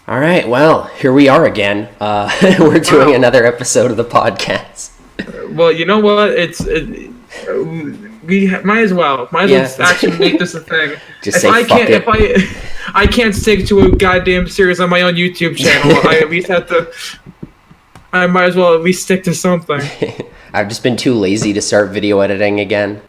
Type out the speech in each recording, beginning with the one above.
All right, well, here we are again. We're doing another episode of the podcast. Well, you know what? We might as well actually make this a thing. Just say fuck it. If I can't stick to a goddamn series on my own YouTube channel, I at least have to. I might as well at least stick to something. I've just been too lazy to start video editing again.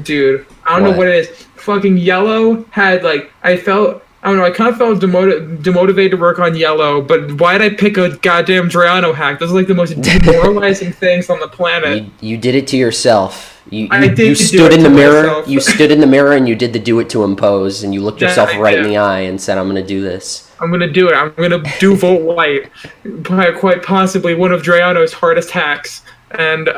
Dude, I don't know what it is. Fucking Yellow had I kind of felt demotivated to work on Yellow, but why did I pick a goddamn Drayano hack? Those are like the most demoralizing things on the planet. You did it to yourself. You stood in the mirror. Myself. You stood in the mirror and you did the do it to him pose, and you looked yourself right in the eye and said, "I'm going to do this. I'm going to do it. I'm going to do Volt White, quite possibly one of Drayano's hardest hacks." And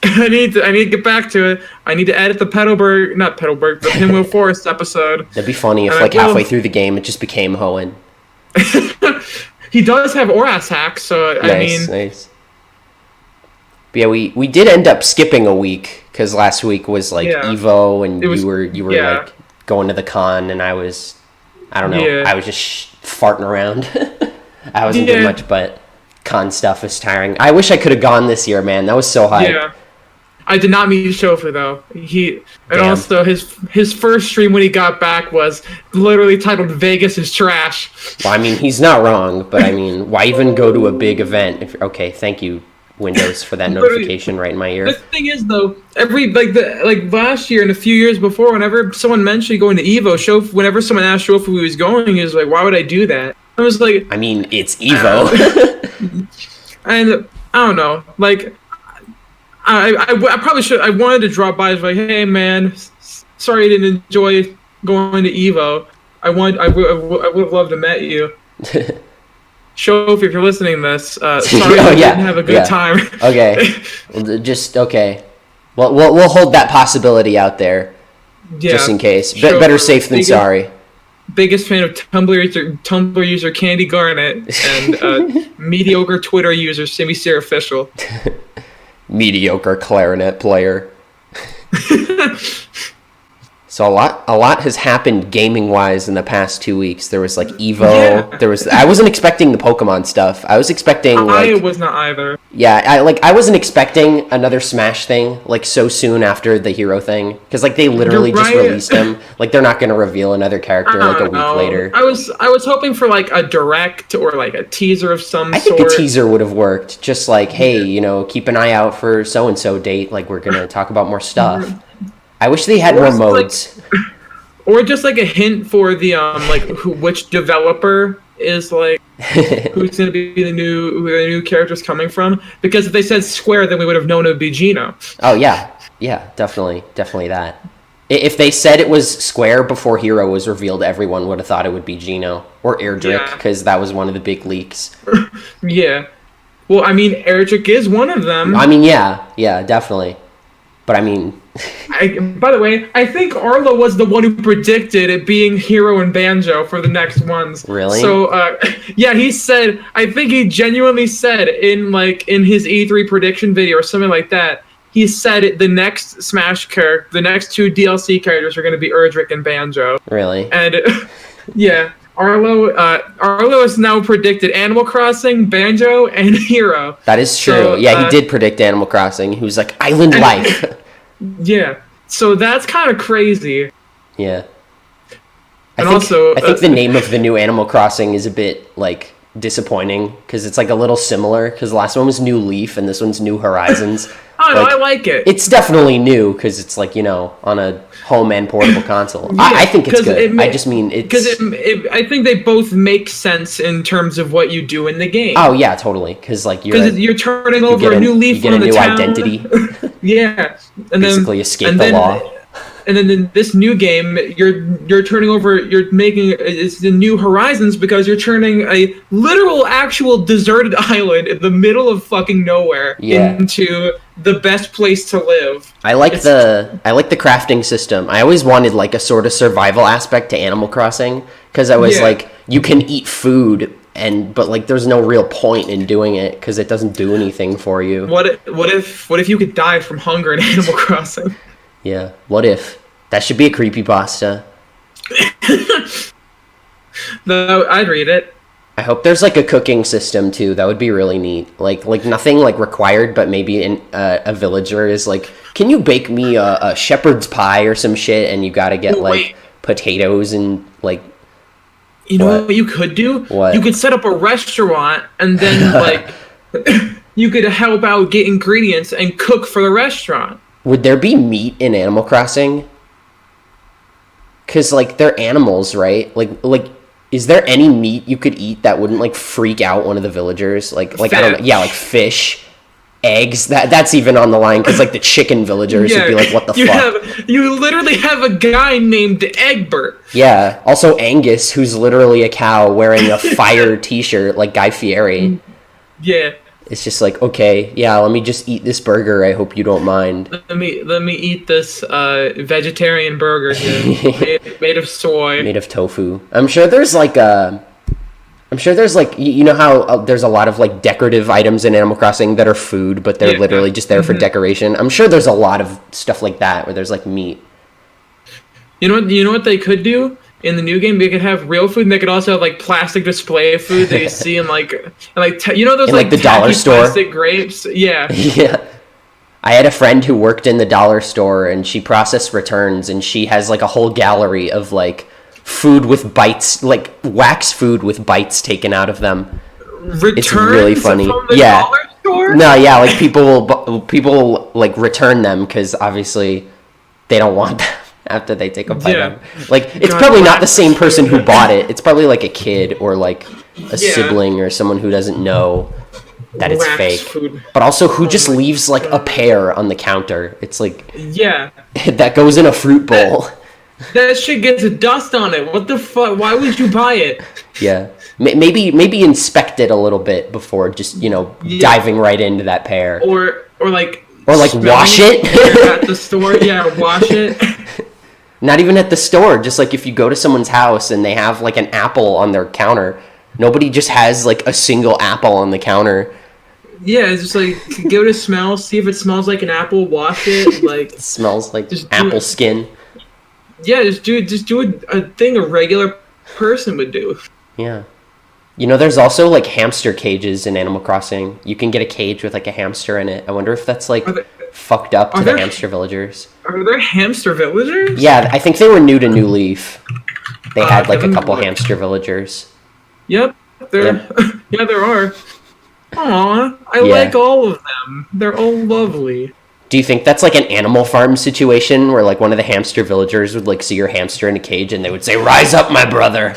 I need to get back to it. I need to edit the the Pinwheel Forest episode. That'd be funny if halfway through the game it just became Hoenn. He does have Oras hacks, so nice. But yeah, we did end up skipping a week because last week was Evo, and you were like going to the con, and I was just farting around. I wasn't doing much, but con stuff is tiring. I wish I could have gone this year, man. That was so hype. Yeah. I did not meet Shofu though. Also his first stream when he got back was literally titled "Vegas is trash." Well, I mean, he's not wrong, but I mean, why even go to a big event? Okay, thank you, Windows, for that notification right in my ear. The thing is, though, last year and a few years before, whenever someone mentioned going to Evo, whenever someone asked Shofu who he was going, he was like, "Why would I do that?" I was like, "I mean, it's Evo." And I don't know, like. I probably should. I wanted to drop by. I was like, "Hey, man, sorry I didn't enjoy going to Evo. I would have loved to met you." Shofu, if you're listening to this, sorry I didn't have a good time. Okay, just okay. Well, we'll hold that possibility out there, just in case. Better safe than sorry. Biggest fan of Tumblr user Candy Garnet and mediocre Twitter user Simi Official. Mediocre clarinet player. So a lot has happened gaming wise in the past 2 weeks. There was Evo. Yeah. I wasn't expecting the Pokemon stuff. I was expecting I was not either. Yeah, I wasn't expecting another Smash thing so soon after the hero thing, because they literally just released them. They're not going to reveal another character a week later. I was hoping for a direct or a teaser of some sort. I think a teaser would have worked. Just hey, keep an eye out for so and so date. We're going to talk about more stuff. I wish they had more modes. Or just a hint for the which developer is who's going to be where the new character's coming from. Because if they said Square, then we would have known it would be Gino. Oh yeah, definitely that. If they said it was Square before Hero was revealed, everyone would have thought it would be Gino or Erdrick, because that was one of the big leaks. Yeah. Well, I mean, Erdrick is one of them. I mean, yeah, definitely. But I mean... by the way, I think Arlo was the one who predicted it being Hero and Banjo for the next ones. Really? So, yeah, he said... I think he genuinely said in his E3 prediction video or something like that, he said the next Smash character, the next two DLC characters are going to be Erdrick and Banjo. Really? And, yeah... Arlo has now predicted Animal Crossing, Banjo, and Hero. That is true. So, he did predict Animal Crossing. He was like, Island Life. Yeah. So that's kind of crazy. Yeah. I think the name of the new Animal Crossing is a bit, disappointing, because it's, a little similar, because the last one was New Leaf, and this one's New Horizons. Oh, no, I like it. It's definitely new, because it's, on a home and portable console. Yeah, I think it's good. I just mean it's... Because I think they both make sense in terms of what you do in the game. Oh, yeah, totally. Because, you're turning over a new leaf on the town. You get a new identity. Yeah. And basically escape the law. And then in this new game, you're turning over, it's the New Horizons, because you're turning a literal, actual deserted island in the middle of fucking nowhere into the best place to live. I like the crafting system. I always wanted a sort of survival aspect to Animal Crossing, because I was you can eat food, but there's no real point in doing it because it doesn't do anything for you. What if you could die from hunger in Animal Crossing? Yeah, what if? That should be a creepypasta. No, I'd read it. I hope there's like a cooking system too. That would be really neat. Like nothing like required, but maybe a villager is like, can you bake me a shepherd's pie or some shit? And you got to get potatoes and like. You know what you could do? What? You could set up a restaurant and then like you could help out get ingredients and cook for the restaurant. Would there be meat in Animal Crossing? Because like they're animals, right? Like. Is there any meat you could eat that wouldn't like freak out one of the villagers? Like I don't know, yeah, like fish, eggs. That's even on the line because like the chicken villagers would be like, what the fuck? You literally have a guy named Egbert. Yeah. Also Angus, who's literally a cow wearing a fire T-shirt like Guy Fieri. Yeah. It's just like, okay, yeah, let me just eat this burger. I hope you don't mind. Let me eat this vegetarian burger here, made of soy, made of tofu. I'm sure there's like you know how there's a lot of like decorative items in Animal Crossing that are food, but they're literally just there for decoration. I'm sure there's a lot of stuff like that where there's like meat. You know what they could do? In the new game, they could have real food, and they could also have like plastic display food that you see in like you know those in, like the dollar store plastic grapes. Yeah. Yeah. I had a friend who worked in the dollar store, and she processed returns, and she has like a whole gallery of like food with bites, like wax food with bites taken out of them. Returns it's really funny. From the dollar store? No, yeah, like people will like return them because obviously they don't want them. After they take a bite of them. Like, it's probably not the same person who bought it. It's probably like a kid or like a sibling or someone who doesn't know that it's fake. Food. But also who just leaves like a pear on the counter. It's like, that goes in a fruit bowl. That shit gets dust on it. What the fuck? Why would you buy it? Yeah. Maybe inspect it a little bit before just, diving right into that pear. Or like wash it at the store. Yeah, wash it. Not even at the store, just like if you go to someone's house and they have like an apple on their counter, nobody just has like a single apple on the counter. Yeah, it's just like give it a smell, see if it smells like an apple, wash it. Like it smells like apple skin. Yeah, just do a thing a regular person would do. Yeah. There's also like hamster cages in Animal Crossing. You can get a cage with like a hamster in it. I wonder if that's like fucked up to the hamster villagers. Are there hamster villagers? Yeah, I think they were new to New Leaf. They had like a couple hamster villagers. Yep, there are. Aw, I like all of them. They're all lovely. Do you think that's like an Animal Farm situation where like one of the hamster villagers would like see your hamster in a cage and they would say, "Rise up, my brother"?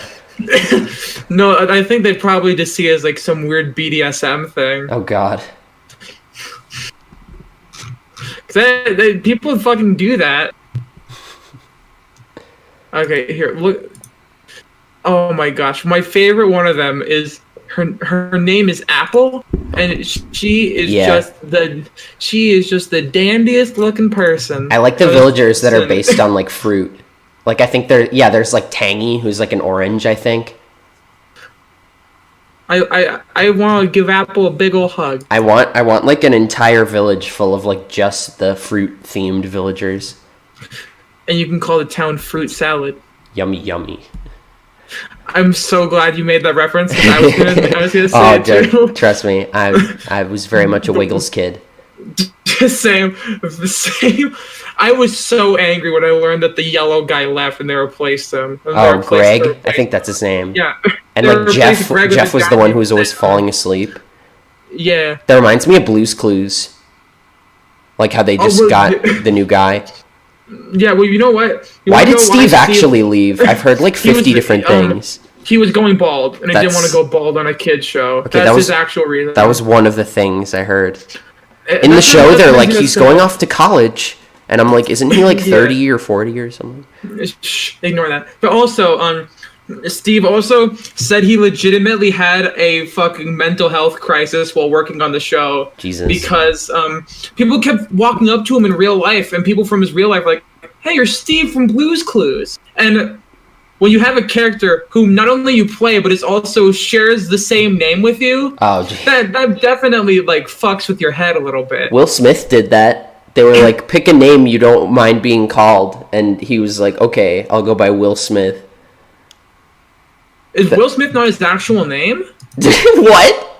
No, I think they'd probably just see it as like some weird BDSM thing. Oh God. People fucking do that. Okay, here, look. Oh my gosh, my favorite one of them is her name is Apple, and she is just the dandiest looking person. I like the villagers that are based on like fruit. Like I think there's like Tangy, who's like an orange, I think. I want to give Apple a big ol' hug. I want like an entire village full of like just the fruit themed villagers. And you can call the town Fruit Salad. Yummy, yummy. I'm so glad you made that reference because I was gonna say it too. Trust me, I was very much a Wiggles kid. Same. I was so angry when I learned that the yellow guy left and they replaced him. Greg? I think that's his name. Yeah. And like Jeff was the one who was always falling asleep. Yeah. That reminds me of Blue's Clues. Like how they just got the new guy. Yeah, well, you know what? Why did Steve actually leave? I've heard like 50 different things. He was going bald, and he didn't want to go bald on a kid's show. Okay, that's his actual reason. That was one of the things I heard. In the show, they're like, he's going off to college. And I'm like, isn't he like 30 or 40 or something? Shh, ignore that. But also, Steve also said he legitimately had a fucking mental health crisis while working on the show. Jesus. Because people kept walking up to him in real life, and people from his real life were like, "Hey, you're Steve from Blue's Clues." And when you have a character who not only you play, but is also shares the same name with you, that definitely like fucks with your head a little bit. Will Smith did that. They were like, pick a name you don't mind being called. And he was like, okay, I'll go by Will Smith. Is Will Smith not his actual name? What?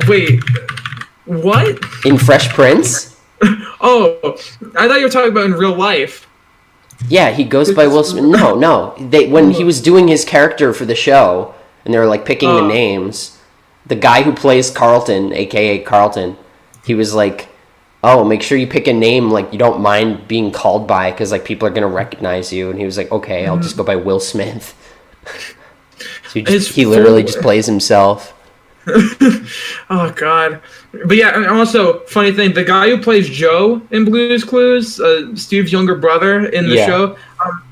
Wait, what? In Fresh Prince? Oh, I thought you were talking about in real life. Yeah, he goes by Will Smith. No. When he was doing his character for the show, and they were like picking the names, the guy who plays Carlton, aka Carlton, he was like, "Oh, make sure you pick a name like you don't mind being called by, because like people are gonna recognize you." And he was like, "Okay, I'll just go by Will Smith." So he literally just plays himself. Oh God! But yeah, and also funny thing, the guy who plays Joe in Blue's Clues, Steve's younger brother in the show,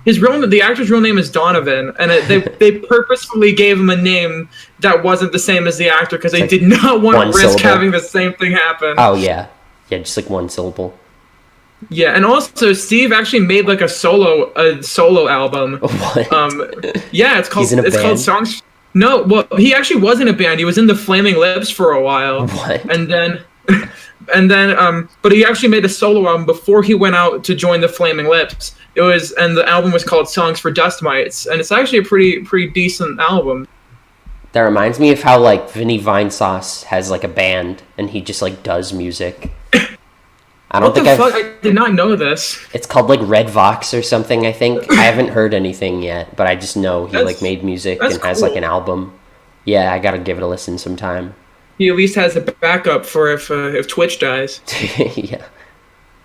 the actor's real name is Donovan, and they purposefully gave him a name that wasn't the same as the actor because they did not want to risk having the same thing happen. Oh yeah, just like one syllable. Yeah, and also Steve actually made like a solo album. What? Yeah, it's called Songs. No, well, he actually was in a band. He was in the Flaming Lips for a while. What? And then, but he actually made a solo album before he went out to join the Flaming Lips. And the album was called Songs for Dust Mites, and it's actually a pretty decent album. That reminds me of how like Vinny Vinesauce has like a band, and he just like does music. I did not know this. It's called like Red Vox or something, I think. I haven't heard anything yet, but I just know he like made music and has like an album. Yeah, I gotta give it a listen sometime. He at least has a backup for if Twitch dies. Yeah.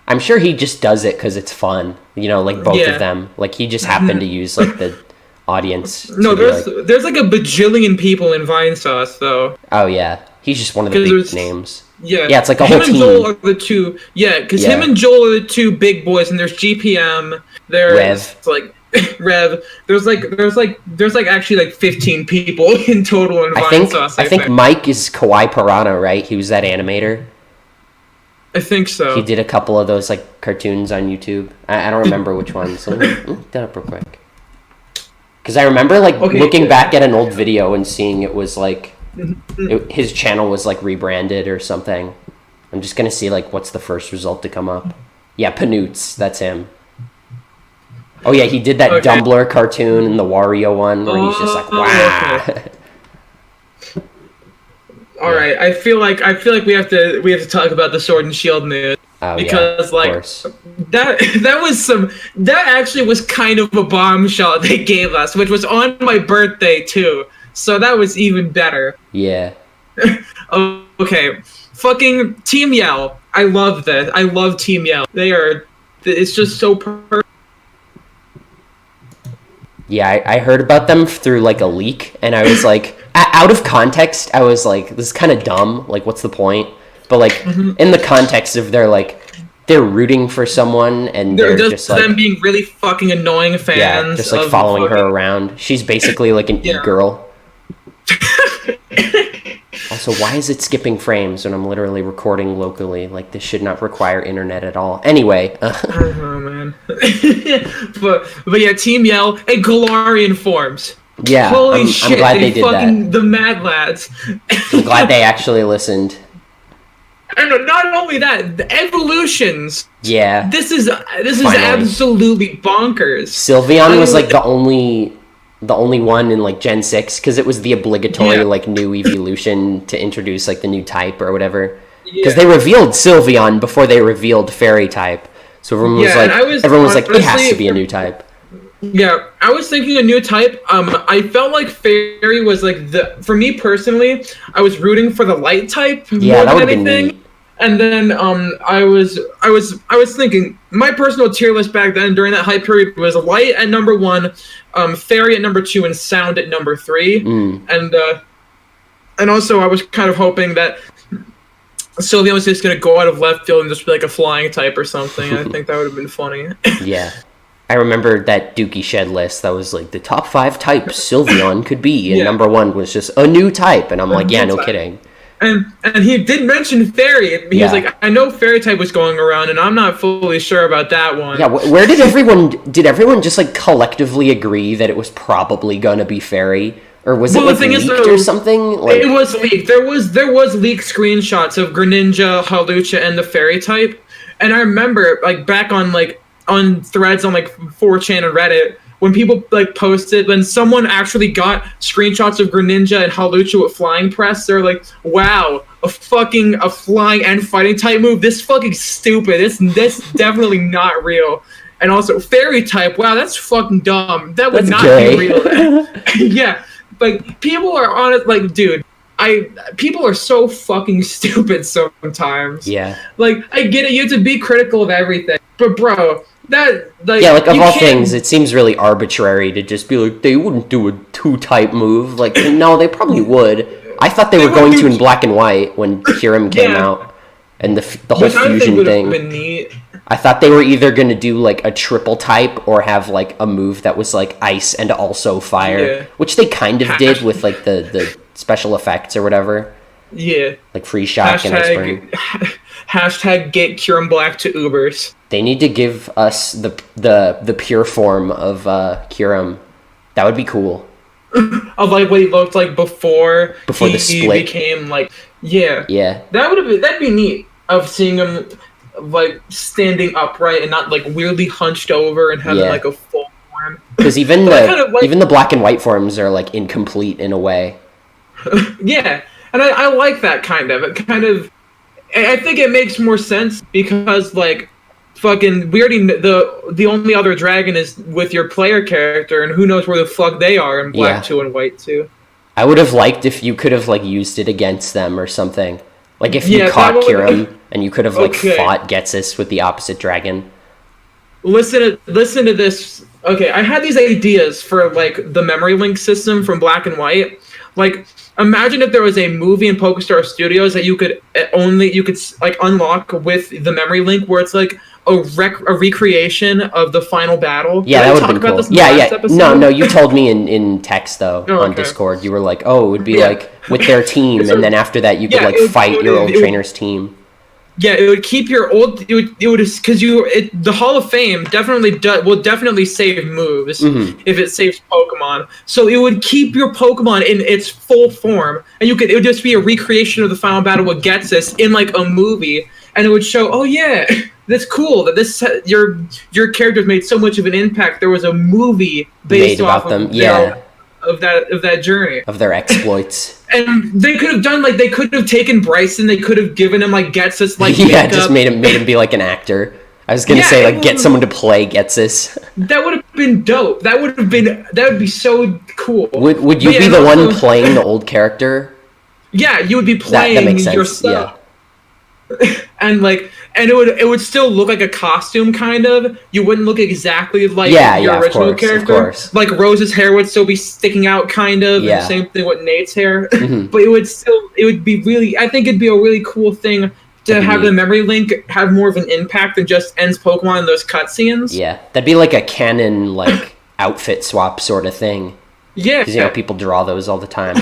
I'm sure he just does it because it's fun. You know, like both of them. Like he just happened to use like the audience. No, there's like a bajillion people in Vinesauce though. Oh yeah. He's just one of the big names. Yeah, it's like a whole team. Him and Joel are the two. Yeah, because him and Joel are the two big boys, and there's GPM. There's Rev. There's actually like 15 people in total in Vinesauce. I think Mike is Kawaii Piranha, right? He was that animator. I think so. He did a couple of those like cartoons on YouTube. I don't remember which ones. So let me look that up real quick. Because I remember looking back at an old video and seeing it was like. His channel was like rebranded or something. I'm just gonna see like what's the first result to come up. Yeah, Panoots, that's him. Oh yeah, he did that Dumbler cartoon and the Wario one where he's just like wow. Okay. All right, I feel like we have to talk about the Sword and Shield news because that actually was kind of a bombshell they gave us, which was on my birthday too. So that was even better. Yeah. Okay. Fucking Team Yell. I love that. I love Team Yell. It's just so perfect. Yeah, I heard about them through like a leak, and I was like, out of context, I was like, this is kind of dumb. Like, what's the point? But like, in the context of they're rooting for someone, and they're just like them being really fucking annoying fans. Yeah, just like following her around. She's basically like an e-girl. Also, why is it skipping frames when I'm literally recording locally? Like, this should not require internet at all. Anyway. Oh, man. but yeah, Team Yell and Galarian forms. Yeah, holy shit, I'm glad they did that. The Mad Lads. I'm glad they actually listened. And not only that, the evolutions. Yeah. This is absolutely bonkers. Sylveon was like the only one in like Gen 6 because it was the obligatory like new evolution to introduce like the new type or whatever. Because they revealed Sylveon before they revealed Fairy type. So everyone was like, it has to be a new type. Yeah, I was thinking a new type. I felt like Fairy was like for me personally, I was rooting for the light type more than anything. And then I was thinking my personal tier list back then during that hype period was Light at number 1, Fairy at number 2, and Sound at number 3. And also I was kind of hoping that Sylveon was just gonna go out of left field and just be like a flying type or something. I think that would have been funny. Yeah. I remember that Dookie Shed list that was like the top 5 types Sylveon could be, and number 1 was just a new type, and I'm like, yeah, no kidding. And he did mention Fairy. He was like, I know Fairy type was going around, and I'm not fully sure about that one. Yeah, where did everyone just like collectively agree that it was probably gonna be Fairy? Or was it like leaked or something? Like, it was leaked. There was leaked screenshots of Greninja, Hawlucha, and the Fairy type. And I remember like back on threads on like 4chan and Reddit when people like posted, when someone actually got screenshots of Greninja and Hawlucha with flying press, they're like, wow, a flying and fighting type move. This fucking stupid. This definitely not real. And also fairy type. Wow, that's fucking dumb. That would not be real. Yeah, like people are on it. Like, dude, people are so fucking stupid sometimes. Yeah. Like, I get it. You have to be critical of everything, but bro, that like yeah, like of all things, it seems really arbitrary to just be like they wouldn't do a 2-type move. Like, no, they probably would. I thought they were going to in Black and White when Kyurem came out, and the whole fusion thing. Been neat. I thought they were either going to do like a triple type or have like a move that was like ice and also fire, which they kind of did with like the special effects or whatever. Yeah. Like Freeshots and Ice Burn. Hashtag get Kyurem Black to Ubers. They need to give us the pure form of Kyurem. That would be cool. Of like what he looked like before the split became like yeah. That'd be neat of seeing him like standing upright and not like weirdly hunched over and having like a full form. Because even the Black and White forms are like incomplete in a way. Yeah, and I like that kind of. It kind of, I think it makes more sense because like fucking we already the only other dragon is with your player character, and who knows where the fuck they are in Black 2 and White 2. I would have liked if you could have like used it against them or something. Like if you caught Kyurem and you could have like fought Getsis with the opposite dragon. Listen to this. Okay, I had these ideas for like the memory link system from Black and White. Like, imagine if there was a movie in Pokestar Studios that you could like unlock with the memory link, where it's like a recreation of the final battle. Yeah, that would have been cool. Yeah. No, you told me in text though on Discord. You were like, oh, it would be like with their team, and then after that you could like fight your old trainer's team. Yeah, it would keep your old. It would because the Hall of Fame will definitely save moves if it saves Pokemon. So it would keep your Pokemon in its full form, and it would just be a recreation of the final battle with Getsis in like a movie, and it would show. Oh yeah, that's cool. That your characters made so much of an impact. There was a movie based off of them. Yeah. Of that journey of their exploits. And they could have done like they could have taken Bryson, they could have given him like Getsis like makeup. Just made him be like an actor. I was gonna say like get someone to play Getsis. That would have been dope. That would be so cool. Would you be the one playing the old character? Yeah, you would be playing that makes sense. yourself. Yeah. And it would still look like a costume kind of. You wouldn't look exactly like your original character. Of course. Like Rose's hair would still be sticking out kind of. Yeah. And same thing with Nate's hair. But it would be really, I think it'd be a really cool thing to have the memory link have more of an impact than just ends Pokemon in those cutscenes. Yeah. That'd be like a canon like outfit swap sort of thing. Yeah. Because people draw those all the time.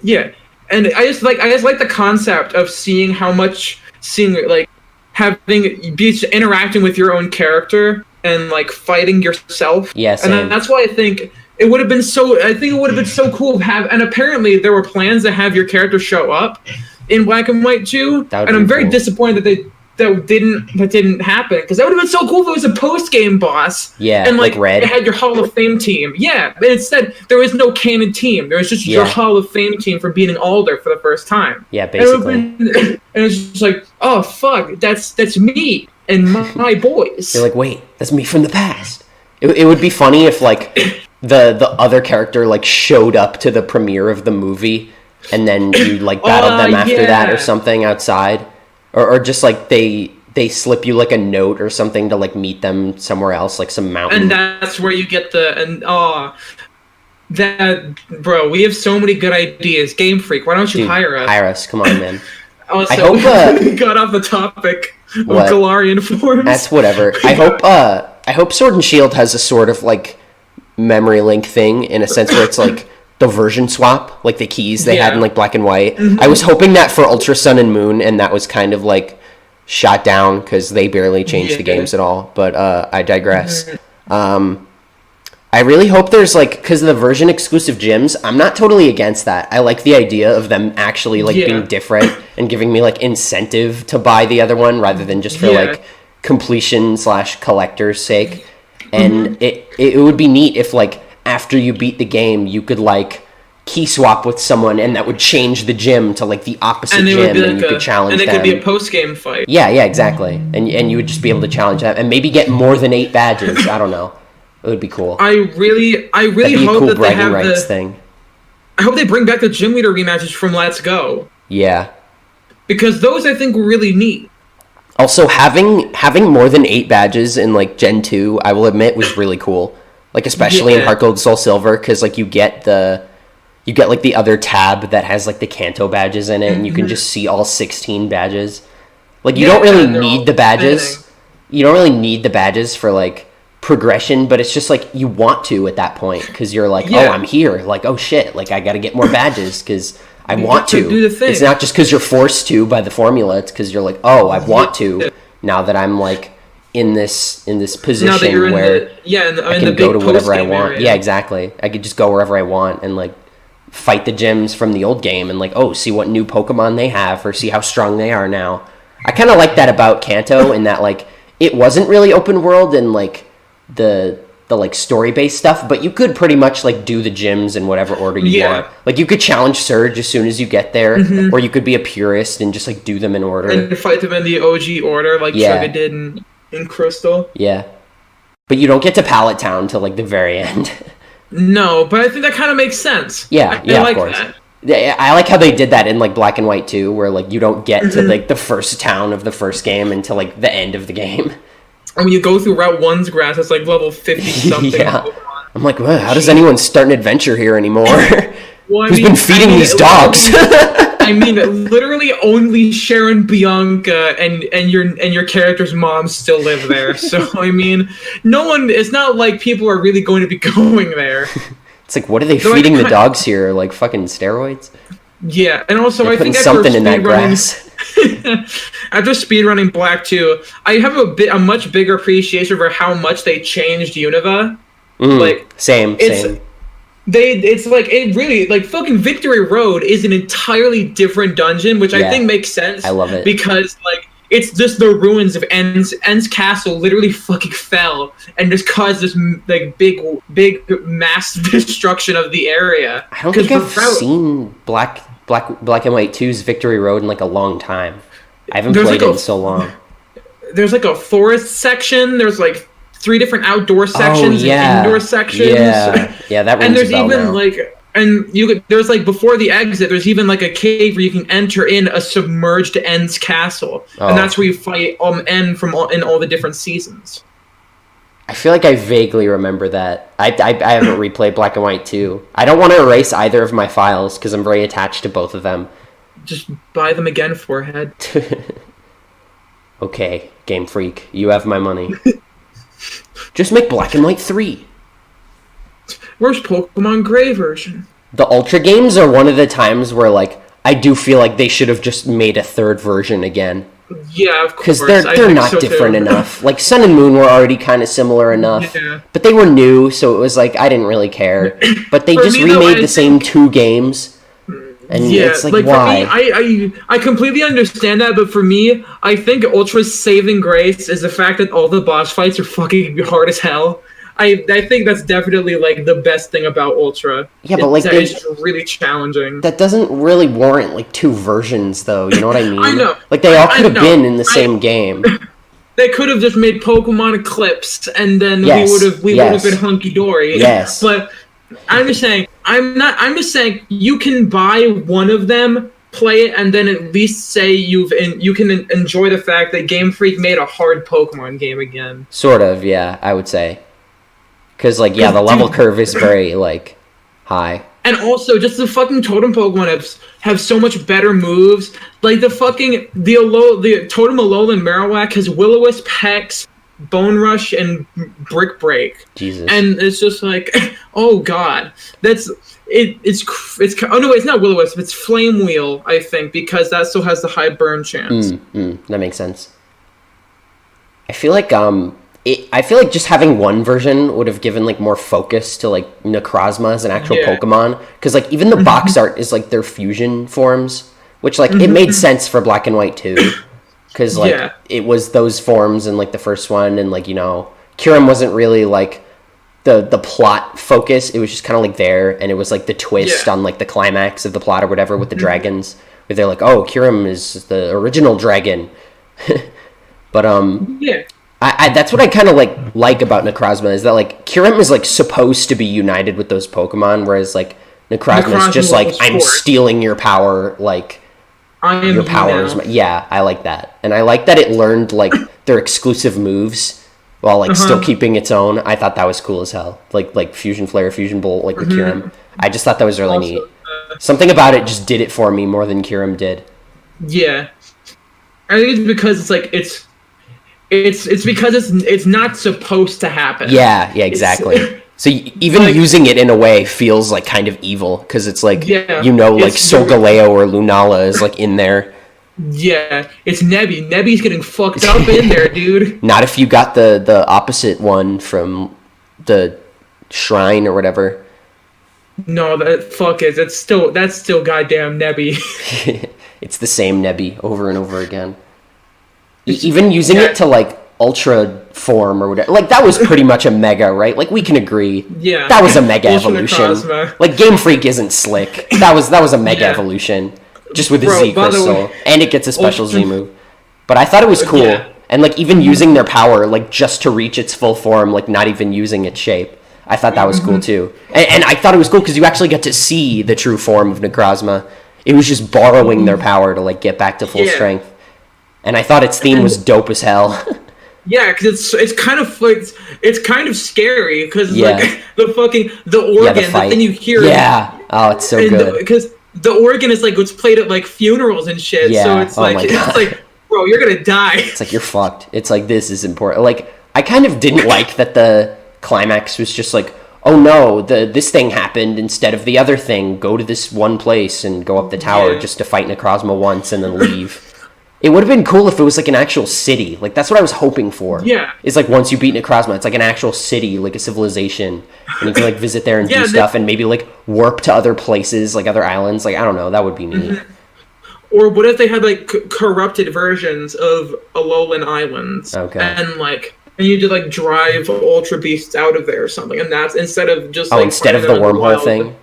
Yeah. And I just like the concept of seeing interacting with your own character and like fighting yourself. Yes. And that's why I think it would have been so cool to have. And apparently there were plans to have your character show up in Black and White 2. And I'm very disappointed that didn't happen, because that would have been so cool if it was a post-game boss. Yeah, and like Red. It had your Hall of Fame team. Yeah, but instead there was no canon team. There was just your Hall of Fame team for beating Alder for the first time. Yeah, basically. And it's just like, oh fuck, that's me and my boys. You're like, wait, that's me from the past. It would be funny if like the other character like showed up to the premiere of the movie, and then you like battled them after that or something outside. Or just like they slip you like a note or something to like meet them somewhere else, like some mountain. And that's where you get bro, we have so many good ideas. Game Freak, why don't you hire us? Hire us, come on, man. Also, I hope we got off the topic of Galarian forms. That's whatever. I hope Sword and Shield has a sort of like memory link thing in a sense where it's like the version swap, like the keys they had in like Black and White. I was hoping that for Ultra Sun and Moon, and that was kind of like shot down because they barely changed the games at all. But I digress. I really hope there's like, because of the version exclusive gyms, I'm not totally against that. I like the idea of them actually like being different and giving me like incentive to buy the other one rather than just for like completion / collector's sake. and it would be neat if like after you beat the game you could like key swap with someone and that would change the gym to like the opposite gym and you could challenge them. And it could be a post-game fight. Yeah, exactly. And you would just be able to challenge them and maybe get more than 8 badges. I don't know. It would be cool. I really hope cool that they have rights thing. I hope they bring back the gym leader rematches from Let's Go. Yeah. Because those I think were really neat. Also, having more than 8 badges in like Gen 2, I will admit, was really cool. Like especially in Heart Gold Soul Silver, because like you get like the other tab that has like the Kanto badges in it, and you can just see all 16 badges. Like you don't really need the badges. Fitting. You don't really need the badges for like progression, but it's just like you want to at that point because you're like, oh, I'm here. Like, oh shit, like I got to get more badges because I want to. Do the thing. It's not just because you're forced to by the formula. It's because you're like, oh, I want to. Now that I'm like in this position where I can go to whatever I want. Yeah, exactly. I could just go wherever I want and like fight the gyms from the old game and like, oh, see what new Pokemon they have or see how strong they are now. I kind of like that about Kanto in that like it wasn't really open world and like the like story-based stuff, but you could pretty much like do the gyms in whatever order you want. Like you could challenge Surge as soon as you get there, or you could be a purist and just like do them in order. And fight them in the OG order like Suga did in Crystal. Yeah. But you don't get to Pallet Town till like the very end. No, but I think that kind of makes sense. Yeah, I like of course. That. Yeah, I like how they did that in like Black and White too, where like you don't get to like the first town of the first game until like the end of the game. And when you go through Route 1's grass, it's like level 50-something. Yeah. I'm like, well, how does anyone start an adventure here anymore? Well, Who's been feeding these dogs? I mean, literally only Sharon, Bianca, and your character's mom still live there. So, I mean, no one... It's not like people are really going to be going there. It's like, what are they feeding the dogs here? Like fucking steroids? Yeah, and also I think something in that grass. After speedrunning Black 2, I have a much bigger appreciation for how much they changed Unova. Like same. It's like it really like fucking Victory Road is an entirely different dungeon, which I think makes sense. I love it because like it's just the ruins of End's castle literally fucking fell and just caused this like big mass destruction of the area. I don't think I've seen Black and White 2's Victory Road in like a long time. I haven't played it in so long. There's like a forest section. There's like 3 different outdoor sections and indoor sections. Yeah, that rings and there's a bell even now. like, and there's like before the exit, there's even like a cave where you can enter in a submerged End's castle, and that's where you fight End in all the different seasons. I feel like I vaguely remember that. I haven't replayed Black and White 2. I don't want to erase either of my files because I'm very attached to both of them. Just buy them again, forehead. Okay, Game Freak, you have my money. Just make Black and White 3. Where's Pokemon Gray version? The Ultra games are one of the times where like I do feel like they should have just made a 3rd version again. Yeah, of course. Because they're not different enough. Like Sun and Moon were already kind of similar enough, but they were new, so it was like I didn't really care. But they just remade the same 2 games, and it's like why? For me, I completely understand that, but for me, I think Ultra's saving grace is the fact that all the boss fights are fucking hard as hell. I think that's definitely like the best thing about Ultra. Yeah, but like it's really challenging. That doesn't really warrant like 2 versions, though. You know what I mean? I know. Like they all could have been in the same game. They could have just made Pokemon Eclipse, and then we would have been hunky dory. Yes. But I'm just saying, I'm just saying you can buy one of them, play it, and then at least say you can enjoy the fact that Game Freak made a hard Pokemon game again. Sort of, yeah, I would say. Because, like, the level curve is very, like, high. And also, just the fucking Totem Pokemon have so much better moves. Like, the Totem Alolan Marowak has Will-O-Wisp, Hex, Bone Rush, and Brick Break. Jesus. And it's just like, oh god. It's not Will-O-Wisp, it's Flame Wheel, I think, because that still has the high burn chance. That makes sense. I feel like, just having one version would have given like more focus to like Necrozma as an actual Pokemon, because like even the box art is like their fusion forms, which like it made sense for Black and White too, because like it was those forms in like the first one, and like Kyurem wasn't really like the plot focus. It was just kind of like there, and it was like the twist on like the climax of the plot or whatever with the dragons, where they're like, oh, Kyurem is the original dragon. But I that's what I kind of like about Necrozma, is that like Kyurem is like supposed to be united with those Pokemon, whereas like Necrozma is just like, I'm stealing your power, like your power is yeah, I like that. And I like that it learned like their exclusive moves while like still keeping its own. I thought that was cool as hell. Like Fusion Flare, Fusion Bolt, like with Kyurem. I just thought that was really neat. Something about it just did it for me more than Kyurem did. Yeah. I think it's because it's like it's because it's not supposed to happen. Yeah, exactly. So even like, using it in a way feels like kind of evil, because it's like, like Solgaleo or Lunala is like in there. Yeah, it's Nebby. Nebby's getting fucked up in there, dude. Not if you got the opposite one from the shrine or whatever. No, that's still goddamn Nebby. It's the same Nebby over and over again. Even using it to like Ultra form or whatever, like that was pretty much a Mega, right? Like we can agree. Yeah, that was a Mega evolution. Like Game Freak isn't slick. That was a Mega evolution, just with the Z Crystal, and it gets a special Z move. But I thought it was cool, and like even using their power, like just to reach its full form, like not even using its shape. I thought that was cool too, and I thought it was cool because you actually get to see the true form of Necrozma. It was just borrowing their power to like get back to full strength, and I thought its theme was dope as hell. Yeah, because it's kind of like it's kind of scary because like the organ, the thing you hear. Yeah, oh, it's so good. Because the organ is like what's played at like funerals and shit. Yeah. So it's like, bro, you're gonna die. It's like you're fucked. It's like this is important. Like I kind of didn't like that the climax was just like, oh no, this thing happened instead of the other thing. Go to this one place and go up the tower just to fight Necrozma once and then leave. It would have been cool if it was like an actual city. Like that's what I was hoping for. Yeah. It's like once you beat Necrozma, it's like an actual city, like a civilization, and you can like visit there and do stuff, and maybe like warp to other places, like other islands. Like I don't know, that would be neat. Or what if they had like corrupted versions of Alolan Islands? Okay. And you did like drive Ultra Beasts out of there or something, and that's instead of just instead of the wormhole thing.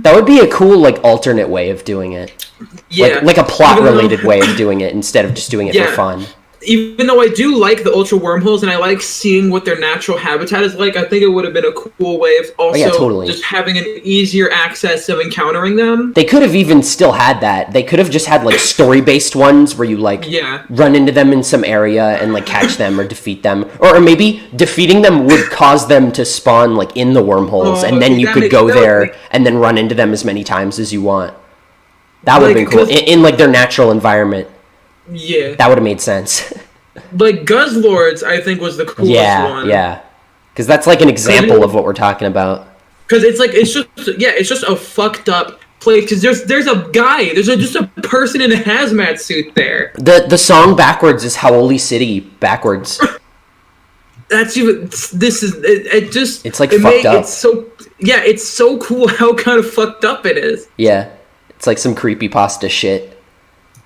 That would be a cool like alternate way of doing it. Yeah, like a plot related way of doing it instead of just doing it for fun. Even though I do like the Ultra Wormholes and I like seeing what their natural habitat is like, I think it would have been a cool way of also just having an easier access of encountering them. They could have even still had that. They could have just had like story based ones where you like run into them in some area and like catch them or defeat them, or maybe defeating them would cause them to spawn like in the wormholes, and then you could go there and then run into them as many times as you want. That would have been cool in like their natural environment. Yeah, that would have made sense. Like Guzzlords, I think was the coolest one. Yeah, because that's like an example of what we're talking about. Because it's just a fucked up place. Because there's a guy, just a person in a hazmat suit there. The song backwards is Howoli City backwards. That's even. This is it. Just it's like fucked up. It's so cool how kind of fucked up it is. Yeah, it's like some creepypasta shit.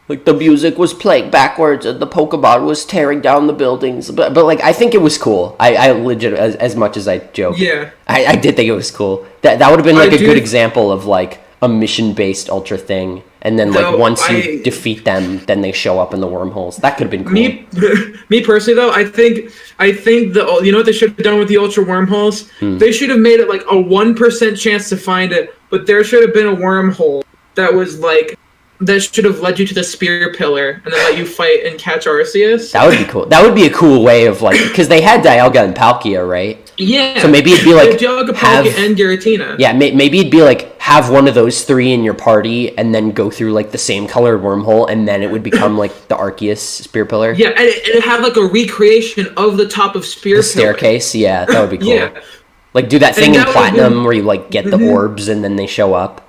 Like the music was playing backwards and the Pokemon was tearing down the buildings, but like I think it was cool. I legit as much as I joke. Yeah, I did think it was cool. That would have been like a good example of like a mission based Ultra thing, and then like once you defeat them, then they show up in the wormholes. That could have been cool. Me personally though, I think you know what they should have done with the Ultra Wormholes? They should have made it like a 1% chance to find it, but there should have been a wormhole that was like. That should have led you to the Spear Pillar and then let you fight and catch Arceus. That would be cool. That would be a cool way of like, because they had Dialga and Palkia, right? Yeah. So maybe it'd be like Dialga, Palkia, and Giratina. Yeah, maybe it'd be like have one of those three in your party and then go through like the same colored wormhole, and then it would become like the Arceus Spear Pillar. Yeah, and it had like a recreation of the top of Spear Pillar. Staircase. Yeah, that would be cool. Yeah. Like do that thing in Platinum where you like get the orbs and then they show up.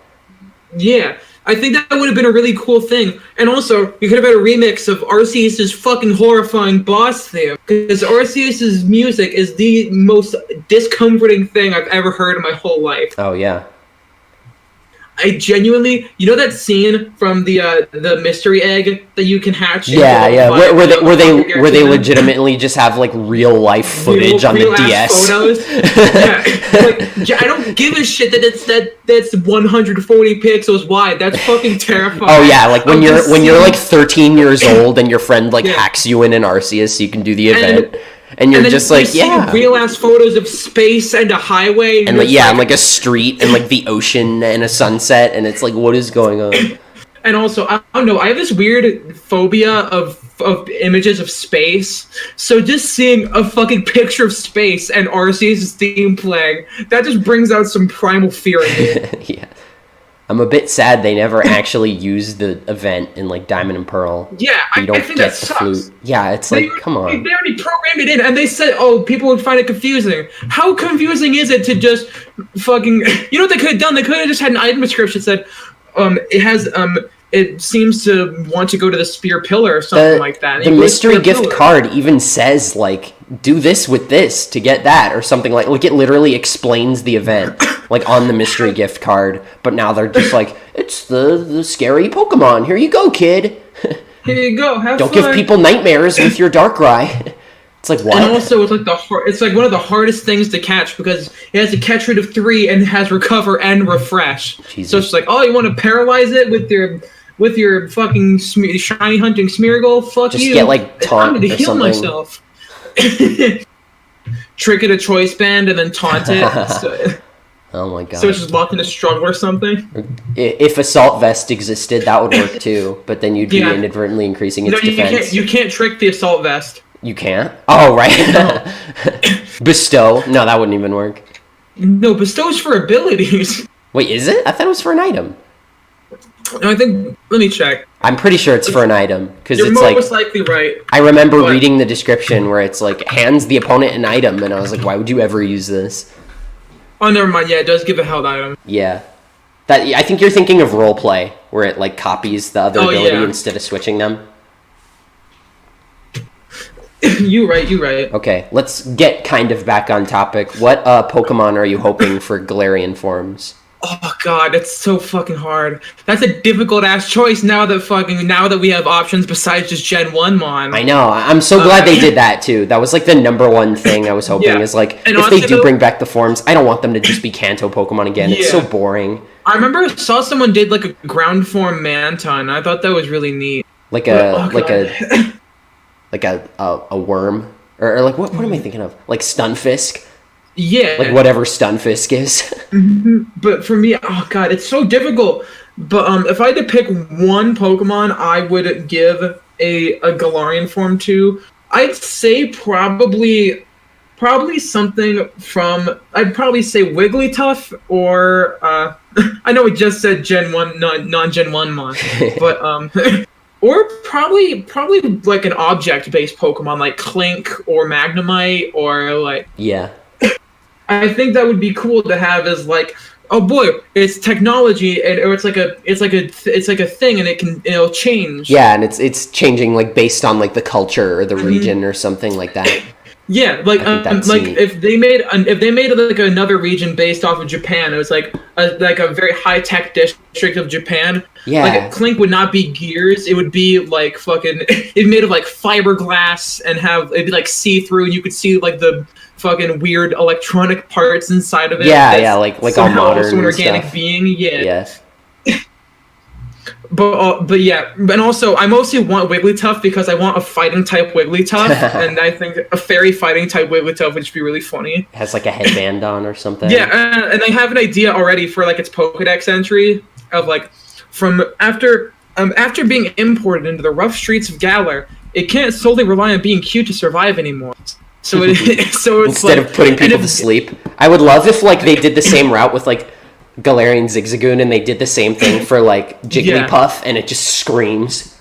Yeah. I think that would have been a really cool thing. And also, you could have had a remix of Arceus' fucking horrifying boss theme. Because Arceus' music is the most discomforting thing I've ever heard in my whole life. Oh, yeah. I genuinely, you know that scene from the mystery egg that you can hatch? Yeah. Where they legitimately just have like real life footage on the DS. Photos. Yeah, I don't give a shit that's 140 pixels wide. That's fucking terrifying. Oh yeah, like when you're like 13 years old and your friend like hacks you in an Arceus so you can do the event. And you're just like, real ass photos of space and a highway, and like a street and like the ocean and a sunset, and it's like, what is going on? And also, I don't know, I have this weird phobia of images of space. So just seeing a fucking picture of space and Arceus' theme playing, that just brings out some primal fear in me. Yeah. I'm a bit sad they never actually used the event in like Diamond and Pearl. Yeah, I think that sucks. Flute. Yeah, it's like, come on. They already programmed it in, and they said, oh, people would find it confusing. How confusing is it to just fucking... You know what they could have done? They could have just had an item description that said, it seems to want to go to the spear pillar or something like that. The mystery gift card even says, like, do this with this to get that or something like it literally explains the event, like, on the mystery gift card. But now they're just like, it's the scary Pokemon. Here you go, kid. Here you go. Have Don't fun. give people nightmares with your Darkrai. It's like, what? And also, it's like one of the hardest things to catch because it has a catch rate of 3 and has recover and refresh. Jesus. So it's like, oh, you want to paralyze it with your fucking shiny hunting Smeargle? Fuck just you. Just get like taunt to heal something. Myself. Trick it a choice band and then taunt it. Oh my god. So it's just locked in a struggle or something? If Assault Vest existed, that would work too, but then you'd be inadvertently increasing its defense. You can't trick the Assault Vest. You can't? Oh, right. No. Bestow? No, that wouldn't even work. No, Bestow is for abilities. Wait, is it? I thought it was for an item. No, I think... Let me check. I'm pretty sure it's for an item. Because it's You're most likely right. I remember reading the description where it's like, hands the opponent an item, and I was like, why would you ever use this? Oh, never mind. Yeah, it does give a held item. Yeah. I think you're thinking of roleplay, where it like copies the other ability instead of switching them. You right. Okay, let's get kind of back on topic. What Pokemon are you hoping for Galarian forms? Oh god, it's so fucking hard. That's a difficult ass choice now that we have options besides just Gen 1 Mon. I know. I'm so glad they did that too. That was like the number one thing I was hoping is like, and if they do bring back the forms, I don't want them to just be Kanto Pokemon again. It's so boring. I remember saw someone did like a ground form Manton. I thought that was really neat. Like a worm or like what am I thinking of? Like Stunfisk. Yeah. Like whatever Stunfisk is. But for me, oh god, it's so difficult. But if I had to pick one Pokemon I would give a Galarian form to, I'd say probably something from, I'd probably say Wigglytuff or I know we just said Gen 1 non-Gen 1 Mon, but or probably like an object-based Pokemon like Clink or Magnemite or like I think that would be cool to have as like, oh boy, it's technology or it's like a thing and it'll change. Yeah, and it's changing like based on like the culture or the region or something like that. Yeah, like if they made like another region based off of Japan, it was like a very high tech district of Japan. Yeah, like Clink would not be gears; it would be like fucking. It's made of like fiberglass and it'd be like see through, and you could see like the fucking weird electronic parts inside of it. Yeah, like all modern also an organic stuff. being. Yeah. Yes. But yeah, and also I mostly want Wigglytuff because I want a fighting type Wigglytuff, and I think a fairy fighting type Wigglytuff would just be really funny. It has like a headband on or something. Yeah, and I have an idea already for like its Pokédex entry of like from after being imported into the rough streets of Galar, it can't solely rely on being cute to survive anymore. So it's instead of putting people to sleep. I would love if like they did the same route with like Galarian Zigzagoon and they did the same thing for like Jigglypuff and it just screams.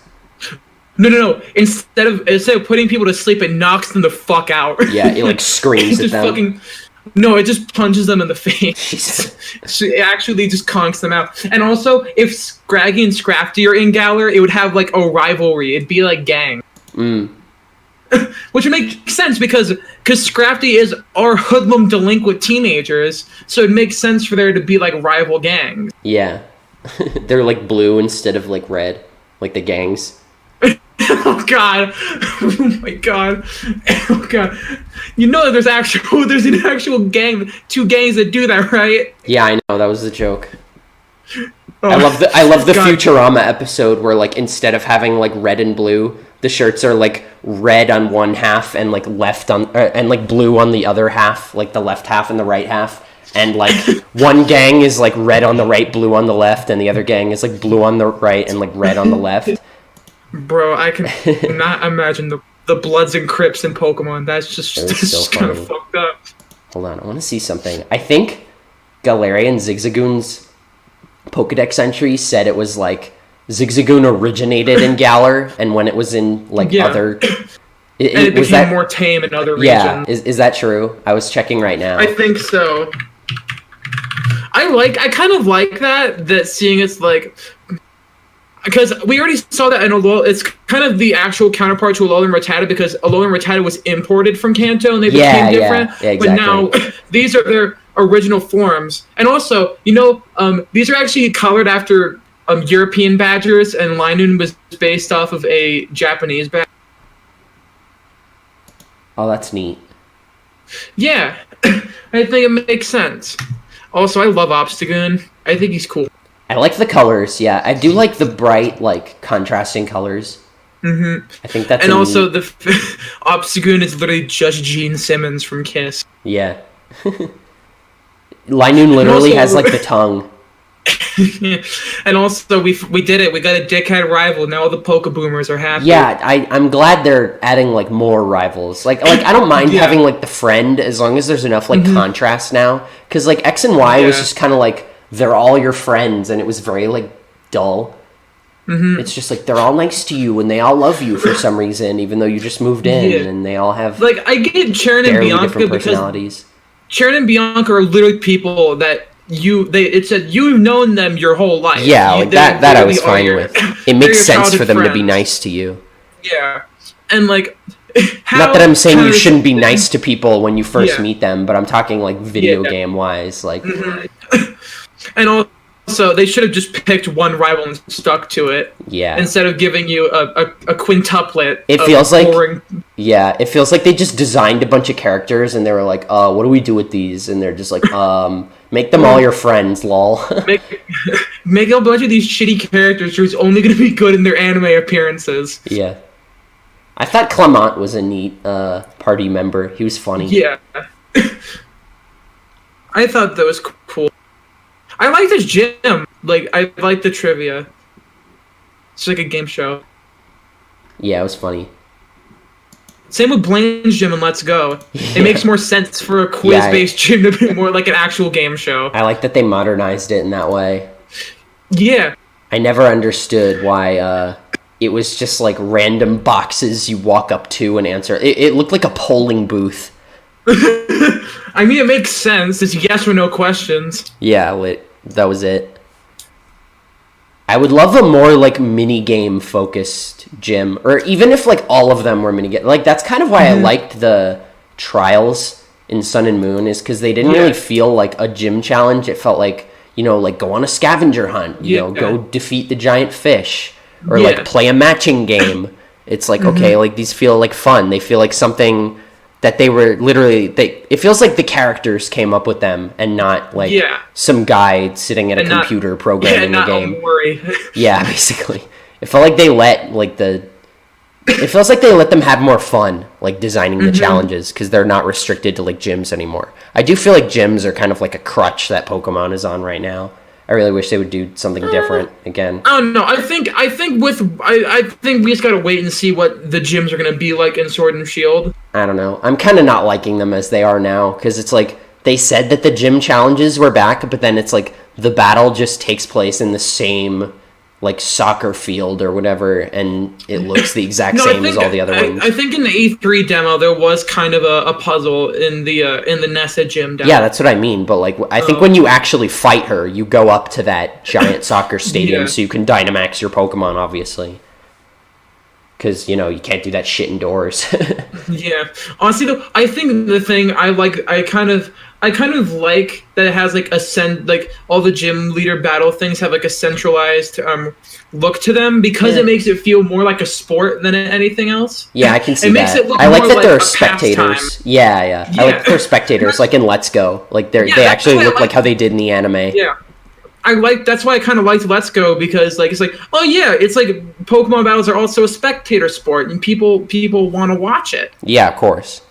No. Instead of putting people to sleep, it knocks them the fuck out. Yeah, it like screams at them. No, it just punches them in the face. It actually just conks them out. And also, if Scraggy and Scrafty are in Galar, it would have like a rivalry. It'd be like gang. Which would make sense because Scrafty is our hoodlum delinquent teenagers, so it makes sense for there to be like rival gangs. Yeah. They're like blue instead of like red, like the gangs. Oh god! Oh my god! Oh god! You know there's an actual gang, 2 gangs that do that, right? Yeah, I know, that was the joke. Oh, I love the Futurama episode where like instead of having like red and blue, the shirts are like red on one half and like and like blue on the other half, like the left half and the right half. And like one gang is like red on the right, blue on the left, and the other gang is like blue on the right and like red on the left. Bro, I can not imagine the Bloods and Crips in Pokemon. That's just kind of fucked up. Hold on, I want to see something. I think Galarian Zigzagoon's Pokedex entry said it was like Zigzagoon originated in Galar, and when it was in like other... it became more tame in other regions. Yeah, is that true? I was checking right now. I think so. I kind of like that seeing it's like... Because we already saw that in Alolan, it's kind of the actual counterpart to Alolan Rattata, because Alolan Rattata was imported from Kanto and they became different. Yeah, exactly. But now these are their original forms. And also, these are actually colored after European badgers, and Linoon was based off of a Japanese badger. Oh, that's neat. Yeah, I think it makes sense. Also, I love Obstagoon. I think he's cool. I like the colors, yeah. I do like the bright, like, contrasting colors. Mm-hmm. I think that's and also, the Obstagoon is literally just Gene Simmons from Kiss. Yeah. Linoon literally has, like, the tongue. And also, we did it. We got a dickhead rival. Now all the Pokeboomers are happy. Yeah, I'm glad they're adding, like, more rivals. Like I don't mind having, like, the friend, as long as there's enough, like, contrast now. Because, like, X and Y was just kind of, like... They're all your friends, and it was very, like, dull. Mm-hmm. It's just, like, they're all nice to you, and they all love you for some reason, even though you just moved in, and they all have... Like, I get Chern and Bianca because Chern and Bianca are literally people that you've known them your whole life. Yeah, like, that I was fine with. It makes sense for them to be nice to you. Yeah. And, like... Not that I'm saying you shouldn't be nice to people when you first meet them, but I'm talking, like, video game-wise, like... And also, they should have just picked one rival and stuck to it. Yeah. Instead of giving you a quintuplet. It feels like they just designed a bunch of characters and they were like, what do we do with these? And they're just like, make them all your friends, lol. make a bunch of these shitty characters who's only going to be good in their anime appearances. Yeah. I thought Clement was a neat party member. He was funny. Yeah. I thought that was cool. I like this gym. Like, I like the trivia. It's like a game show. Yeah, it was funny. Same with Blaine's gym and Let's Go. Yeah. It makes more sense for a quiz-based gym to be more like an actual game show. I like that they modernized it in that way. Yeah. I never understood why it was just like random boxes you walk up to and answer. It looked like a polling booth. I mean, it makes sense. It's yes or no questions. Yeah, that was it. I would love a more, like, mini-game focused gym. Or even if, like, all of them were mini-game. Like, that's kind of why I liked the trials in Sun and Moon, is because they didn't really feel like a gym challenge. It felt like, like, go on a scavenger hunt. You know, go defeat the giant fish. Or, like, play a matching game. It's like, okay, like, these feel like fun. They feel like something... that they were literally... It feels like the characters came up with them and not, like, some guy sitting at a computer programming the game. Yeah, basically. It felt like they let, like, It feels like they let them have more fun, like, designing the challenges, because they're not restricted to, like, gyms anymore. I do feel like gyms are kind of like a crutch that Pokemon is on right now. I really wish they would do something different again. I don't know. I think we just gotta wait and see what the gyms are gonna be like in Sword and Shield. I don't know. I'm kind of not liking them as they are now, because it's like they said that the gym challenges were back, but then it's like the battle just takes place in the same, like, soccer field or whatever, and it looks the exact same as all the other ones. I think in the E3 demo there was kind of a puzzle in the Nessa gym demo. Yeah, that's what I mean, but, like, I think when you actually fight her, you go up to that giant soccer stadium so you can Dynamax your Pokemon, obviously. Because, you can't do that shit indoors. Yeah. Honestly, though, I think the thing I I kind of like that it has like like all the gym leader battle things have like a centralized look to them because it makes it feel more like a sport than anything else. Yeah, I can see it that. Makes it look I like more that they're spectators. Pastime. Yeah. I like they're spectators, like in Let's Go. Like they actually look like how they did in the anime. Yeah. That's why I kind of liked Let's Go, because like it's like, oh yeah, it's like Pokemon battles are also a spectator sport and people want to watch it. Yeah, of course.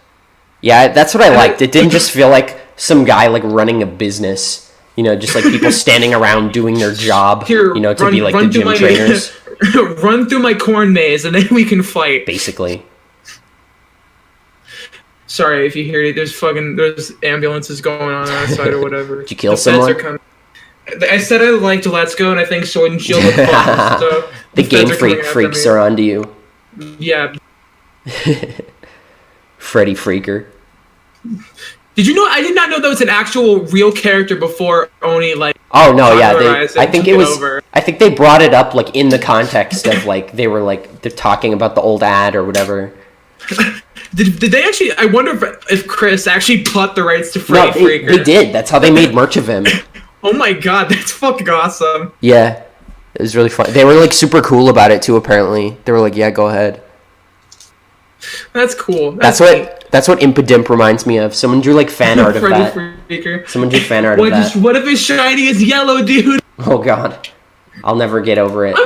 Yeah, that's what I liked. It didn't just feel like some guy like running a business, just like people standing around doing their job, to be like the gym trainers. Run through my corn maze and then we can fight. Basically. Sorry if you hear it. There's ambulances going on outside or whatever. Did you kill someone? I said I liked Let's Go, and I think Sword and Shield look fun, so the game freaks are onto you. Yeah. Freddy Freaker. Did you know? I did not know that was an actual real character before Oni Oh no, yeah. I think it was. Over. I think they brought it up like in the context of like they're talking about the old ad or whatever. Did they actually? I wonder if Chris actually bought the rights to Freddy Freaker. They did. That's how they made merch of him. Oh my god, that's fucking awesome. Yeah, it was really fun. They were like super cool about it too. Apparently, they were like, "Yeah, go ahead." That's cool. That's what Impidimp reminds me of. Someone drew like fan art of that. Freaker. Someone drew fan art of that. What if his shiny is yellow, dude? Oh god, I'll never get over it.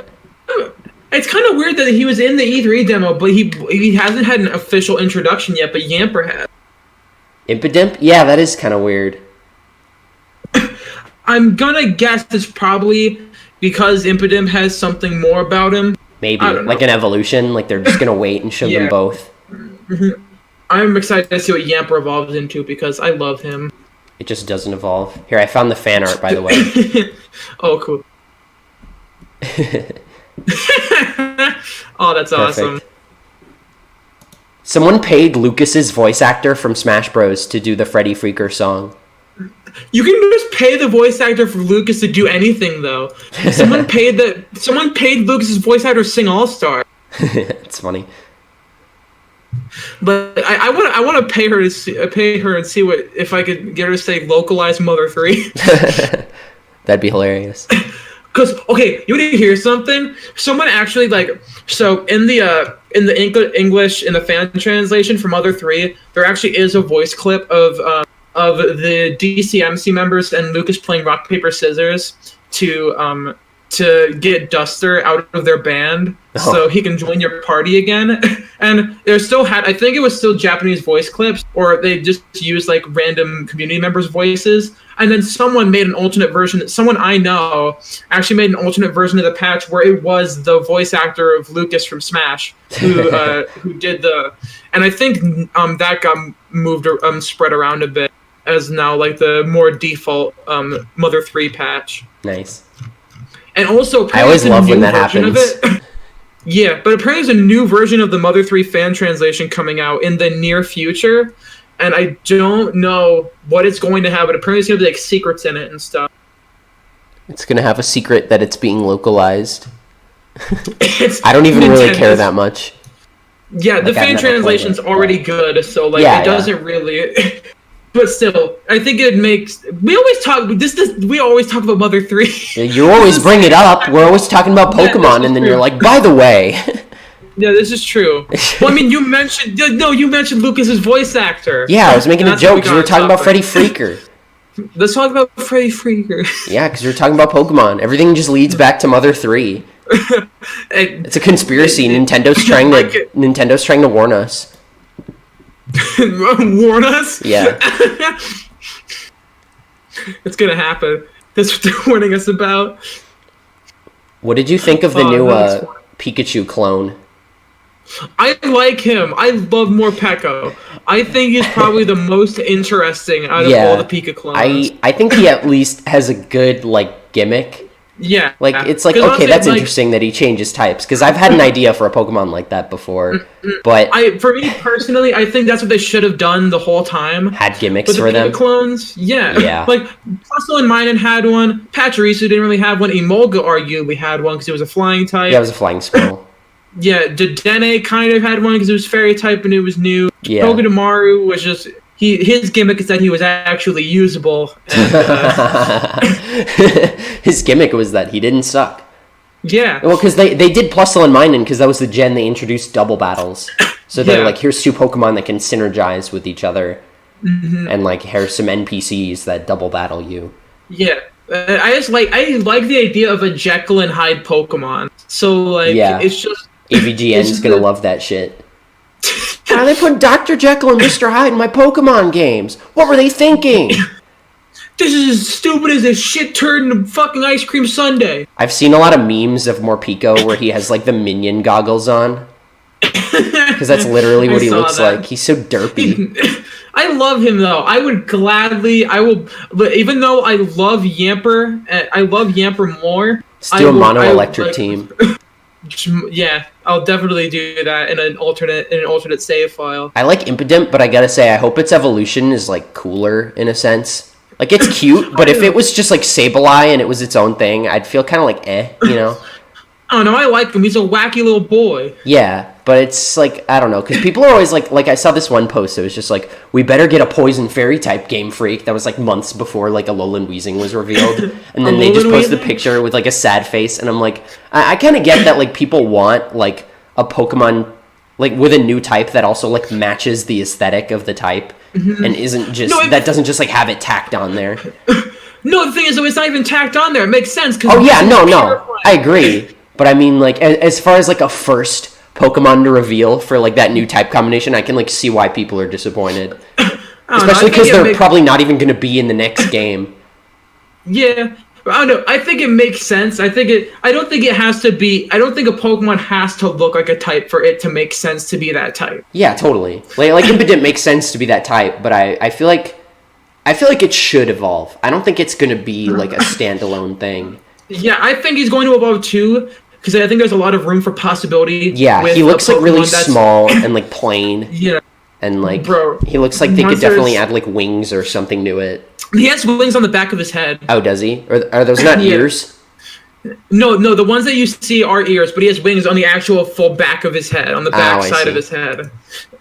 It's kind of weird that he was in the E3 demo, but he hasn't had an official introduction yet. But Yamper has. Impidimp? Yeah, that is kind of weird. I'm gonna guess it's probably because Impidimp has something more about him. Maybe, like an evolution, like they're just gonna wait and show them both. I'm excited to see what Yamper evolves into because I love him. It just doesn't evolve. Here, I found the fan art, by the way. Oh, cool. Oh, that's awesome. Someone paid Lucas's voice actor from Smash Bros. To do the Freddy Freaker song. You can just pay the voice actor for Lucas to do anything, though. Someone paid Lucas's voice actor to sing All Star. It's funny. But I want to pay her and see if I could get her to say localized Mother 3. That'd be hilarious. Because you want to hear something? Someone actually so in the English in the fan translation for Mother 3, there actually is a voice clip of the DCMC members and Lucas playing rock paper scissors to get Duster out of their band so he can join your party again. And I think it was still Japanese voice clips, or they just used like random community members' voices. And then someone made an alternate version. Someone I know actually made an alternate version of the patch where it was the voice actor of Lucas from Smash who did the. And I think that got moved spread around a bit as now like the more default Mother 3 patch. Nice. And also, I always love when that happens. Yeah, but apparently there's a new version of the Mother 3 fan translation coming out in the near future, and I don't know what it's going to have, but apparently it's going to be like secrets in it and stuff. It's going to have a secret that it's being localized. I don't even really care that much. Yeah, the fan translation's already good, so like it doesn't really... But still, I think it makes... We always talk about Mother 3. You always bring it up. We're always talking about Pokemon, and then you're like, by the way... Yeah, this is true. Well, I mean, you mentioned Lucas's voice actor. Yeah, I was making a joke because we were talking about Freddy Freaker. Let's talk about Freddy Freaker. Yeah, because we were talking about Pokemon. Everything just leads back to Mother 3. It's a conspiracy. Nintendo's trying to warn us. Warn us? Yeah. It's gonna happen. That's what they're warning us about. What did you think of the new Pikachu clone? I like him. I love Morpeko. I think he's probably the most interesting out of all the Pika clones. I think he at least has a good gimmick. Yeah. It's like, okay, that's interesting that he changes types, because I've had an idea for a Pokemon like that before, but... For me, personally, I think that's what they should have done the whole time. Had gimmicks for them. Pika clones, yeah. Like, Plusle and Minun had one, Pachirisu didn't really have one, Emolga arguably had one because it was a flying type. Yeah, it was a flying spell. Yeah, Dedenne kind of had one because it was fairy type and it was new. Yeah. Togedemaru was just... his gimmick is that he was actually usable. And, his gimmick was that he didn't suck. Yeah. Well, because they did Plusle and Minun because that was the gen they introduced double battles. So they're like, here's two Pokemon that can synergize with each other. Mm-hmm. And like, here's some NPCs that double battle you. Yeah. I like the idea of a Jekyll and Hyde Pokemon. So like, it's just AVGN's gonna love that shit. Why are they putting Dr. Jekyll and Mr. Hyde in my Pokemon games? What were they thinking? This is as stupid as a shit turd in a fucking ice cream sundae. I've seen a lot of memes of Morpeko where he has like the minion goggles on. Because that's literally what he looks like. He's so derpy. I love him though. I will, but even though I love Yamper more. Let's do a mono electric team. Yeah, I'll definitely do that in an alternate save file. I like Impidimp, but I gotta say, I hope its evolution is like cooler in a sense. Like it's cute, but if it was just like Sableye and it was its own thing, I'd feel kind of like you know. I don't know. I like him. He's a wacky little boy. Yeah, but it's like, I don't know, because people are always like I saw this one post that was just like, we better get a Poison Fairy type Game Freak. That was like months before like Alolan Weezing was revealed, and then they just posted the picture with like a sad face, and I'm like, I kind of get that like people want like a Pokemon like with a new type that also like matches the aesthetic of the type, and isn't just that doesn't just like have it tacked on there. No, the thing is though, it's not even tacked on there. It makes sense. Oh yeah, no, I agree. But I mean, like, as far as, like, a first Pokemon to reveal for, like, that new type combination, I can, like, see why people are disappointed. Especially because they're probably not even going to be in the next game. Yeah. I don't know. I think it makes sense. I don't think it has to be... I don't think a Pokemon has to look like a type for it to make sense to be that type. Yeah, totally. Like Impidimp makes sense to be that type, but I feel like it should evolve. I don't think it's going to be, like, a standalone thing. Yeah, I think he's going to evolve, too. Because I think there's a lot of room for possibility. Yeah, he looks like really small and like plain. Yeah. And like, he looks like they could definitely add like wings or something to it. He has wings on the back of his head. Oh, does he? Or are those not ears? No, the ones that you see are ears, but he has wings on the actual full back of his head, on the back side of his head.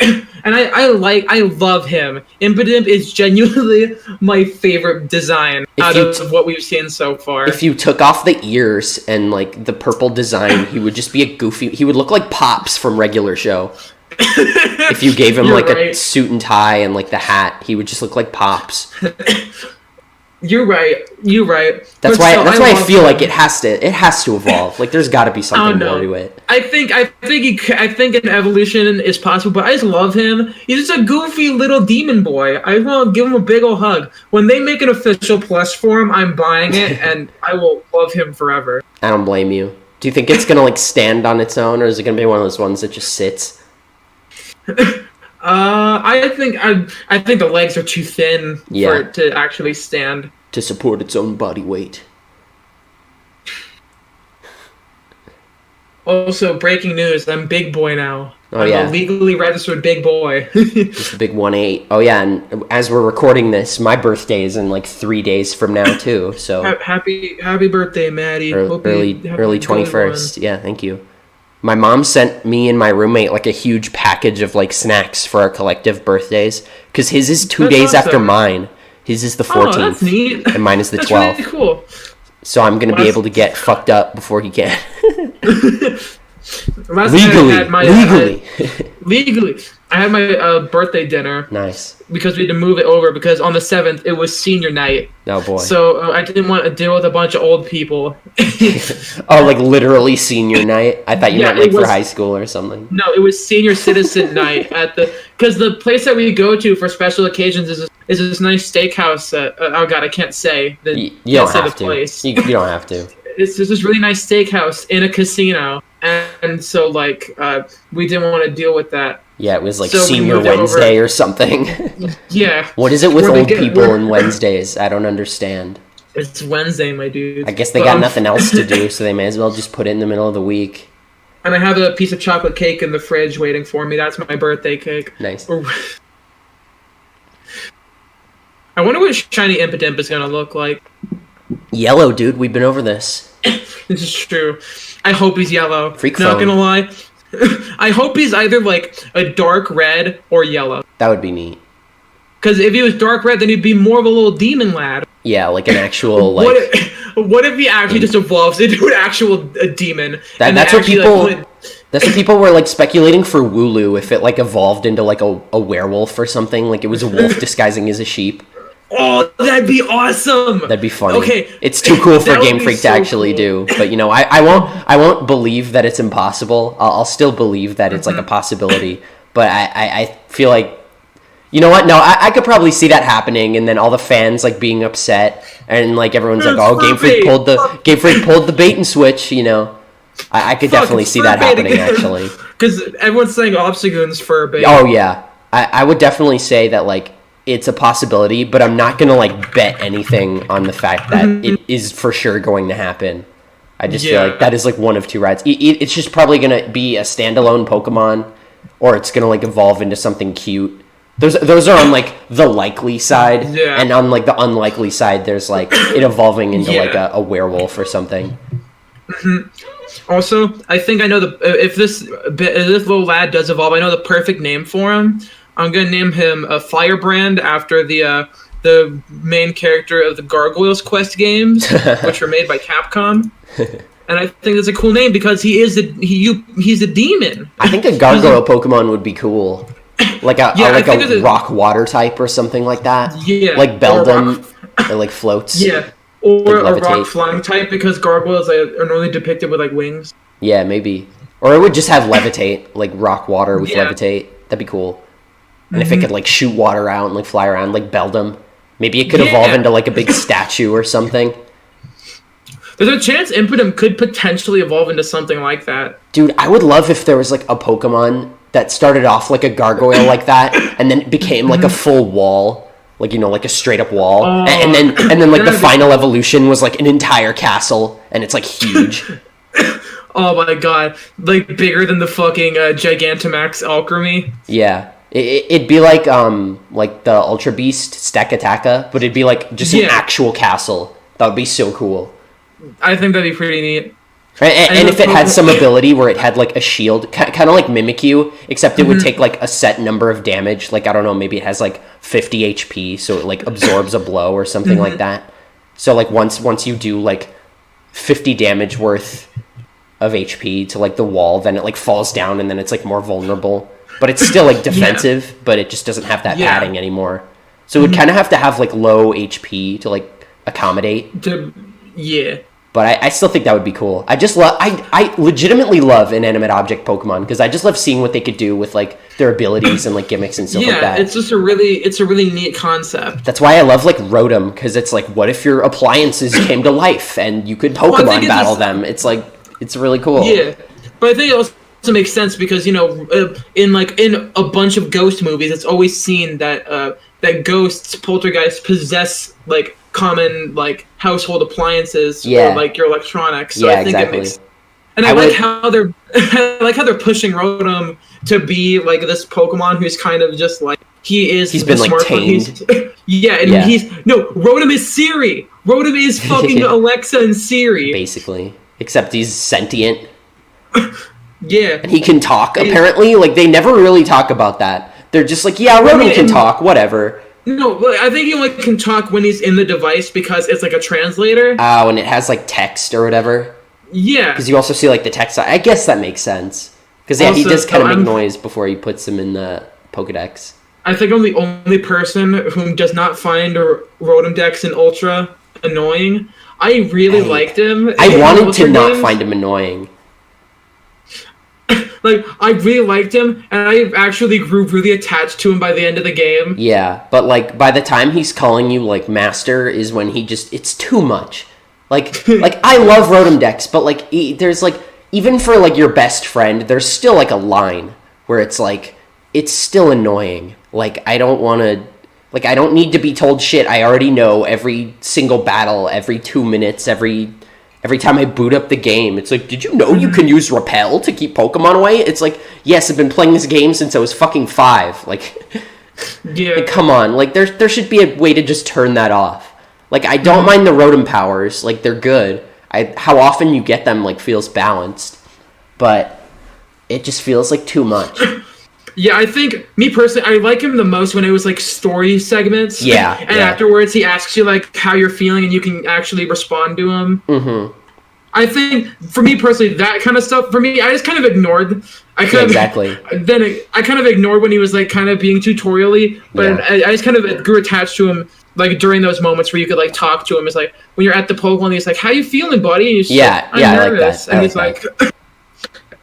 And I love him. Impidimp is genuinely my favorite design out of what we've seen so far. If you took off the ears and like the purple design, he would just be a goofy. He would look like Pops from Regular Show. If you gave him like a suit and tie and like the hat, he would just look like Pops. You're right. That's why I feel like it has to evolve. Like there's got to be something more to it. I think an evolution is possible, but I just love him. He's just a goofy little demon boy. I just want to give him a big old hug. When they make an official plush for him, I'm buying it, and I will love him forever. I don't blame you. Do you think it's gonna like stand on its own, or is it gonna be one of those ones that just sits? I think the legs are too thin for it to actually stand. To support its own body weight. Also, breaking news, I'm big boy now. I'm a legally registered big boy. Just a big 1-8. Oh yeah, and as we're recording this, my birthday is in like 3 days from now too, so... Happy birthday, Maddie. Early 21st. Yeah, thank you. My mom sent me and my roommate like a huge package of like snacks for our collective birthdays, because his is 2 days after mine. His is the 14th. Oh, that's neat. And mine is the 12th. That's really cool. So I'm going to be able to get fucked up before he can. Legally. I had my birthday dinner. Nice. Because we had to move it over because on the 7th it was senior night. Oh boy. So I didn't want to deal with a bunch of old people. Oh, like literally senior night? I thought you meant like for high school or something. No, it was senior citizen night because the place that we go to for special occasions is this nice steakhouse. Oh god, I can't say you don't have to. You don't have to. It's just this really nice steakhouse in a casino, and so like we didn't want to deal with that. Yeah, it was like Senior Wednesday or something. Yeah. What is it with old people and Wednesdays? I don't understand. It's Wednesday, my dude. I guess they got nothing else to do, so they may as well just put it in the middle of the week. And I have a piece of chocolate cake in the fridge waiting for me. That's my birthday cake. Nice. I wonder what shiny Impidimp is going to look like. Yellow, dude. We've been over this. This is true. I hope he's yellow. Freak Not going to lie. I hope he's either like a dark red or yellow. That would be neat. Because if he was dark red, then he'd be more of a little demon lad. Yeah, like an actual like. What if he actually just evolves into an actual demon? That's what people. That's what people were like speculating for Wooloo, if it like evolved into like a werewolf or something, like it was a wolf disguising as a sheep. Oh, that'd be awesome. That'd be funny. Okay, it's too cool for Game Freak to actually do, but you know, I won't believe that it's impossible. I'll still believe that it's like a possibility, but I feel like, you know what? No, I could probably see that happening, and then all the fans like being upset, and like everyone's like, "Oh, Game Freak pulled the bait and switch," you know. I could definitely see that happening, actually. Because everyone's saying Obstagoon's fur bait. Oh, yeah. I would definitely say that, like, it's a possibility, but I'm not going to, like, bet anything on the fact that it is for sure going to happen. I just feel like that is, like, one of two rides. It's just probably going to be a standalone Pokemon, or it's going to, like, evolve into something cute. Those are on, like, the likely side, and on, like, the unlikely side, there's, like, it evolving into, like, a werewolf or something. Also, I think I know if this little lad does evolve, I know the perfect name for him. I'm gonna name him Firebrand after the main character of the Gargoyles Quest games, which were made by Capcom. And I think it's a cool name because he's a demon. I think a gargoyle Pokemon would be cool, like a rock water type or something like that. Yeah, like Beldum, it like floats. Yeah. Or like a rock flying type, because gargoyles are normally depicted with like wings. Yeah, maybe. Or it would just have levitate, like rock water with levitate. That'd be cool. And if it could like shoot water out and like fly around like Beldum, maybe it could evolve into like a big statue or something. There's a chance Impidimp could potentially evolve into something like that. Dude, I would love if there was like a Pokemon that started off like a gargoyle like that, and then it became like a full wall. Like, you know, like a straight up wall. And then like the final evolution was like an entire castle, and it's like huge. Oh my god. Like bigger than the fucking Gigantamax Alchemy. Yeah. It'd be like the Ultra Beast Stakataka, but it'd be like just an actual castle. That would be so cool. I think that'd be pretty neat. And if it had some ability where it had like a shield, kind of like Mimikyu, except it would take like a set number of damage. Like, I don't know, maybe it has like 50 HP, so it like absorbs a blow or something like that. So like once you do like 50 damage worth of HP to like the wall, then it like falls down, and then it's like more vulnerable. But it's still like defensive, but it just doesn't have that padding anymore. So it would kind of have to have like low HP to like accommodate. But I still think that would be cool. I legitimately love inanimate object Pokemon, because I just love seeing what they could do with like their abilities and like gimmicks and stuff like that. Yeah, it's just a really neat concept. That's why I love like Rotom, because it's like, what if your appliances came to life and you could Pokemon battle them? It's like, it's really cool. Yeah, but I think it also makes sense because, you know, in a bunch of ghost movies, it's always seen that that ghosts, poltergeists, possess like common like household appliances or like your electronics. So I think it makes. And I like how they're pushing Rotom to be like this Pokemon who's kind of just like he's been like tamed. Rotom is Siri. Rotom is fucking Alexa and Siri. Basically. Except he's sentient. Yeah. And he can talk, apparently. Like, they never really talk about that. They're just like, yeah, Rotom can talk, whatever. No, but I think he only can talk when he's in the device because it's like a translator. Oh, and it has like text or whatever. Yeah. Because you also see like the text. I guess that makes sense. Because he does kind of make noise before he puts him in the Pokedex. I think I'm the only person who does not find Rotom Dex in Ultra annoying. I really liked him. I wanted to not find him annoying. Like, I really liked him, and I actually grew really attached to him by the end of the game. Yeah, but, like, by the time he's calling you, like, Master is when it's too much. Like, I love Rotom Dex, but, like, there's, like, even for, like, your best friend, there's still, like, a line where it's, like, it's still annoying. Like, I don't want to... Like, I don't need to be told shit. I already know every single battle, every 2 minutes, every time I boot up the game. It's like, did you know you can use Repel to keep Pokemon away? It's like, yes, I've been playing this game since I was fucking 5. Like, like, come on. Like, there should be a way to just turn that off. Like, I don't mind the Rotom powers. Like, they're good. How often you get them, like, feels balanced. But it just feels like too much. Yeah, I think, me personally, I like him the most when it was, like, story segments. Yeah. And afterwards, he asks you, like, how you're feeling, and you can actually respond to him. Mm-hmm. I think, for me personally, that kind of stuff, for me, I just kind of ignored. I kind of ignored when he was, like, kind of being tutorial-y, but I just kind of grew attached to him, like, during those moments where you could, like, talk to him. It's like, when you're at the Pokemon, he's like, how you feeling, buddy? And he's like, I'm nervous. And he's like...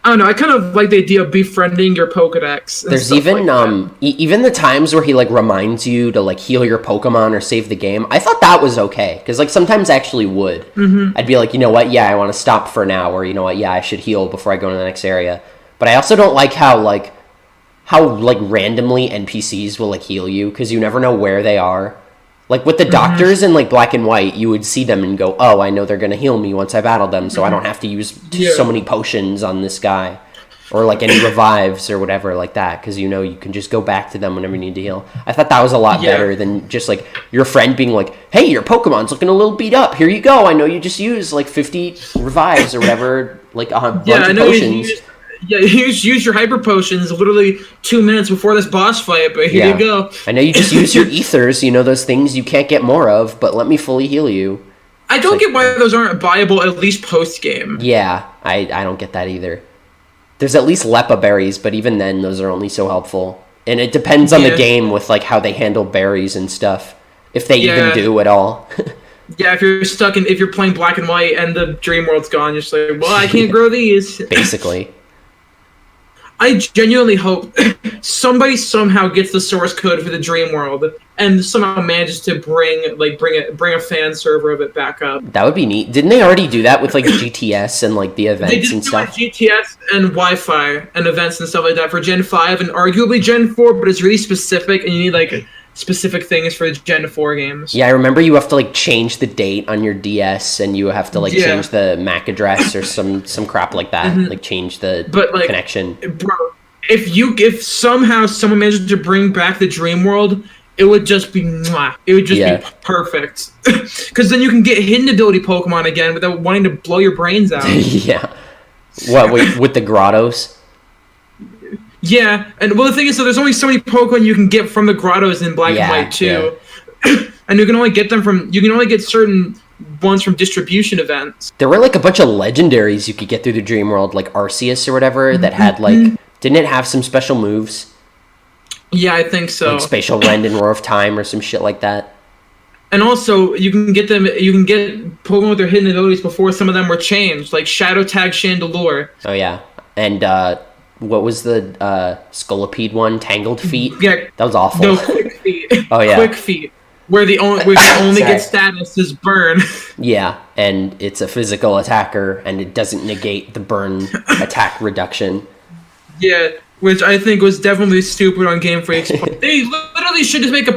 I don't know. I kind of like the idea of befriending your Pokedex. There's even even the times where he like reminds you to like heal your Pokemon or save the game. I thought that was okay because like sometimes I actually would. Mm-hmm. I'd be like, you know what? Yeah, I want to stop for now, or you know what? Yeah, I should heal before I go to the next area. But I also don't like how randomly NPCs will like heal you because you never know where they are. Like with the doctors in like Black and White, you would see them and go, "Oh, I know they're gonna heal me once I battle them, so I don't have to use so many potions on this guy, or like any revives or whatever like that." Because you know you can just go back to them whenever you need to heal. I thought that was a lot better than just like your friend being like, "Hey, your Pokemon's looking a little beat up. Here you go. I know you just used like 50 revives or whatever, like a bunch of potions." You use your hyper potions literally 2 minutes before this boss fight, but here you go. I know you just use your ethers, you know, those things you can't get more of, but let me fully heal you. I don't get why those aren't viable at least post-game. Yeah, I don't get that either. There's at least Lepa berries, but even then, those are only so helpful. And it depends on the game with, like, how they handle berries and stuff. If they even do at all. Yeah, if you're playing Black and White and the Dream World's gone, you're just like, well, I can't grow these. Basically. I genuinely hope somebody somehow gets the source code for the Dream World and somehow manages to bring a fan server of it back up. That would be neat. Didn't they already do that with like GTS and like the events and stuff? They did GTS and Wi-Fi and events and stuff like that for Gen 5 and arguably Gen 4, but it's really specific and you need like specific things for Gen 4 games. Yeah, I remember you have to like change the date on your DS and you have to like change the MAC address or some crap like that. Like change the connection. Bro, if somehow someone manages to bring back the Dream World, it would just be mwah. It would just be perfect. Because then you can get hidden ability Pokemon again without wanting to blow your brains out. Yeah. What, with the grottos? Yeah, and well, the thing is, so there's only so many Pokemon you can get from the grottos in Black and White too, and you can only get certain ones from distribution events. There were like a bunch of legendaries you could get through the Dream World, like Arceus or whatever, that had like didn't it have some special moves? Yeah, I think so. Like Spatial Rend and Roar of Time or some shit like that. And also, you can get Pokemon with their hidden abilities before some of them were changed, like Shadow Tag Chandelure. Oh yeah, and what was the Scolipede one? Tangled Feet? Yeah. That was awful. No, Quick Feet. Oh, yeah. Quick Feet. Where the only get status is Burn. Yeah, and it's a physical attacker, and it doesn't negate the burn attack reduction. Yeah, which I think was definitely stupid on Game Freak's part. They literally should just make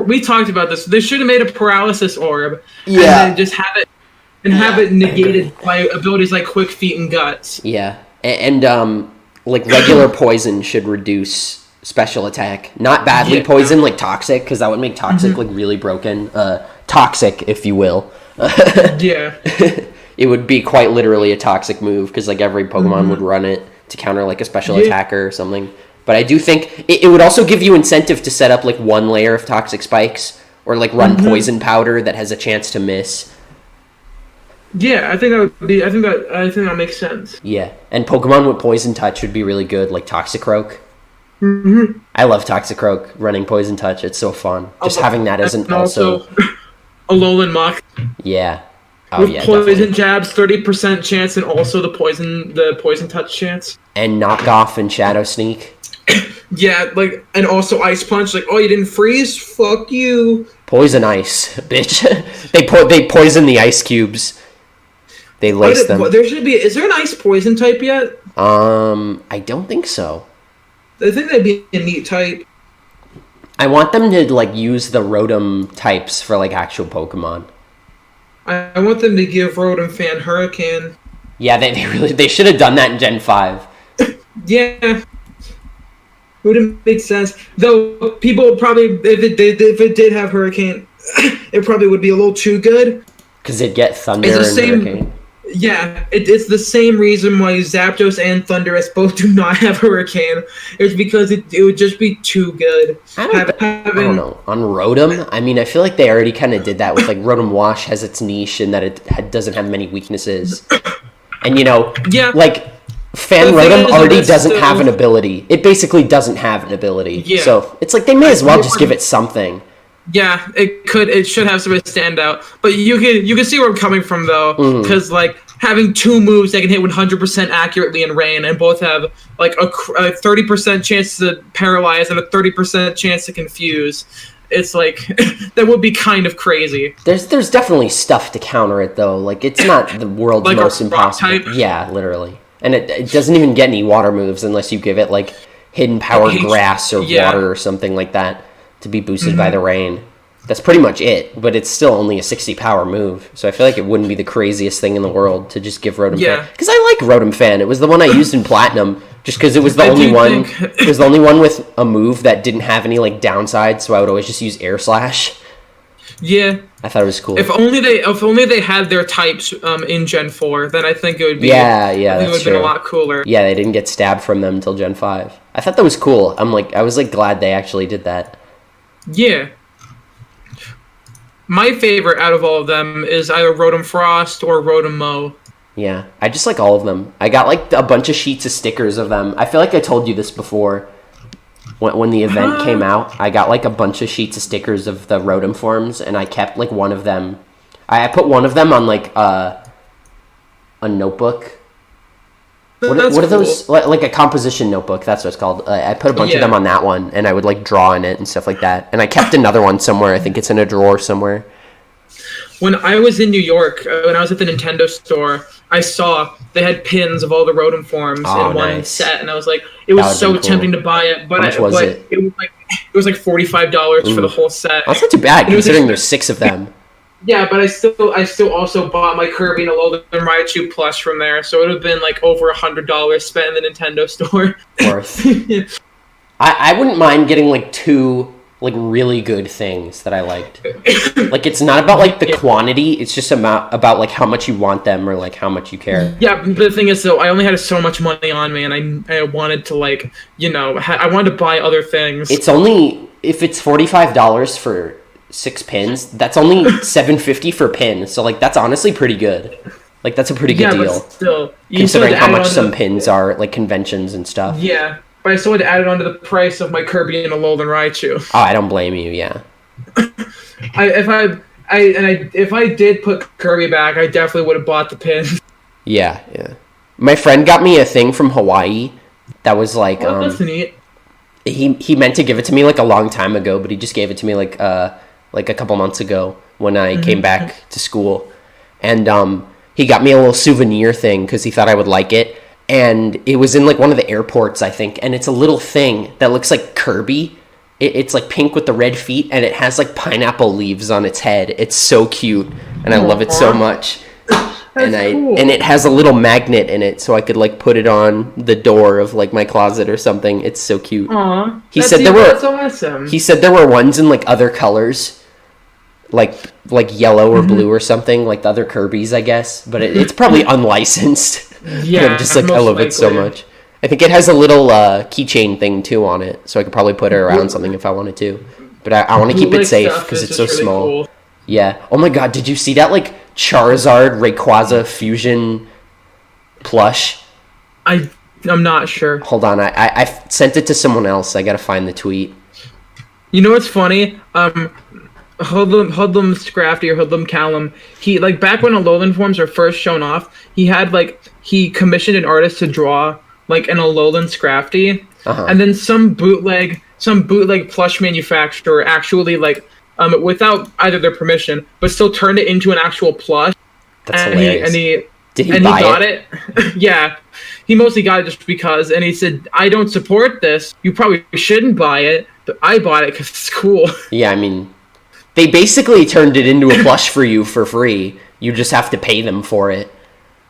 we talked about this. They should have made a paralysis orb. Yeah. And then just have it negated by abilities like Quick Feet and Guts. Yeah. And like regular poison should reduce special attack, not badly poison like toxic, because that would make toxic like really broken. Toxic, if you will. Yeah. It would be quite literally a toxic move because like every Pokemon would run it to counter like a special attacker or something. But I do think it would also give you incentive to set up like one layer of toxic spikes or like run poison powder that has a chance to miss. Yeah, I think that makes sense. Yeah, and Pokemon with Poison Touch would be really good, like Toxicroak. I love Toxicroak running Poison Touch. It's so fun. Just having that as an also Alolan Mach. Yeah. With poison jabs, 30% chance, and also the poison touch chance. And Knockoff and Shadow Sneak. Yeah, like, and also Ice Punch. Like, oh, you didn't freeze? Fuck you. Poison Ice, bitch. They poison the ice cubes. They lace them. Is there an ice poison type yet? I don't think so. I think that'd be a neat type. I want them to like use the Rotom types for like actual Pokemon. I want them to give Rotom Fan Hurricane. Yeah, they should have done that in Gen 5. Yeah. It would have made sense. Though people probably if it did have Hurricane, it probably would be a little too good. Because it'd get Thunder and Hurricane. Yeah, it's the same reason why Zapdos and Thundurus both do not have Hurricane. It's because it would just be too good. I don't know. On Rotom, I mean, I feel like they already kind of did that with, like, Rotom Wash has its niche in that it doesn't have many weaknesses. And, like, Fan Rotom already doesn't have an ability. It basically doesn't have an ability. Yeah. So it's like they may as well just give it something. Yeah, it should have something stand out. But you can see where I'm coming from, though, because like having two moves that can hit 100% accurately in rain and both have like a 30% chance to paralyze and a 30% chance to confuse. It's like that would be kind of crazy. There's definitely stuff to counter it, though. Like, it's not the world's like most impossible. Type. Yeah, literally. And it doesn't even get any water moves unless you give it like hidden power grass or water or something like that to be boosted by the rain. That's pretty much it, but it's still only a 60 power move, so I feel like it wouldn't be the craziest thing in the world to just give Rotom Fan. Because I like Rotom Fan. It was the one I used in Platinum, just because it was the only one. It was the only one with a move that didn't have any like downsides, so I would always just use Air Slash. Yeah, I thought it was cool. If only they had their types in Gen 4, then I think it would be. Yeah, that's true. It would have been a lot cooler. Yeah, they didn't get stabbed from them until Gen 5. I thought that was cool. I was like glad they actually did that. Yeah. My favorite out of all of them is either Rotom Frost or Rotom Mow. Yeah, I just like all of them. I got like a bunch of sheets of stickers of them. I feel like I told you this before. When the event came out, I got like a bunch of sheets of stickers of the Rotom forms, and I kept like one of them. I put one of them on like a notebook. What are those? Like a composition notebook. That's what it's called. I put a bunch of them on that one, and I would like draw in it and stuff like that. And I kept another one somewhere. I think it's in a drawer somewhere. When I was in New York, when I was at the Nintendo store, I saw they had pins of all the Rotom forms in one set, and I was like, it was so tempting to buy it. But How much was it? It was like $45 for the whole set. That's not too bad considering there's 6 of them. Yeah, but I still also bought my Kirby and Alolan Raichu plush from there, so it would have been like over $100 spent in the Nintendo store. Worth. I wouldn't mind getting like 2 like really good things that I liked. Like, it's not about like the quantity, it's just about like how much you want them or like how much you care. Yeah, but the thing is, though, I only had so much money on me, and I wanted to like, I wanted to buy other things. It's only, if it's $45 for 6 pins, that's only $7.50 for a pin, so like that's honestly pretty good. Like, that's a pretty good deal. But still, considering how much some pins are, like conventions and stuff. Yeah. But I still had to add it onto the price of my Kirby and Alolan Raichu. Oh, I don't blame you. Yeah. If I did put Kirby back, I definitely would have bought the pin. Yeah. My friend got me a thing from Hawaii that was like that's neat. He meant to give it to me like a long time ago, but he just gave it to me like a couple months ago when I came back to school, and he got me a little souvenir thing because he thought I would like it. And it was in like one of the airports, I think, and it's a little thing that looks like Kirby. It's like pink with the red feet, and it has like pineapple leaves on its head. It's so cute, and I love it so much. Cool. And it has a little magnet in it, so I could like put it on the door of like my closet or something. It's so cute. Aww, that's awesome. He said there were ones in like other colors, like yellow or blue or something, like the other Kirby's, I guess. But it's probably unlicensed. Yeah, I'm just like, I love it so much. I think it has a little keychain thing too on it, so I could probably put it around something if I wanted to. But I want to keep it safe because it's so really small. Cool. Yeah. Oh my god, did you see that like Charizard Rayquaza fusion plush? I'm not sure. Hold on, I sent it to someone else. I gotta find the tweet. You know what's funny? Hoodlum Scrafty or Hoodlum Callum, he like back when Alolan forms were first shown off, he commissioned an artist to draw like an Alolan Scrafty, and then some bootleg plush manufacturer actually like without either their permission, but still turned it into an actual plush. That's hilarious. Did he got it? Yeah, he mostly got it just because, and he said, "I don't support this. You probably shouldn't buy it, but I bought it because it's cool." Yeah, I mean, they basically turned it into a plush for you for free. You just have to pay them for it.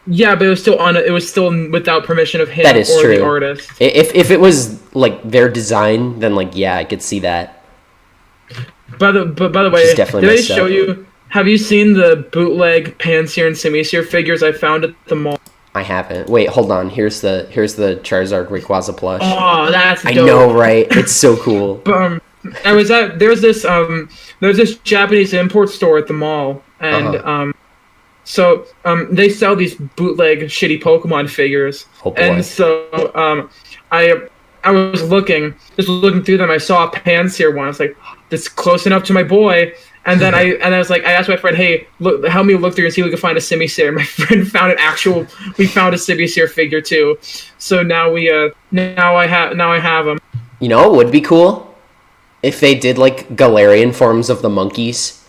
Yeah, but it was still without permission of him that is or true. The artist. If it was like their design, then like yeah, I could see that. By the way, did I show you Have you seen the bootleg Pansear and Simisear figures I found at the mall? I haven't. Wait, hold on. Here's the Charizard Rayquaza plush. Oh, that's dope. I know, right? It's so cool. There's this Japanese import store at the mall, and they sell these bootleg shitty Pokemon figures. Oh boy. And so I was looking through them. I saw a Pansear one. I was like, "That's close enough to my boy." And then I asked my friend, "Hey, look, help me look through and see if we can find a Simisear." My friend found we found a Simisear figure too. So now I have them. You know, it would be cool if they did like Galarian forms of the monkeys.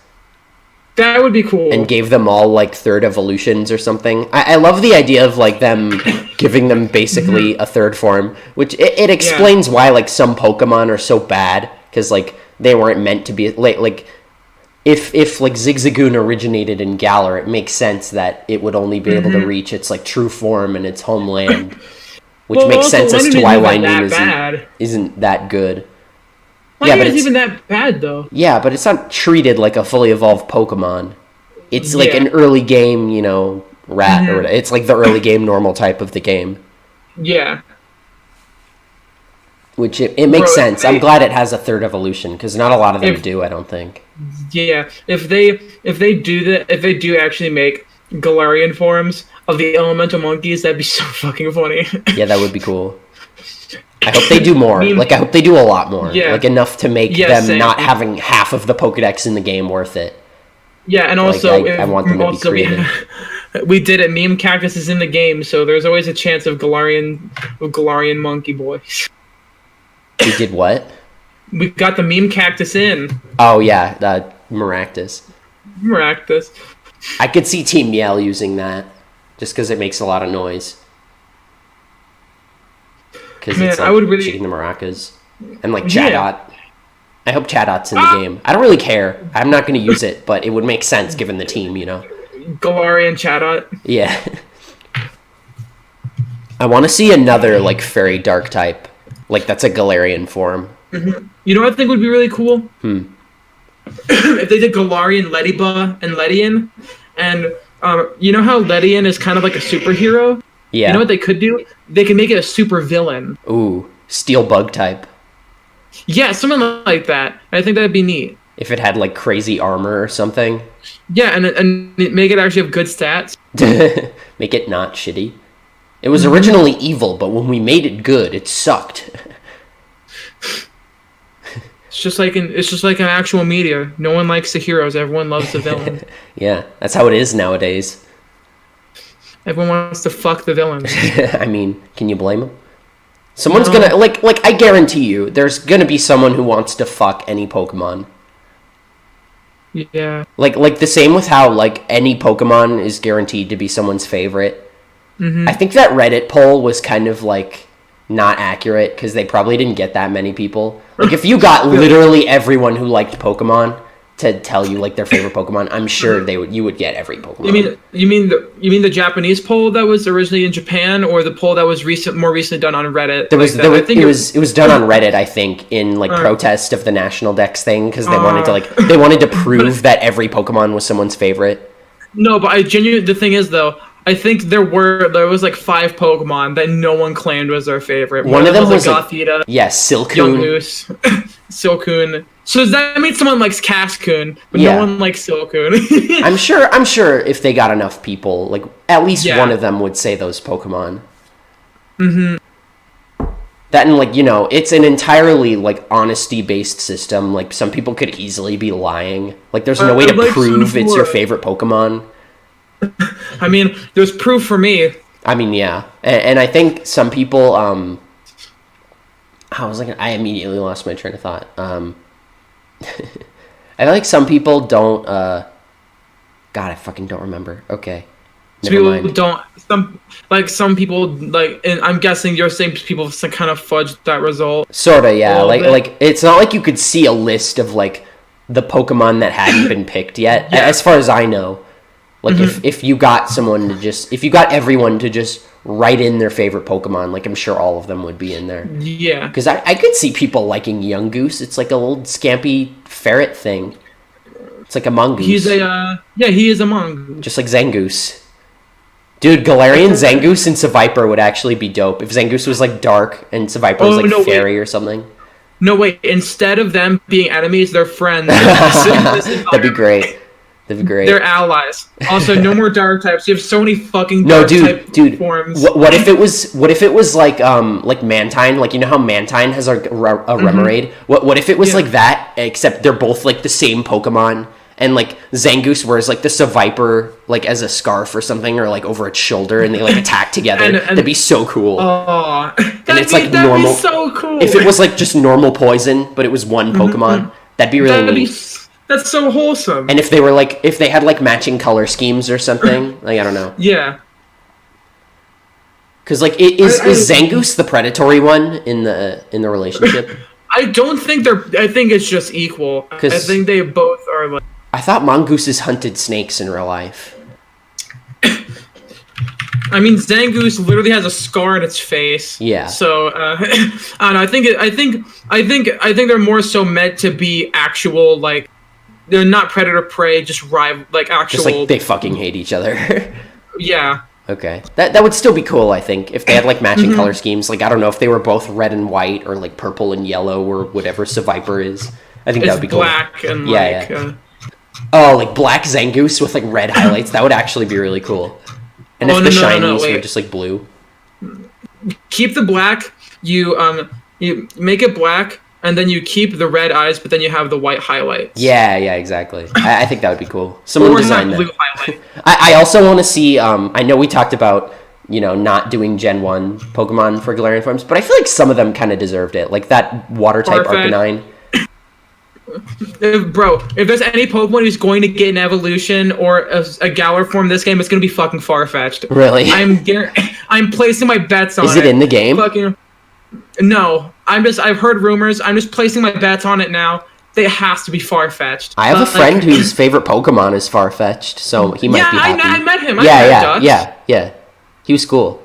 That would be cool. And gave them all like third evolutions or something. I love the idea of like them giving them basically a third form, which it explains why like some Pokemon are so bad, because like they weren't meant to be like if like Zigzagoon originated in Galar, it makes sense that it would only be able to reach its like true form in its homeland, which makes sense as to why Linoone isn't that good. Linoone isn't even that bad though. Yeah, but it's not treated like a fully evolved Pokemon. It's like an early game, you know, rat or whatever. It's like the early game normal type of the game. Yeah. Which it makes sense. I'm glad it has a third evolution, because not a lot of them do, I don't think. Yeah, if they do actually make Galarian forms of the elemental monkeys, that'd be so fucking funny. Yeah, that would be cool. I hope they do more. I hope they do a lot more. Yeah. Like, enough to make them not having half of the Pokédex in the game worth it. Yeah, and also... I want them to be creative. We did it. Meme Cactus is in the game, so there's always a chance of Galarian monkey boys. We did what? We got the Meme Cactus in. Oh, yeah. Maractus. Maractus. I could see Team Yell using that, just because it makes a lot of noise. Because it's like cheating the maracas. And like Chatot. Yeah. I hope Chatot's in the game. I don't really care. I'm not going to use it, but it would make sense given the team, you know? Galarian Chatot. Yeah. I want to see another like fairy dark type. Like that's a Galarian form. Mm-hmm. You know what I think would be really cool? If they did Galarian Lediba and Ledian. And you know how Ledian is kind of like a superhero? Yeah. You know what they could do? They can make it a super villain. Ooh, steel bug type. Yeah, something like that. I think that'd be neat. If it had like crazy armor or something. Yeah, and make it actually have good stats. Make it not shitty. It was originally evil, but when we made it good, it sucked. It's just like an actual media. No one likes the heroes. Everyone loves the villain. Yeah, that's how it is nowadays. Everyone wants to fuck the villains. I mean, can you blame them? Someone's gonna like I guarantee you, there's gonna be someone who wants to fuck any Pokemon. Yeah. Like the same with how like any Pokemon is guaranteed to be someone's favorite. I think that Reddit poll was kind of like not accurate, because they probably didn't get that many people. Like if you got literally everyone who liked Pokemon to tell you like their favorite Pokemon, I'm sure you would get every Pokemon. You mean the Japanese poll that was originally in Japan, or the poll that was more recently done on Reddit? It was done on Reddit, I think, in like protest of the National Dex thing, because they wanted to prove that every Pokemon was someone's favorite. No, but the thing is though, I think there was like 5 Pokemon that no one claimed was their favorite. One of them was like Gothita. Yes, Silcoon. Yungoos. Silcoon. So does that mean someone likes Cascoon, but no one likes Silcoon? I'm sure if they got enough people, like at least one of them would say those Pokemon. That, and like, you know, it's an entirely like honesty based system. Like some people could easily be lying. Like there's no way to prove it's your favorite Pokemon. I mean, there's proof for me. I mean, yeah, and I think some people. I immediately lost my train of thought. I feel like some people don't. God, I fucking don't remember. Okay, never mind. Some people like, and I'm guessing you're saying people kind of fudged that result. Sorta, yeah. Like it's not like you could see a list of like the Pokemon that hadn't been picked yet, as far as I know. Like if you got everyone to just write in their favorite Pokemon, like I'm sure all of them would be in there. Yeah. Because I could see people liking Yungoos. It's like a little scampy ferret thing. It's like a mongoose. He is a mongoose. Just like Zangoose. Dude, Galarian Zangoose and Seviper would actually be dope. If Zangoose was like dark and Seviper was like fairy or something. No, wait. Instead of them being enemies, they're friends. That'd be great. They're allies. Also, no more dark types. You have so many fucking dude. forms. What if it was like Mantine? Like, you know how Mantine has a Remoraid? What if it was like that, except they're both like the same Pokemon? And like Zangoose wears like the Seviper like as a scarf or something, or like over its shoulder, and they like attack together. That'd be so cool. Oh, and it's like normal. Be so cool. If it was like just normal poison, but it was one Pokemon, that'd be really neat. That's so wholesome. And if they had like matching color schemes or something, like I don't know. Yeah. Because like is Zangoose the predatory one in the relationship? I don't think I think it's just equal. I think they both are like. I thought mongooses hunted snakes in real life. I mean, Zangoose literally has a scar on its face. Yeah. So I don't know. I think they're more so meant to be actual, like, they're not predator prey, just rival, like actual. Just like they fucking hate each other. Yeah. Okay. That would still be cool, I think, if they had like matching color schemes. Like, I don't know if they were both red and white or like purple and yellow or whatever Seviper is. I think that would be cool. Black and like black Zangoose with like red highlights. That would actually be really cool. And if the shinies were just like blue. Keep the black. You make it black, and then you keep the red eyes, but then you have the white highlights. Yeah, exactly. I think that would be cool. Someone designed that. Blue highlight. I also want to see. I know we talked about not doing Gen 1 Pokemon for Galarian forms, but I feel like some of them kind of deserved it. Like that water type Arcanine. If there's any Pokemon who's going to get an evolution or a Galar form in this game, it's going to be fucking Farfetch'd. Really? I'm placing my bets on it. Is it in the game? No. I've heard rumors. I'm just placing my bets on it now. It has to be Farfetch'd. I have a friend whose favorite Pokemon is Farfetch'd, so he might be happy. I met him. Yeah. He was cool.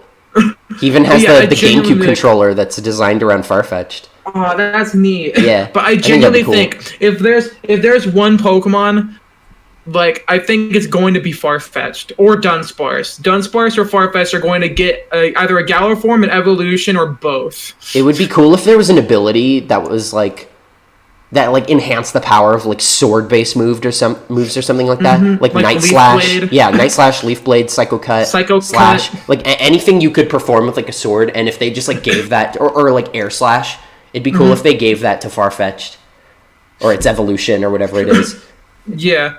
He even has the GameCube controller that's designed around Farfetch'd. Oh, that's neat. Yeah. But I genuinely think if there's one Pokemon, like, I think it's going to be Farfetch'd or Dunsparce. Dunsparce or Farfetch'd are going to get either a Galar form, an evolution, or both. It would be cool if there was an ability that was like enhanced the power of like sword-based moves or something like that. Like Night Slash. Blade. Yeah, Night Slash, Leaf Blade, Psycho Cut, Slash. Like anything you could perform with like a sword, and if they just like gave that or like Air Slash, it'd be cool if they gave that to Farfetch'd or its evolution or whatever it is. Yeah.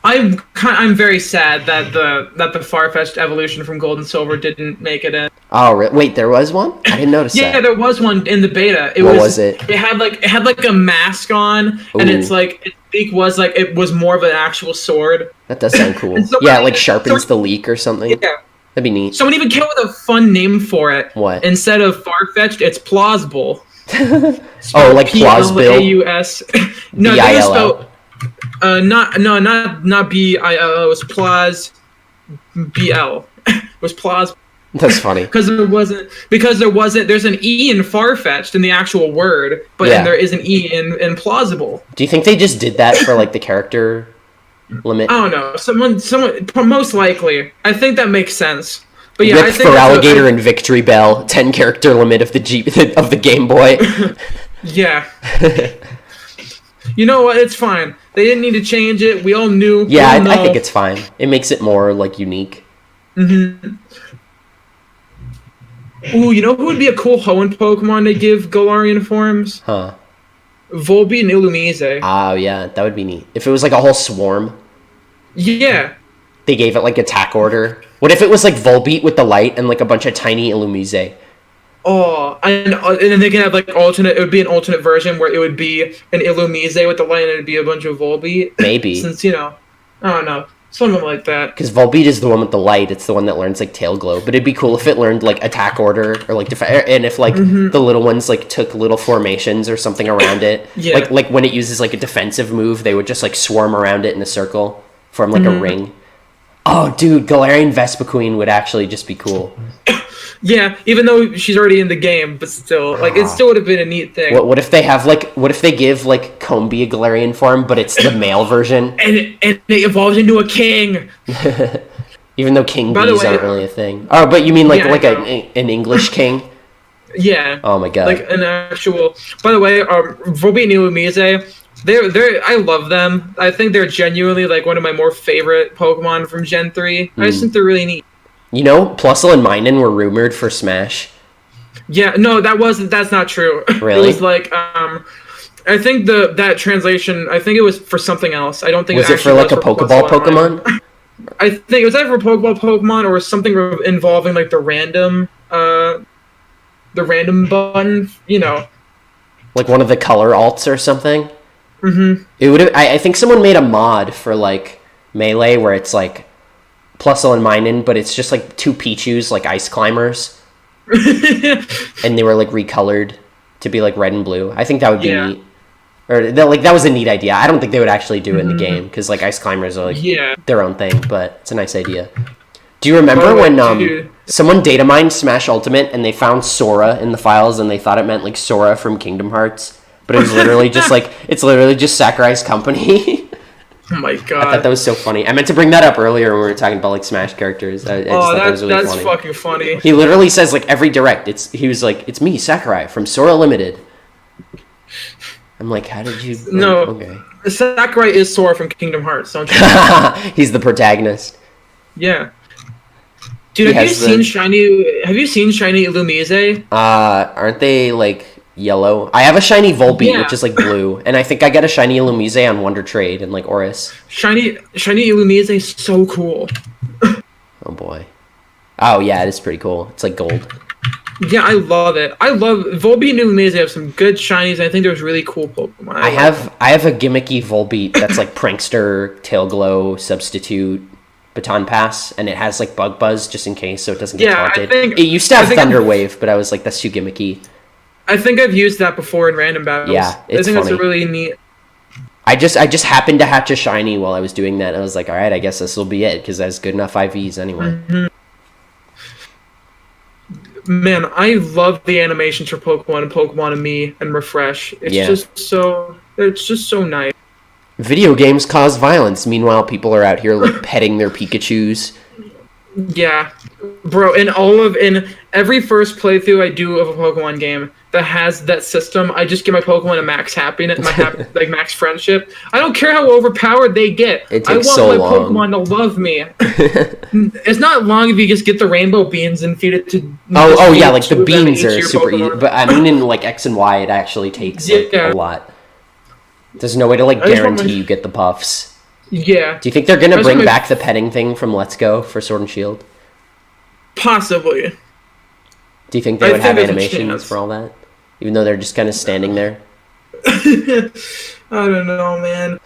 I'm very sad that the Farfetch'd evolution from Gold and Silver didn't make it in. Oh, wait, there was one? I didn't notice that. Yeah, there was one in the beta. What was it? It had like a mask on, and it's like its beak was like it was more of an actual sword. That does sound cool. Yeah, it like sharpens the leak or something. Yeah. That'd be neat. Someone even came up with a fun name for it. What? Instead of Farfetch'd, it's Plausible. Like Plausible? P-L-A-U-S. No, they spelled... not B-I-L-O. It was Plaus B-L. It was Plaus. That's funny. Because there's an E in Farfetch'd in the actual word, but then there is an E in Plausible. Do you think they just did that for like the character limit? I don't know. Someone, most likely. I think that makes sense. But yeah, Rip for Alligator and Victory Bell, 10 character limit of the Game Boy. Yeah. You know what? It's fine. They didn't need to change it. We all knew. Yeah, I think it's fine. It makes it more like unique. Mm-hmm. Ooh, you know who would be a cool Hoenn Pokemon to give Galarian forms? Huh. Volbeat and Illumise. Oh, yeah, that would be neat. If it was like a whole swarm. Yeah. They gave it like attack order. What if it was like Volbeat with the light and like a bunch of tiny Illumise? Oh, and then they can have like alternate. It would be an alternate version where it would be an Illumise with the light, and it'd be a bunch of Volbeat. Maybe. Since I don't know, something like that. Because Volbeat is the one with the light. It's the one that learns like Tail Glow. But it'd be cool if it learned like attack order or like and if like the little ones like took little formations or something around it. Yeah. Like when it uses like a defensive move, they would just like swarm around it in a circle, form like a ring. Oh, dude, Galarian Vespiquen would actually just be cool. Yeah, even though she's already in the game, but still, like, it still would have been a neat thing. What if they have what if they give like Combi a Galarian form, but it's the male version, and it evolves into a king. Even though king bees aren't really a thing. Oh, but you mean like an English king? Yeah. Oh my god. Like an actual. By the way, Volbeat and Illumise, I love them. I think they're genuinely like one of my more favorite Pokemon from Gen 3. I just think they're really neat. You know, Plusle and Minun were rumored for Smash. Yeah, no, that's not true. Really? It was like I think that translation, I think it was for something else. I don't think was it for like a Pokeball Pokemon? I think it was either for Pokeball Pokemon or something involving like the random button, you know. Like one of the color alts or something? Mm-hmm. It would have. I think someone made a mod for like Melee where it's like Plusle and Minun, but it's just like two Pichus, like ice climbers. And they were like recolored to be like red and blue. I think that would be neat. Or that was a neat idea. I don't think they would actually do it in the game because like ice climbers are like their own thing, but it's a nice idea. Do you remember when someone data mined Smash Ultimate and they found Sora in the files and they thought it meant like Sora from Kingdom Hearts, but it was literally just like it's literally just Sakurai's company. Oh my god! I thought that was so funny. I meant to bring that up earlier when we were talking about like Smash characters. I just thought that was really funny. Fucking funny. He literally says like every direct. He was like, "It's me, Sakurai from Sora Limited." I'm like, how did you? No, okay. Sakurai is Sora from Kingdom Hearts, don't you? He's the protagonist. Yeah. Dude, have you seen shiny Illumise? Aren't they like yellow? I have a shiny Volbeat, which is like blue, and I think I got a shiny Illumise on Wonder Trade and like Oris. Shiny Illumise is so cool. Oh boy. Oh yeah, it is pretty cool. It's like gold. Yeah, I love it. I love Volbeat and Illumise have some good shinies. I think there's really cool Pokemon. I have a gimmicky Volbeat that's like Prankster, Tail Glow, Substitute, Baton Pass, and it has like Bug Buzz just in case, so it doesn't get taunted. It used to have Thunder Wave, but I was like, that's too gimmicky. I think I've used that before in random battles. Yeah, it's funny. That's a really neat. I just happened to hatch a shiny while I was doing that. I was like, all right, I guess this will be it because that's good enough IVs anyway. Mm-hmm. Man, I love the animations for Pokemon and Pokemon and Me and Refresh. It's just so nice. Video games cause violence. Meanwhile, people are out here like petting their Pikachus. Yeah, bro. In every first playthrough I do of a Pokemon game that has that system, I just give my Pokemon a max happiness, like max friendship. I don't care how overpowered they get. It takes I want so my long. Pokemon to love me. It's not long if you just get the rainbow beans and feed it to. Oh yeah, like the beans are super easy. But I mean, in like X and Y, it actually takes like a lot. There's no way to like guarantee you get the buffs. Yeah. Do you think they're gonna bring back the petting thing from Let's Go for Sword and Shield? Possibly. Do you think they would have animations for all that? Even though they're just kind of standing there? I don't know, man.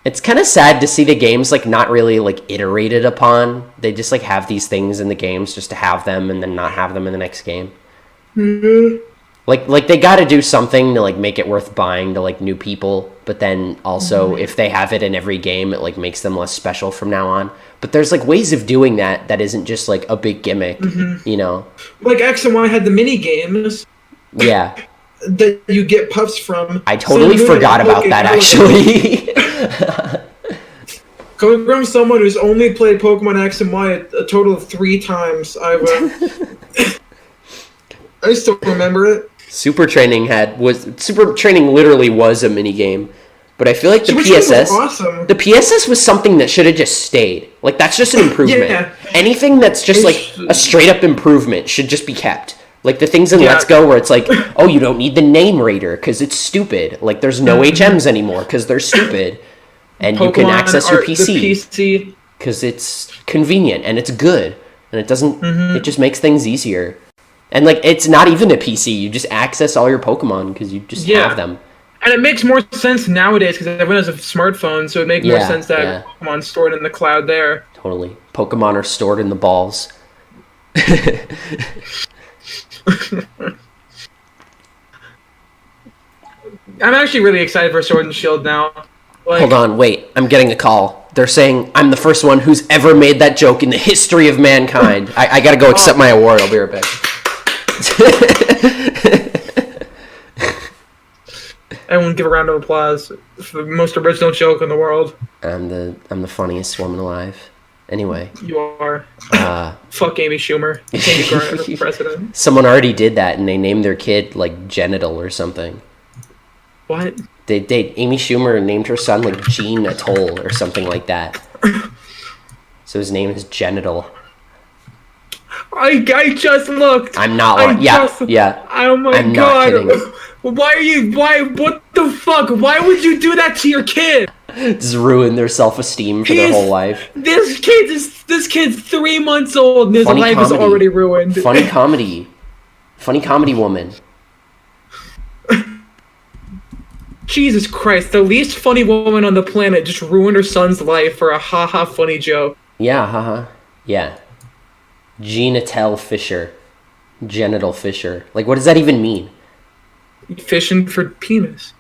It's kind of sad to see the games like not really like iterated upon. They just like have these things in the games just to have them and then not have them in the next game. Mm-hmm. Like they got to do something to like make it worth buying to like new people, but then also if they have it in every game, it like makes them less special from now on. But there's like ways of doing that isn't just like a big gimmick, you know. Like X and Y had the mini games. Yeah. That you get puffs from. I totally forgot about that actually. Coming from someone who's only played Pokemon X and Y a total of 3 times, I still remember it. Super Training literally was a mini game, but I feel like the PSS awesome. The PSS was something that should have just stayed. Like that's just an improvement. Yeah. Anything that's just like a straight up improvement should just be kept. Like the things in Let's Go where it's like, oh, you don't need the name raider because it's stupid. Like there's no HMs anymore because they're stupid, and Pokemon, you can access your PC because it's convenient and it's good and it doesn't. It just makes things easier. And, like, it's not even a PC. You just access all your Pokemon because you just have them. And it makes more sense nowadays because everyone has a smartphone, so it makes more sense to have Pokemon stored in the cloud there. Totally. Pokemon are stored in the balls. I'm actually really excited for Sword and Shield now. Hold on, wait. I'm getting a call. They're saying I'm the first one who's ever made that joke in the history of mankind. I gotta go accept my award. I'll be right back. Everyone give a round of applause for the most original joke in the world. I'm the funniest woman alive. Anyway. You are. Fuck Amy Schumer. President. Someone already did that, and they named their kid, like, Genital or something. What? Amy Schumer named her son, like, Gene Atoll or something like that. So his name is Genital. I just looked. I'm not lying. Yeah. Oh my I'm god. Not kidding. What the fuck? Why would you do that to your kid? Just ruin their self-esteem for their whole life. This kid's 3 months old and his life is already ruined. Funny comedy woman. Jesus Christ, the least funny woman on the planet just ruined her son's life for a haha funny joke. Yeah, haha. Yeah. Genital Fisher. Genital Fisher. Like, what does that even mean? Fishing for penis.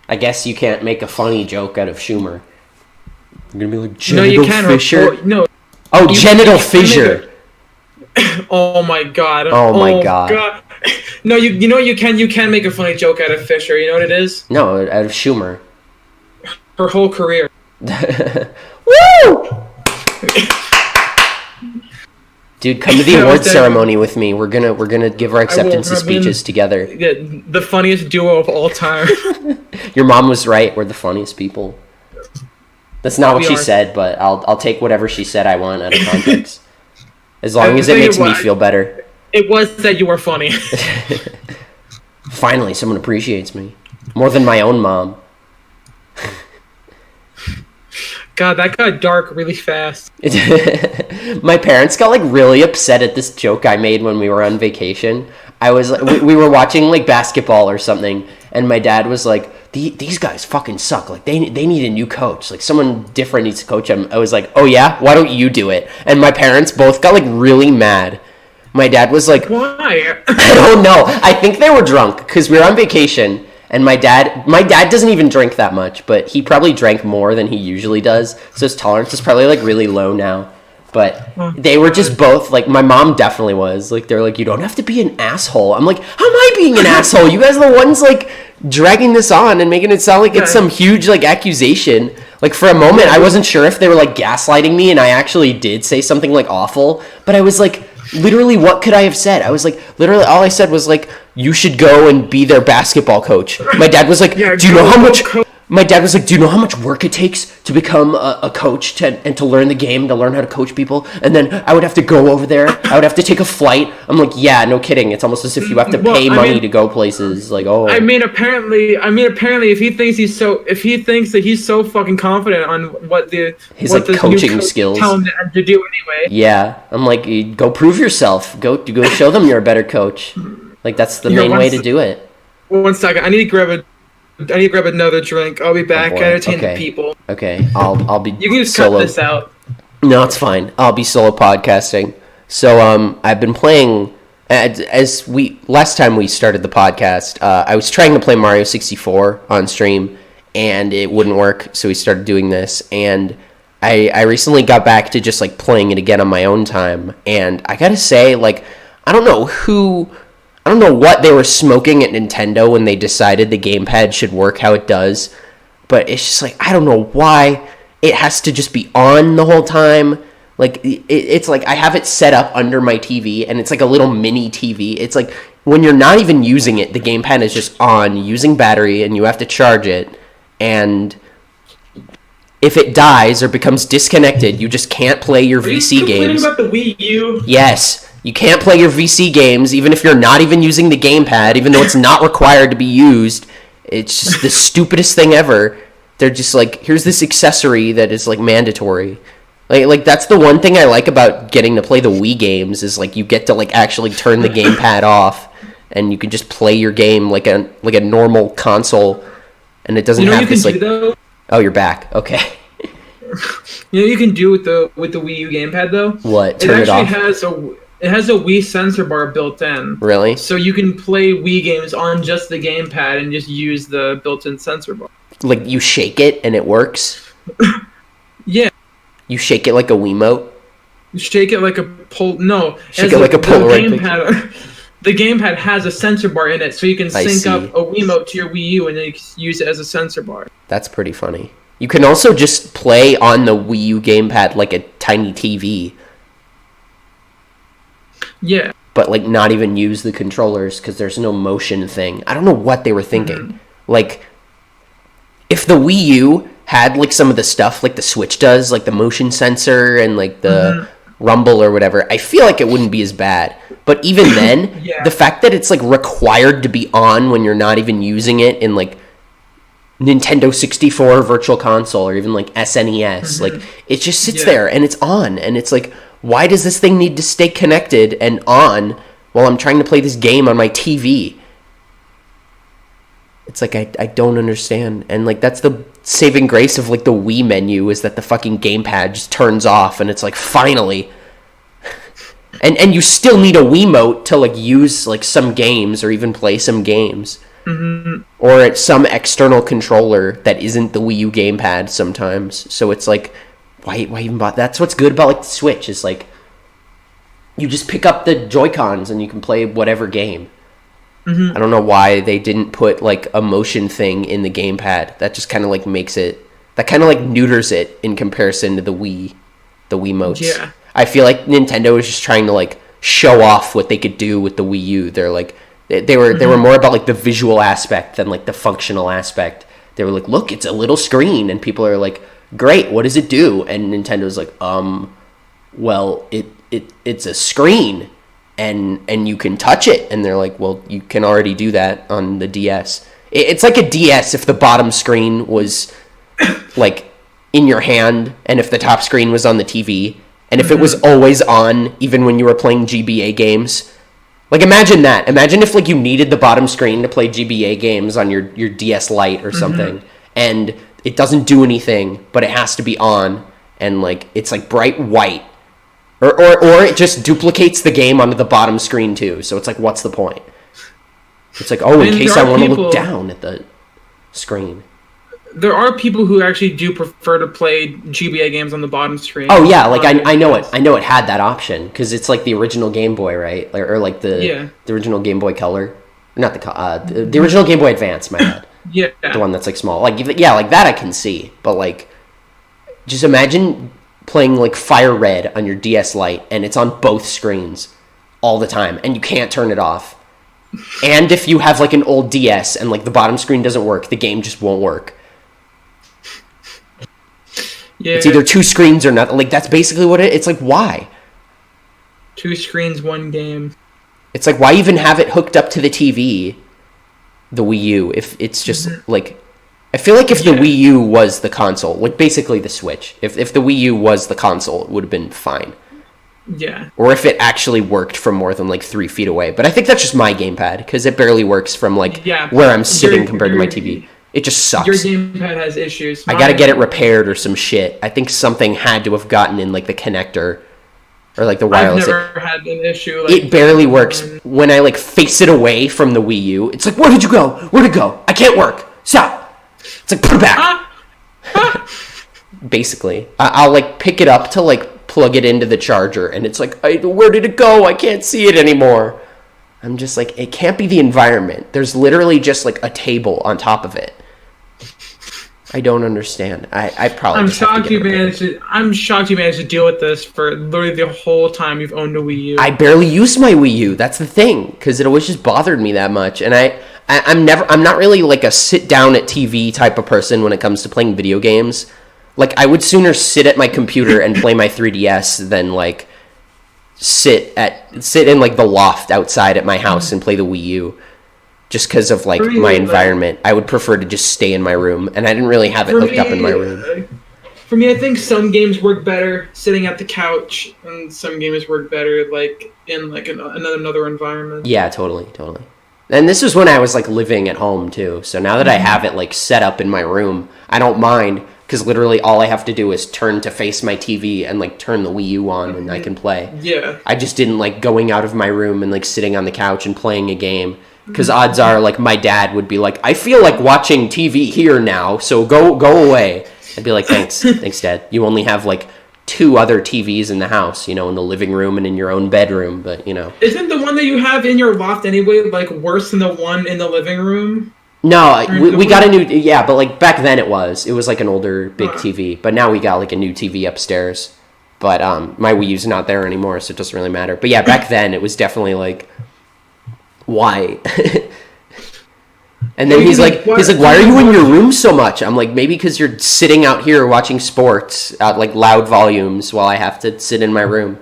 I guess you can't make a funny joke out of Schumer. You're gonna be like, Genital Fisher? Genital Fissure. Oh my god. Oh my god. No, you can make a funny joke out of Fisher. You know what it is? No, out of Schumer. Her whole career. Woo! Dude, come to the award ceremony with me. We're gonna give our acceptance speeches together. The funniest duo of all time. Your mom was right. We're the funniest people. That's not what she said, but I'll take whatever she said I want out of context. As long as it makes me feel better. It was that you were funny. Finally, someone appreciates me. More than my own mom. God, that got dark really fast. My parents got like really upset at this joke I made when we were on vacation. We were watching like basketball or something, and my dad was like, these guys fucking suck. Like they need a new coach. Like someone different needs to coach them. I was like, oh yeah, why don't you do it? And my parents both got like really mad. My dad was like, why? I don't know. I think they were drunk because we were on vacation. And my dad doesn't even drink that much, but he probably drank more than he usually does. So his tolerance is probably like really low now. But they were just both like, my mom definitely was like, they're like, you don't have to be an asshole. I'm like, how am I being an asshole? You guys are the ones like dragging this on and making it sound like it's some huge like accusation. Like for a moment, I wasn't sure if they were like gaslighting me, and I actually did say something like awful. But I was like, literally, what could I have said? I was like, literally, all I said was like, you should go and be their basketball coach. My dad was like, do you know how much... My dad was like, do you know how much work it takes to become a coach and to learn the game, to learn how to coach people? And then I would have to go over there. I would have to take a flight. I'm like, yeah, no kidding. It's almost as if you have to pay money to go places. Like, oh. Apparently, if he thinks that he's so fucking confident on what his coaching skills tell him to do anyway. Yeah, I'm like, go prove yourself. Go show them you're a better coach. Like that's the main way to do it. 1 second, I need to grab another drink. I'll be back. Entertain the people. Okay, I'll be. You can just solo. cut this out. No, it's fine. I'll be solo podcasting. So I've been playing. Last time we started the podcast, I was trying to play Mario 64 on stream, and it wouldn't work. So we started doing this, and I recently got back to just like playing it again on my own time, and I gotta say, like, I don't know what they were smoking at Nintendo when they decided the gamepad should work how it does, but it's just like, I don't know why it has to just be on the whole time. Like, it's like I have it set up under my TV, and it's like a little mini TV. It's like when you're not even using it, the gamepad is just on, using battery, and you have to charge it, and if it dies or becomes disconnected, you just can't play your VC games. About the Wii U? Yes. You can't play your VC games, even if you're not even using the gamepad, even though it's not required to be used. It's just the stupidest thing ever. They're just like, here's this accessory that is like mandatory. Like that's the one thing I like about getting to play the Wii games is like you get to like actually turn the gamepad off, and you can just play your game like a normal console, and it doesn't have this like. Oh, you're back. Okay. You know, you can do with the Wii U gamepad though. What? Turn it off. It has a Wii sensor bar built in. Really? So you can play Wii games on just the gamepad and just use the built-in sensor bar. Like you shake it and it works? Yeah. You shake it like a Wiimote? Shake it like a no. Shake it like a Polaroid. The gamepad has a sensor bar in it, so you can sync up a Wiimote to your Wii U and then you can use it as a sensor bar. That's pretty funny. You can also just play on the Wii U gamepad like a tiny TV. Yeah. But, like, not even use the controllers because there's no motion thing. I don't know what they were thinking. Mm-hmm. Like, if the Wii U had, like, some of the stuff like the Switch does, like the motion sensor and, like, the rumble or whatever, I feel like it wouldn't be as bad. But even then, the fact that it's, like, required to be on when you're not even using it in, like, Nintendo 64 Virtual Console or even, like, SNES, like, it just sits there and it's on. And it's like, why does this thing need to stay connected and on while I'm trying to play this game on my TV? It's like, I don't understand. And, like, that's the saving grace of, like, the Wii menu is that the fucking gamepad just turns off and it's like, finally... And you still need a Wiimote to, like, use, like, some games or even play some games. Mm-hmm. Or it's some external controller that isn't the Wii U gamepad sometimes. So it's like, why even bother? That's what's good about, like, the Switch is, like, you just pick up the Joy-Cons and you can play whatever game. Mm-hmm. I don't know why they didn't put, like, a motion thing in the gamepad. That just kind of, like, makes it... That kind of, like, neuters it in comparison to the Wiimotes. Yeah. I feel like Nintendo was just trying to, like, show off what they could do with the Wii U. They're like, they were more about, like, the visual aspect than, like, the functional aspect. They were like, look, it's a little screen, and people are like, great, what does it do? And Nintendo's like, well, it's a screen, and you can touch it. And they're like, well, you can already do that on the DS. It's like a DS if the bottom screen was, like, in your hand, and if the top screen was on the TV. And if it was always on, even when you were playing GBA games. Like, imagine that. Imagine if, like, you needed the bottom screen to play GBA games on your DS Lite or something. And it doesn't do anything, but it has to be on. And, like, it's, like, bright white. Or it just duplicates the game onto the bottom screen, too. So it's like, what's the point? It's like, oh, in case I want to look down at the screen. There are people who actually do prefer to play GBA games on the bottom screen. Oh yeah, like I know it. I know it had that option because it's like the original Game Boy, right? Or like the original Game Boy Color, not the original Game Boy Advance. My bad. Yeah, the one that's like small. Like like that I can see, but like, just imagine playing like Fire Red on your DS Lite and it's on both screens all the time, and you can't turn it off. And if you have like an old DS and like the bottom screen doesn't work, the game just won't work. Yeah. It's either two screens or not. Like, that's basically what it's like, why? Two screens, one game. It's like, why even have it hooked up to the TV, the Wii U, if it's just, like... I feel like if the Wii U was the console, like, basically the Switch, if the Wii U was the console, it would have been fine. Yeah. Or if it actually worked from more than, like, 3 feet away. But I think that's just my gamepad, because it barely works from, like, where I'm sitting compared to my TV. It just sucks. Your gamepad has issues. I gotta get it repaired or some shit. I think something had to have gotten in, like, the connector or, like, the wireless. I've never had an issue. Like, it barely works. When I, like, face it away from the Wii U, it's like, where did you go? Where'd it go? I can't work. Stop. It's like, put it back. Basically. I'll, like, pick it up to, like, plug it into the charger, and it's like, where did it go? I can't see it anymore. I'm just like, it can't be the environment. There's literally just, like, a table on top of it. I don't understand. I probably. I'm shocked you managed to deal with this for literally the whole time you've owned a Wii U. I barely use my Wii U. That's the thing, because it always just bothered me that much. And I'm not really like a sit down at TV type of person when it comes to playing video games. Like, I would sooner sit at my computer and play my 3DS than like sit in like the loft outside at my house and play the Wii U. Just because of, like, my environment. I would prefer to just stay in my room, and I didn't really have it hooked up in my room. For me, I think some games work better sitting at the couch, and some games work better, like, in, like, another environment. Yeah, totally. And this was when I was, like, living at home, too. So now that I have it, like, set up in my room, I don't mind, because literally all I have to do is turn to face my TV and, like, turn the Wii U on, and I can play. Yeah. I just didn't like going out of my room and, like, sitting on the couch and playing a game. Because odds are, like, my dad would be like, I feel like watching TV here now, so go away. I'd be like, thanks, Dad. You only have, like, 2 other TVs in the house, in the living room and in your own bedroom, but Isn't the one that you have in your loft anyway, like, worse than the one in the living room? No, we got a new, but like back then it was like an older big TV, but now we got like a new TV upstairs, but my Wii U's not there anymore, so it doesn't really matter. But yeah, back then it was definitely like, why? And then he's like, why are you in your room so much? I'm like, maybe because you're sitting out here watching sports at like loud volumes while I have to sit in my room,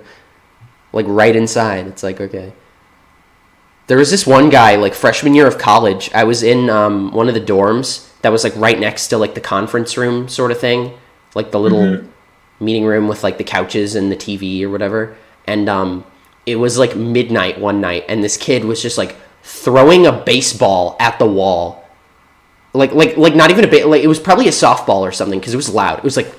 like right inside. It's like, okay. There was this one guy, like freshman year of college, I was in one of the dorms that was like right next to like the conference room sort of thing, like the little meeting room with like the couches and the TV or whatever. And it was like midnight one night, and this kid was just like throwing a baseball at the wall, like not even like it was probably a softball or something, because it was loud. It was like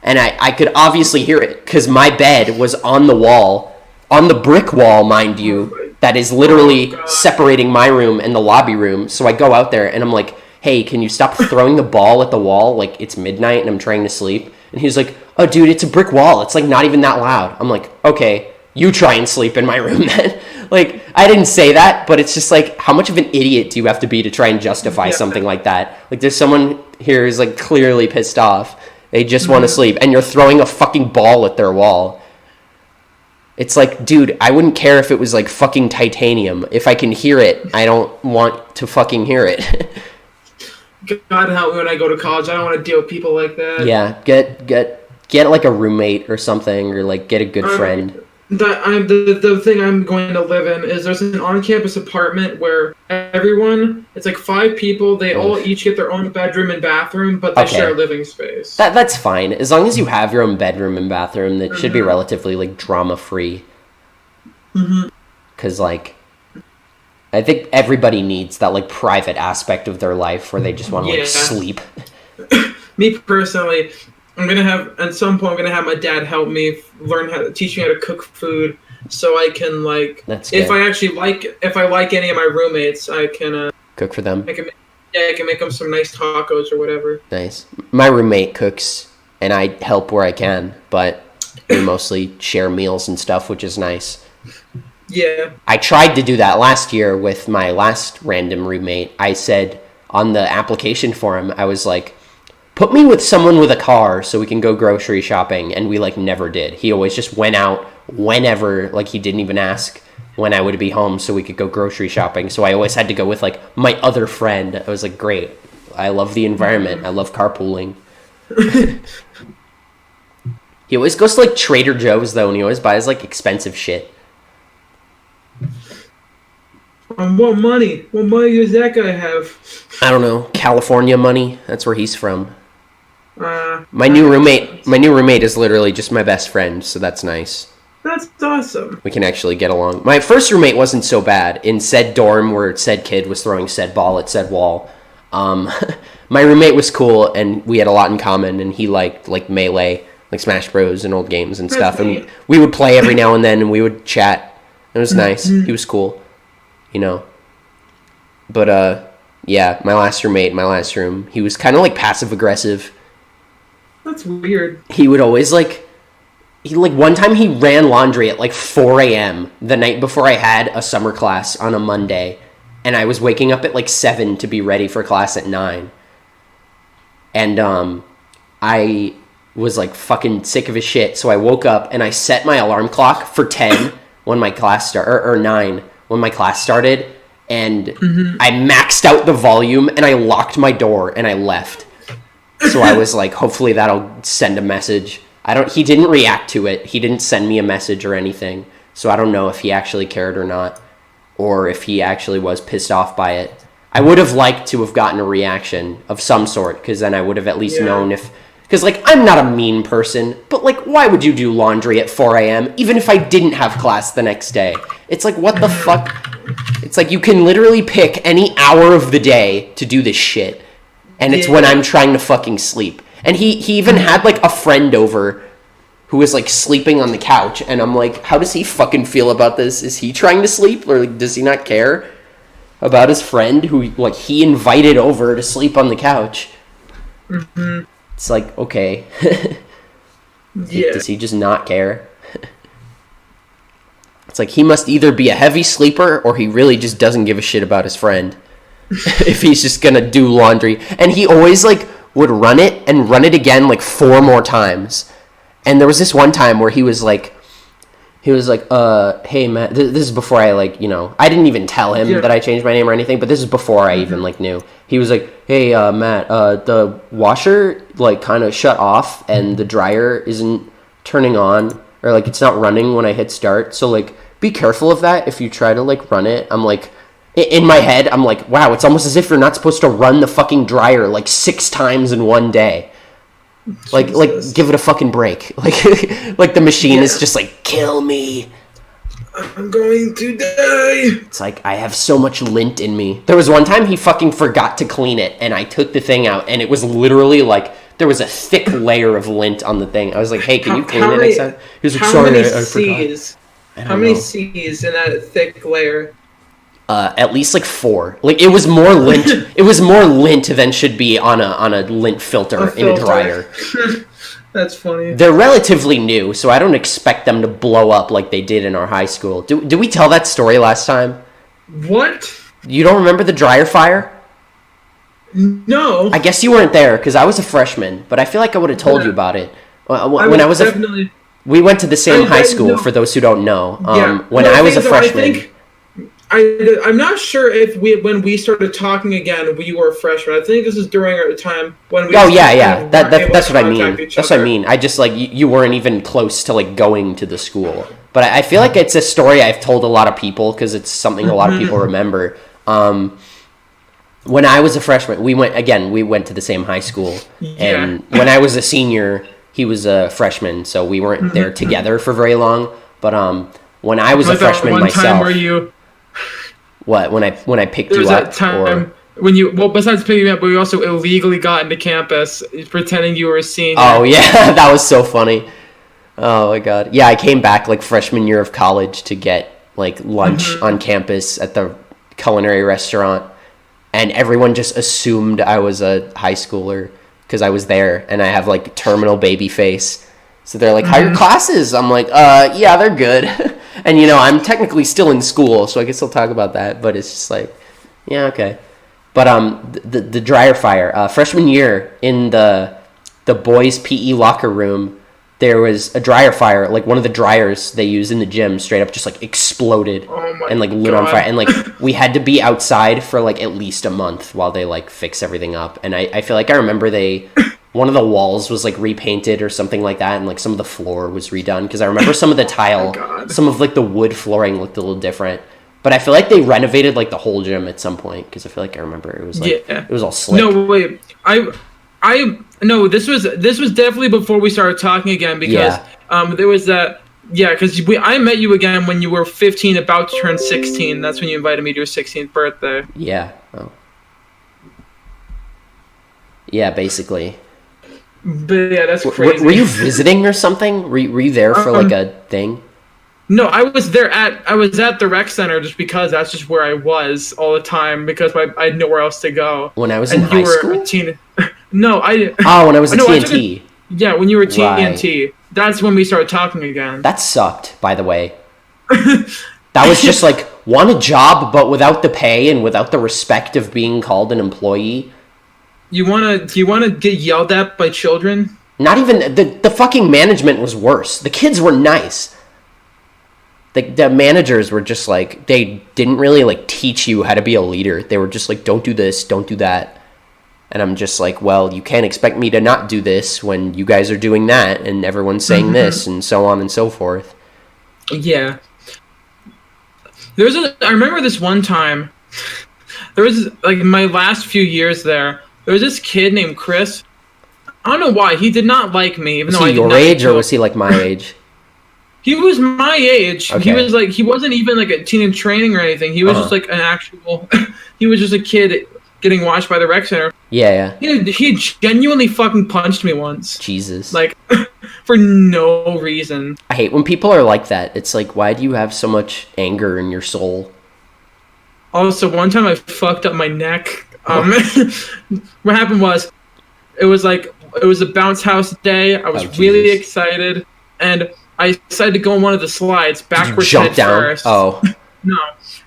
and I could obviously hear it because my bed was on the wall. On the brick wall, mind you, that is literally separating my room and the lobby room. So I go out there and I'm like, hey, can you stop throwing the ball at the wall? Like, it's midnight and I'm trying to sleep. And he's like, oh, dude, it's a brick wall. It's like not even that loud. I'm like, okay, you try and sleep in my room then. Like, I didn't say that, but it's just like, how much of an idiot do you have to be to try and justify something like that? Like, there's someone here who's like clearly pissed off. They just want to sleep, and you're throwing a fucking ball at their wall. It's like, dude, I wouldn't care if it was like fucking titanium. If I can hear it, I don't want to fucking hear it. God help me when I go to college. I don't want to deal with people like that. Yeah, get like a roommate or something, or like get a good friend. The thing I'm going to live in is there's an on-campus apartment where everyone, it's like 5 people, they all each get their own bedroom and bathroom, but they share a living space. That's fine. As long as you have your own bedroom and bathroom, that should be relatively like drama-free. Because like, I think everybody needs that like private aspect of their life where they just want to like sleep. Me personally, at some point I'm gonna have my dad help me teach me how to cook food, so I can like, if I like any of my roommates, I can cook for them. I can make them some nice tacos or whatever. Nice. My roommate cooks, and I help where I can, but we mostly share meals and stuff, which is nice. Yeah. I tried to do that last year with my last random roommate. I said on the application form, I was like, put me with someone with a car so we can go grocery shopping, and we like never did. He always just went out whenever, like he didn't even ask when I would be home so we could go grocery shopping. So I always had to go with like my other friend. I was like, great. I love the environment. I love carpooling. He always goes to like Trader Joe's though, and he always buys like expensive shit. What money does that guy have? I don't know. California money. That's where he's from. My new roommate is literally just my best friend, so that's nice. That's awesome. We can actually get along. My first roommate wasn't so bad. In said dorm where said kid was throwing said ball at said wall, my roommate was cool, and we had a lot in common, and he liked like Melee, like Smash Bros. And old games and stuff, and we would play every now and then, and we would chat. It was nice. He was cool, But, yeah, my last roommate, my last room, he was kind of like passive-aggressive. That's weird. He would always one time he ran laundry at like 4 a.m. the night before I had a summer class on a Monday, and I was waking up at like 7 to be ready for class at 9. And I was like fucking sick of his shit, so I woke up and I set my alarm clock for 10 when my class started, or 9 when my class started, and I maxed out the volume and I locked my door and I left. So I was like, hopefully that'll send a message. He didn't react to it. He didn't send me a message or anything. So I don't know if he actually cared or not, or if he actually was pissed off by it. I would have liked to have gotten a reaction of some sort, because then I would have at least known if... Because, like, I'm not a mean person, but, like, why would you do laundry at 4 a.m. even if I didn't have class the next day? It's like, what the fuck? It's like, you can literally pick any hour of the day to do this shit, and it's when I'm trying to fucking sleep. And he even had, like, a friend over who was, like, sleeping on the couch, and I'm like, how does he fucking feel about this? Is he trying to sleep, or like, does he not care about his friend who, like, he invited over to sleep on the couch? It's like, okay. Does he just not care? It's like he must either be a heavy sleeper or he really just doesn't give a shit about his friend. If he's just gonna do laundry. And he always like would run it and run it again like 4 more times. And there was this one time where he was like, hey Matt, this is before I like, I didn't even tell him that I changed my name or anything, but this is before I even like knew. He was like, hey Matt, the washer like kind of shut off and the dryer isn't turning on, or like it's not running when I hit start, so like be careful of that if you try to like run it. I'm like, in my head I'm like, wow, it's almost as if you're not supposed to run the fucking dryer like 6 times in one day. Like give it a fucking break. Like the machine is just like, kill me, I'm going to die. It's like, I have so much lint in me. There was one time he fucking forgot to clean it, and I took the thing out, and it was literally like, there was a thick layer of lint on the thing. I was like, hey, can you clean it next time? He was like, sorry, I forgot. How many C's in that thick layer? At least like 4. Like, it was more lint. It was more lint than should be on a lint filter in a dryer. That's funny. They're relatively new, so I don't expect them to blow up like they did in our high school. Did we tell that story last time? What? You don't remember the dryer fire? No. I guess you weren't there, because I was a freshman, but I feel like I would have told you about it. We went to the same high school, for those who don't know. When I was a freshman... I'm not sure if when we started talking again, we were freshmen. I think this is during our time when we... Oh, yeah. That's what I mean. That's what I mean. I just, like, you weren't even close to, like, going to the school. But I feel like it's a story I've told a lot of people, because it's something a lot of people remember. When I was a freshman, we went to the same high school. Yeah. And when I was a senior, he was a freshman, so we weren't there together for very long. But when I was a freshman myself... Time where you... What, when I picked you up? There was that time when you... Well, besides picking me up, but we also illegally got into campus, pretending you were a senior. Oh, yeah. That was so funny. Oh, my God. Yeah, I came back, like, freshman year of college to get, like, lunch on campus at the culinary restaurant. And everyone just assumed I was a high schooler because I was there. And I have, like, terminal baby face. So they're like, how are your classes? I'm like, yeah, they're good. And, I'm technically still in school, so I can still talk about that. But it's just like, yeah, okay. But the dryer fire. Freshman year, in the boys' PE locker room, there was a dryer fire. Like, one of the dryers they use in the gym straight up just, like, exploded and, like, lit on fire. And, like, we had to be outside for, like, at least a month while they, like, fix everything up. And I feel like I remember one of the walls was, like, repainted or something like that, and, like, some of the floor was redone, because I remember some of the tile, some of, like, the wood flooring looked a little different. But I feel like they renovated, like, the whole gym at some point, because I feel like I remember it was, like, it was all slick. No, wait. No, this was definitely before we started talking again, because there was that... Yeah, because I met you again when you were 15, about to turn 16. That's when you invited me to your 16th birthday. Yeah. Oh. Yeah, basically. But yeah, that's crazy. Were you visiting or something? Were you there for like a thing? No, I was at the rec center just because that's just where I was all the time, because I had nowhere else to go. When I was in high school? No, I... Oh, when I was at TNT. Yeah, when you were at TNT. Right. That's when we started talking again. That sucked, by the way. That was just like, want a job, but without the pay and without the respect of being called an employee. Do you wanna get yelled at by children? Not even the fucking management was worse. The kids were nice. The managers were just like, they didn't really like teach you how to be a leader. They were just like, don't do this, don't do that. And I'm just like, well, you can't expect me to not do this when you guys are doing that and everyone's saying this and so on and so forth. Yeah. I remember this one time, there was like my last few years there was this kid named Chris. I don't know why. He did not like me. Even was though he your age or was he like my age? He was my age. Okay. He was like, he wasn't even like a teen in training or anything. He was just like an actual, he was just a kid getting watched by the rec center. Yeah. He genuinely fucking punched me once. Jesus. Like, for no reason. I hate when people are like that. It's like, why do you have so much anger in your soul? Also, one time I fucked up my neck. What happened was, it was like, it was a bounce house day. I was really excited, and I decided to go on one of the slides backwards head first. Oh. No,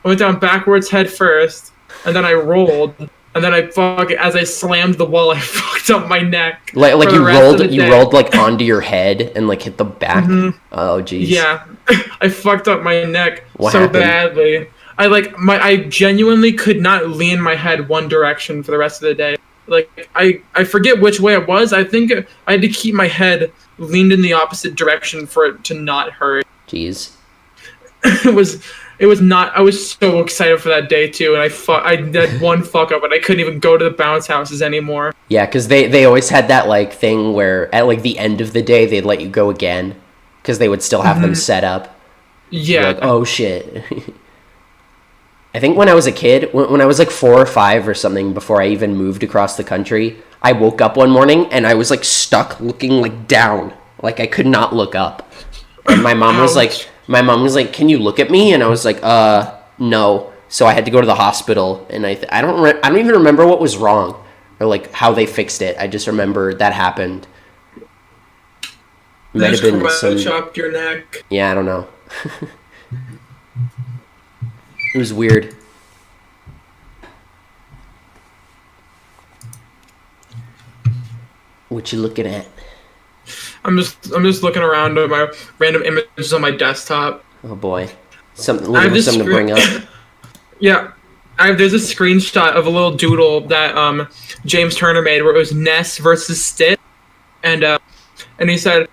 I went down backwards head first, and then I rolled, and then as I slammed the wall, I fucked up my neck. Like you rolled like onto your head and like hit the back. Mm-hmm. Oh jeez. Yeah, I fucked up my neck badly. I genuinely could not lean my head one direction for the rest of the day. Like I forget which way it was. I think I had to keep my head leaned in the opposite direction for it to not hurt. Jeez. It was not. I was so excited for that day too, and I did one fuck up, and I couldn't even go to the bounce houses anymore. Yeah, because they always had that like thing where at like the end of the day they'd let you go again because they would still have them set up. Yeah. You're like, oh shit. I think when I was a kid, when I was like 4 or 5 or something, before I even moved across the country, I woke up one morning and I was like stuck looking like down, like I could not look up, and my mom was like, can you look at me? And I was like, no. So I had to go to the hospital, and I don't even remember what was wrong or like how they fixed it. I just remember that happened. Might have been chopped your neck. Yeah, I don't know. It was weird. What you looking at? I'm just looking around at my random images on my desktop. Oh boy, something to bring up. Yeah, there's a screenshot of a little doodle that James Turner made where it was Ness versus Stitch, and he said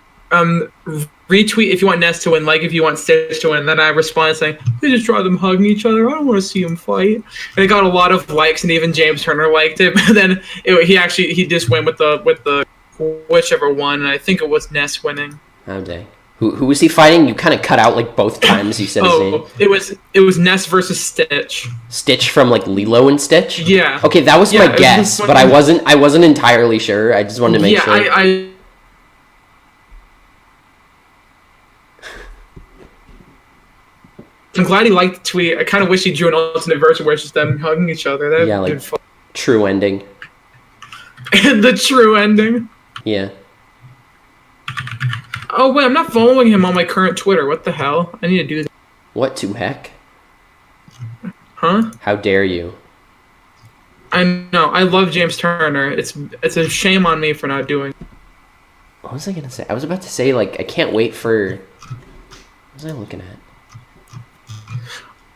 retweet if you want Ness to win, like if you want Stitch to win. And then I responded saying, they just draw them hugging each other. I don't want to see them fight. And it got a lot of likes, and even James Turner liked it. But then he just went with the whichever one, and I think it was Ness winning. Oh dang. Who was he fighting? You kind of cut out like both times you said his name. It was Ness versus Stitch. Stitch from like Lilo and Stitch? Yeah. Okay, that was my guess, but I wasn't entirely sure. I just wanted to make sure. I'm glad he liked the tweet. I kind of wish he drew an alternate version where it's just them hugging each other. That'd like fun. True ending. The true ending. Yeah. Oh wait, I'm not following him on my current Twitter. What the hell? I need to do that. What to heck? Huh? How dare you? I know. I love James Turner. It's a shame on me for not doing. What was I gonna say? I was about to say like I can't wait for. What was I looking at?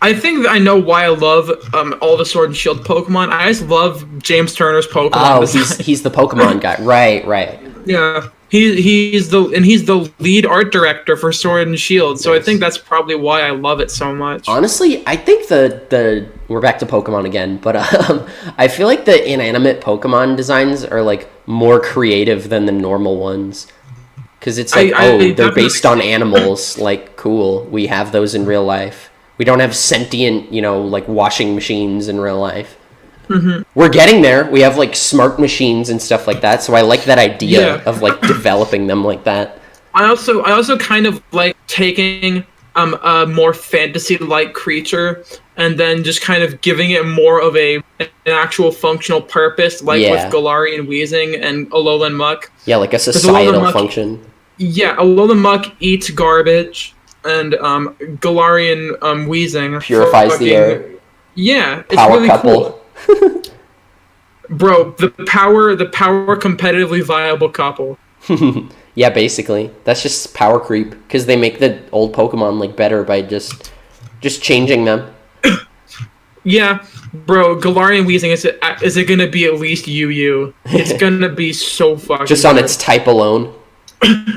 I think I know why I love all the Sword and Shield Pokemon. I just love James Turner's Pokemon. Oh, he's the Pokemon guy. Right. Yeah. He's the lead art director for Sword and Shield, so nice. I think that's probably why I love it so much. Honestly, I think we're back to Pokemon again, but I feel like the inanimate Pokemon designs are like more creative than the normal ones. Because it's like, they're based on animals. Like, cool. We have those in real life. We don't have sentient, like washing machines in real life. Mm-hmm. We're getting there. We have like smart machines and stuff like that. So I like that idea of like developing them like that. I also kind of like taking a more fantasy-like creature and then just kind of giving it more of an actual functional purpose, like with Galarian Weezing and Alolan Muck. Yeah, like a societal function. Yeah, Alolan Muck eats garbage. And Galarian Weezing purifies the air. Yeah, it's power really couple. Cool. Bro, the power competitively viable couple. Yeah, basically. That's just power creep because they make the old Pokemon like better by just changing them. Yeah, bro, Galarian Weezing is it going to be at least UU? It's going to be so fucking just on its type alone.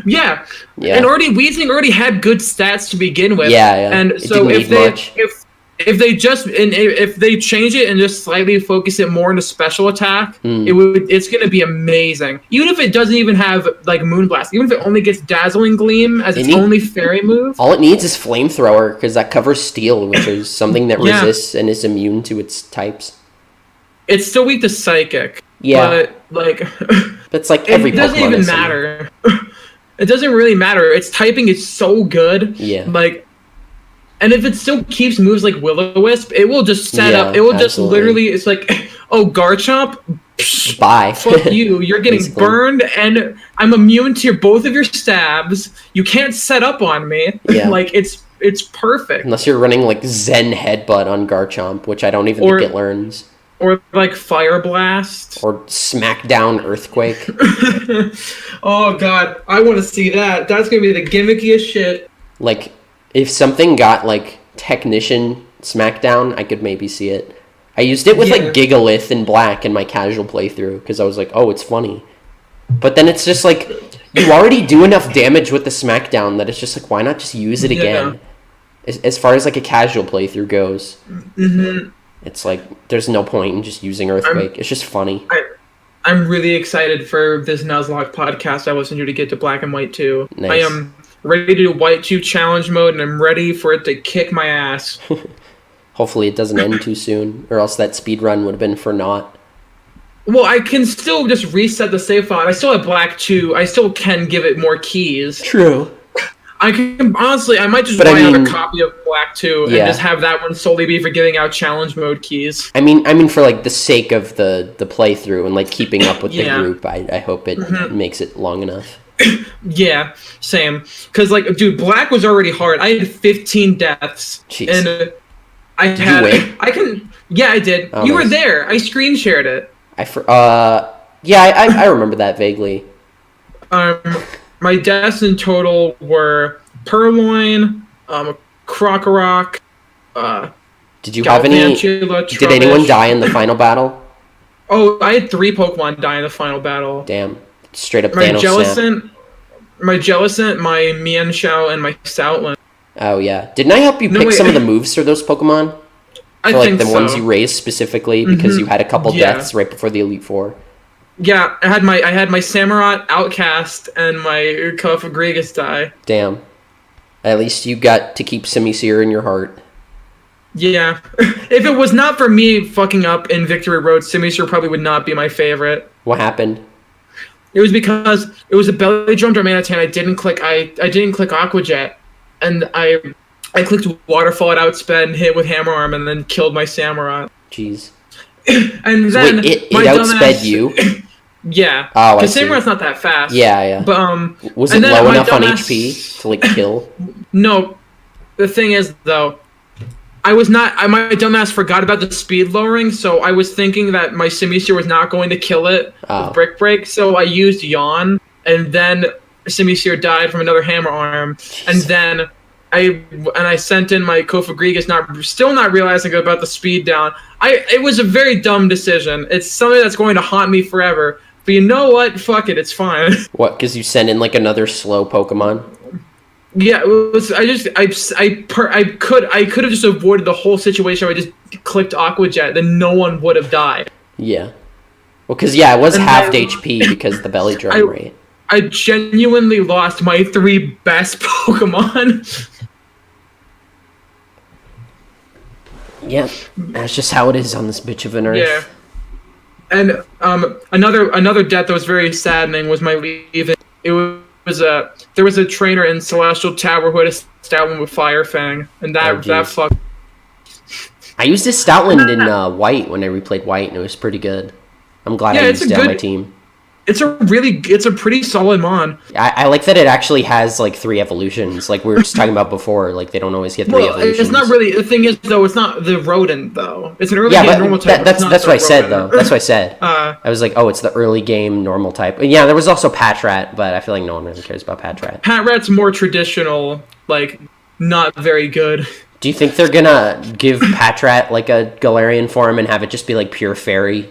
Yeah, and Weezing already had good stats to begin with. Yeah. And so if they change it and just slightly focus it more into special attack, it's gonna be amazing. Even if it doesn't even have like Moonblast, even if it only gets Dazzling Gleam as its only fairy move. All it needs is Flamethrower because that covers Steel, which is something that resists and is immune to its types. It's still weak to Psychic. Yeah, but like that's like every Pokemon. It doesn't even matter. It doesn't really matter. Its typing is so good. Yeah. Like, and if it still keeps moves like Will-O-Wisp, it will just set up. It will just literally. It's like, oh, Garchomp, Bye. Fuck you. You're getting burned, and I'm immune to both of your stabs. You can't set up on me. Yeah. Like, it's perfect. Unless you're running, like, Zen Headbutt on Garchomp, which I don't even think it learns. Or, like, Fire Blast. Or Smackdown Earthquake. Oh, God. I want to see that. That's going to be the gimmickiest shit. Like, if something got, like, Technician Smackdown, I could maybe see it. I used it with, like, Gigalith in Black in my casual playthrough, because I was like, oh, it's funny. But then it's just, like, you already do enough damage with the Smackdown that it's just, like, why not just use it again? As far as, like, a casual playthrough goes. Mm-hmm. It's, like, there's no point in just using Earthquake. It's just funny. I'm really excited for this Nuzlocke podcast I listen to get to Black and White 2. Nice. I am ready to do White 2 challenge mode, and I'm ready for it to kick my ass. Hopefully it doesn't end too soon, or else that speed run would have been for naught. Well, I can still just reset the save file. I still have Black 2. I still can give it more keys. True. I can honestly, I might just buy another copy of Black 2 and just have that one solely be for giving out challenge mode keys. I mean, for like the sake of the playthrough and like keeping up with the group, I hope it makes it long enough. Yeah, same. Because like, dude, Black was already hard. I had 15 deaths. Jeez. And Did you win? Yeah, I did. Oh, you were there. I screen shared it. I remember that vaguely. My deaths in total were Purloin, Krokorok, did you have any? Did anyone die in the final battle? Oh, I had 3 Pokemon die in the final battle. Damn. Straight up Thanos snap. My Jellicent, my Mienshao, and my Stoutland. Oh, yeah. Didn't I help you pick some of the moves for those Pokemon? I think the ones you raised specifically because you had a couple deaths right before the Elite Four. Yeah, I had my Samurott, Outcast, and my Cofagrigus die. Damn. At least you got to keep Simisear in your heart. Yeah. If it was not for me fucking up in Victory Road, Simisear probably would not be my favorite. What happened? It was because it was a Belly Drum Darmanitan. I didn't click Aqua Jet, and I clicked Waterfall at Outsped and hit with Hammer Arm and then killed my Samurott. Jeez. And then it outsped you? Yeah. Oh, because Samurott's not that fast. Yeah. But was it low enough on HP to like kill? No. The thing is though, my dumbass forgot about the speed lowering, so I was thinking that my Simisear was not going to kill it with Brick Break, so I used Yawn, and then Simisear died from another Hammer Arm, and then I sent in my Cofagrigus, still not realizing about the speed down. It was a very dumb decision. It's something that's going to haunt me forever. But you know what? Fuck it, it's fine. What? Because you sent in like another slow Pokemon? Yeah, it was. I could have just avoided the whole situation. I just clicked Aqua Jet, then no one would have died. Yeah. Well, because it was halved HP because of the Belly Drum rate. I genuinely lost my 3 best Pokemon. Yeah, that's just how it is on this bitch of an earth. Yeah. And another death that was very saddening was my leaving. There was a trainer in Celestial Tower who had a Stoutland with Fire Fang, and that fucked. I used this Stoutland in White when I replayed White, and it was pretty good. I'm glad I used it on my team. It's a pretty solid mon. I like that it actually has like 3 evolutions. Like we were just talking about before, like they don't always get 3 evolutions. It's not really, the thing is though, it's not the rodent though. It's an early game normal type. That's what I said though. That's what I said. I was like, oh, it's the early game normal type. And yeah, there was also Patrat, but I feel like no one really cares about Patrat. Patrat's more traditional, like not very good. Do you think they're gonna give Patrat like a Galarian form and have it just be like pure fairy?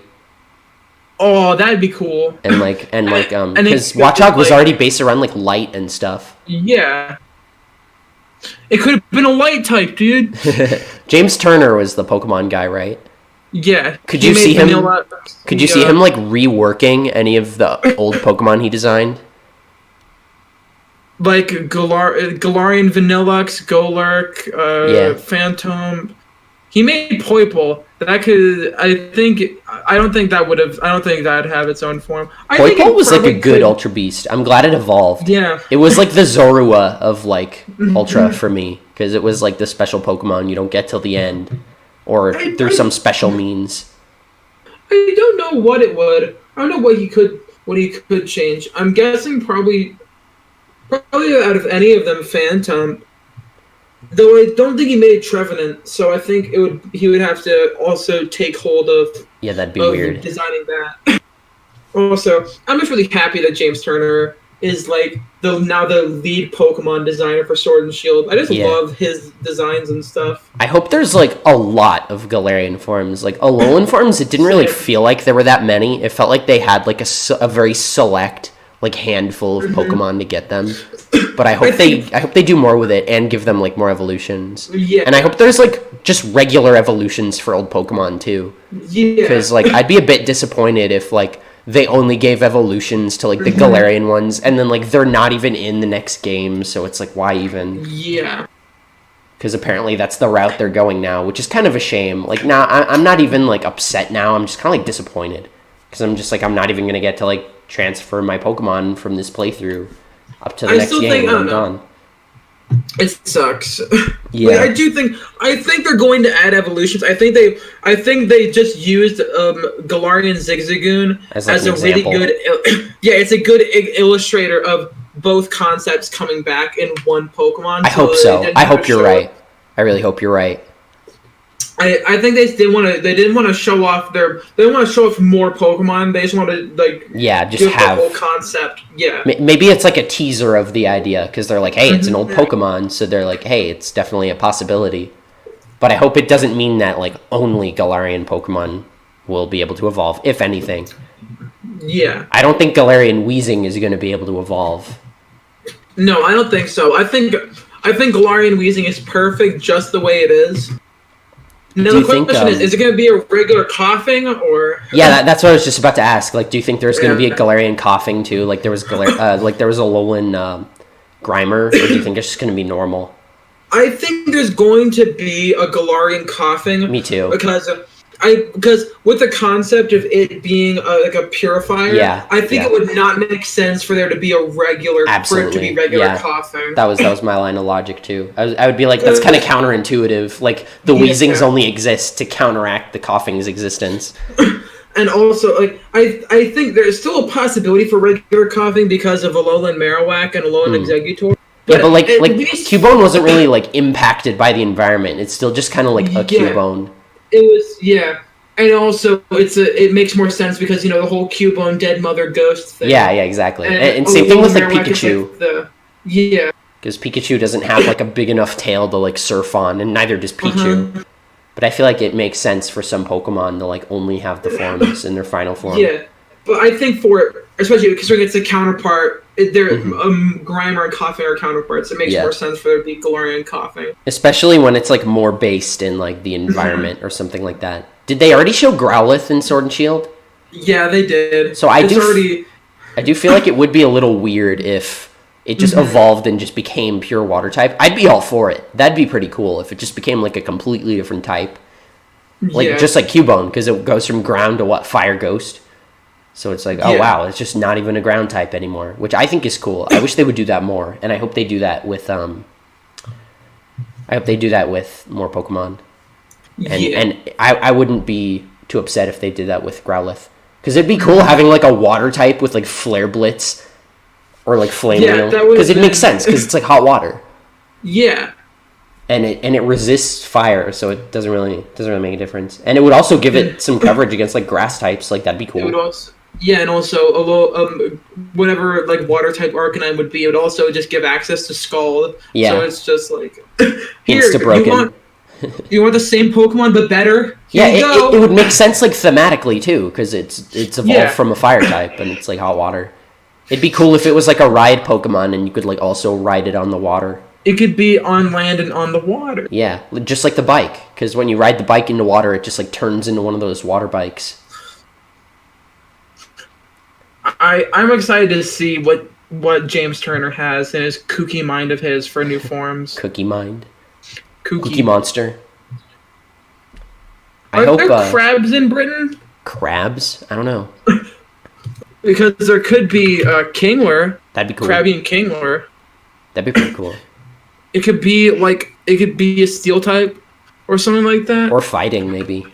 Oh, that'd be cool. And because Watchog was already based around like light and stuff. Yeah. It could have been a light type, dude. James Turner was the Pokemon guy, right? Yeah. Could you see him like reworking any of the old Pokemon he designed? Like Galarian Vanillux, Golurk, Phantom. He made Poipole. I don't think that'd have its own form. Poipole was like a good Ultra Beast. I'm glad it evolved. Yeah. It was like the Zorua of like Ultra for me, because it was like the special Pokemon you don't get till the end, or through some special means. I don't know what it would. I don't know what he could change. I'm guessing probably out of any of them, Phantom. Though I don't think he made Trevenant, so I think he would have to also take hold of that'd be weird designing that. Also, I'm just really happy that James Turner is like now the lead Pokemon designer for Sword and Shield. I just love his designs and stuff. I hope there's like a lot of Galarian forms. Like Alolan forms, it didn't really feel like there were that many. It felt like they had like a very select like handful of Pokemon to get them. But I hope they do more with it and give them like more evolutions. Yeah. And I hope there's like just regular evolutions for old Pokemon too. Yeah. Because like I'd be a bit disappointed if like they only gave evolutions to like the Galarian ones and then like they're not even in the next game, so it's like why even? Yeah. Because apparently that's the route they're going now, which is kind of a shame. Like now I'm not even like upset now. I'm just kind of like disappointed because I'm just like I'm not even gonna get to like transfer my Pokemon from this playthrough up to the next game and I'm done. It sucks. Yeah, I think they're going to add evolutions. I think they just used Galarian Zigzagoon as a really good. It's a good illustrator of both concepts coming back in one Pokemon. I hope so. I hope you're right. I really hope you're right. I think they didn't want to show off they didn't want to show off more Pokemon. They just want to just have the whole concept. Yeah, maybe it's like a teaser of the idea because they're like, hey, it's an old Pokemon, so they're like, hey, it's definitely a possibility. But I hope it doesn't mean that like only Galarian Pokemon will be able to evolve, if anything. Yeah, I don't think Galarian Weezing is going to be able to evolve. No, I don't think so. I think Galarian Weezing is perfect just the way it is. Now the question is it going to be a regular coughing or? Yeah, that's what I was just about to ask. Like, do you think there's going to be a Galarian coughing too? Like there was there was a Alolan Grimer, or do you think it's just going to be normal? I think there's going to be a Galarian coughing. Me too. Because with the concept of it being like a purifier, I think it would not make sense for there to be a regular coughing. That was my line of logic too. I would be like, that's kind of counterintuitive. Like the Weezings only exist to counteract the coughing's existence. And also, like I think there's still a possibility for regular coughing because of Alolan Marowak and Alolan Exeggutor. But like Cubone wasn't really like impacted by the environment. It's still just kind of like a Cubone. It was, and also it makes more sense because the whole Cubone dead mother ghost thing. Yeah, exactly. And same thing with like Pikachu. Because Pikachu doesn't have like a big enough tail to like surf on, and neither does Pichu. But I feel like it makes sense for some Pokemon to like only have the forms in their final form. Yeah, but I think especially considering it's a counterpart, Grimer and Coughing are counterparts. It makes more sense for there to be Galarian Coughing. Especially when it's like more based in like the environment or something like that. Did they already show Growlithe in Sword and Shield? Yeah, they did. So I do feel like it would be a little weird if it just evolved and just became pure water type. I'd be all for it. That'd be pretty cool if it just became like a completely different type. Like just like Cubone, because it goes from ground to Fire Ghost. So it's like, oh wow, it's just not even a ground type anymore, which I think is cool. I wish they would do that more, and I hope they do that with more Pokemon. And I wouldn't be too upset if they did that with Growlithe, because it'd be cool having like a water type with like Flare Blitz or like Flame Wheel, because it makes sense because it's like hot water. Yeah. And it resists fire, so it doesn't really make a difference. And it would also give it some coverage against like grass types. Like that'd be cool. It would also, and also whatever like water type Arcanine would be, it would also just give access to Scald. Yeah. So it's just like here, Insta-broken. You want the same Pokemon but better? It would make sense like thematically too, because it's evolved from a fire type and it's like hot water. It'd be cool if it was like a ride Pokemon and you could like also ride it on the water. It could be on land and on the water. Yeah, just like the bike, because when you ride the bike into water, it just like turns into one of those water bikes. I'm excited to see what James Turner has in his kooky mind of his for new forms. Cookie mind. Kooky monster. Are there crabs in Britain? Crabs? I don't know. Because there could be Kingler. That'd be cool. Krabby and Kingler. That'd be pretty cool. It could be a steel type or something like that. Or fighting, maybe.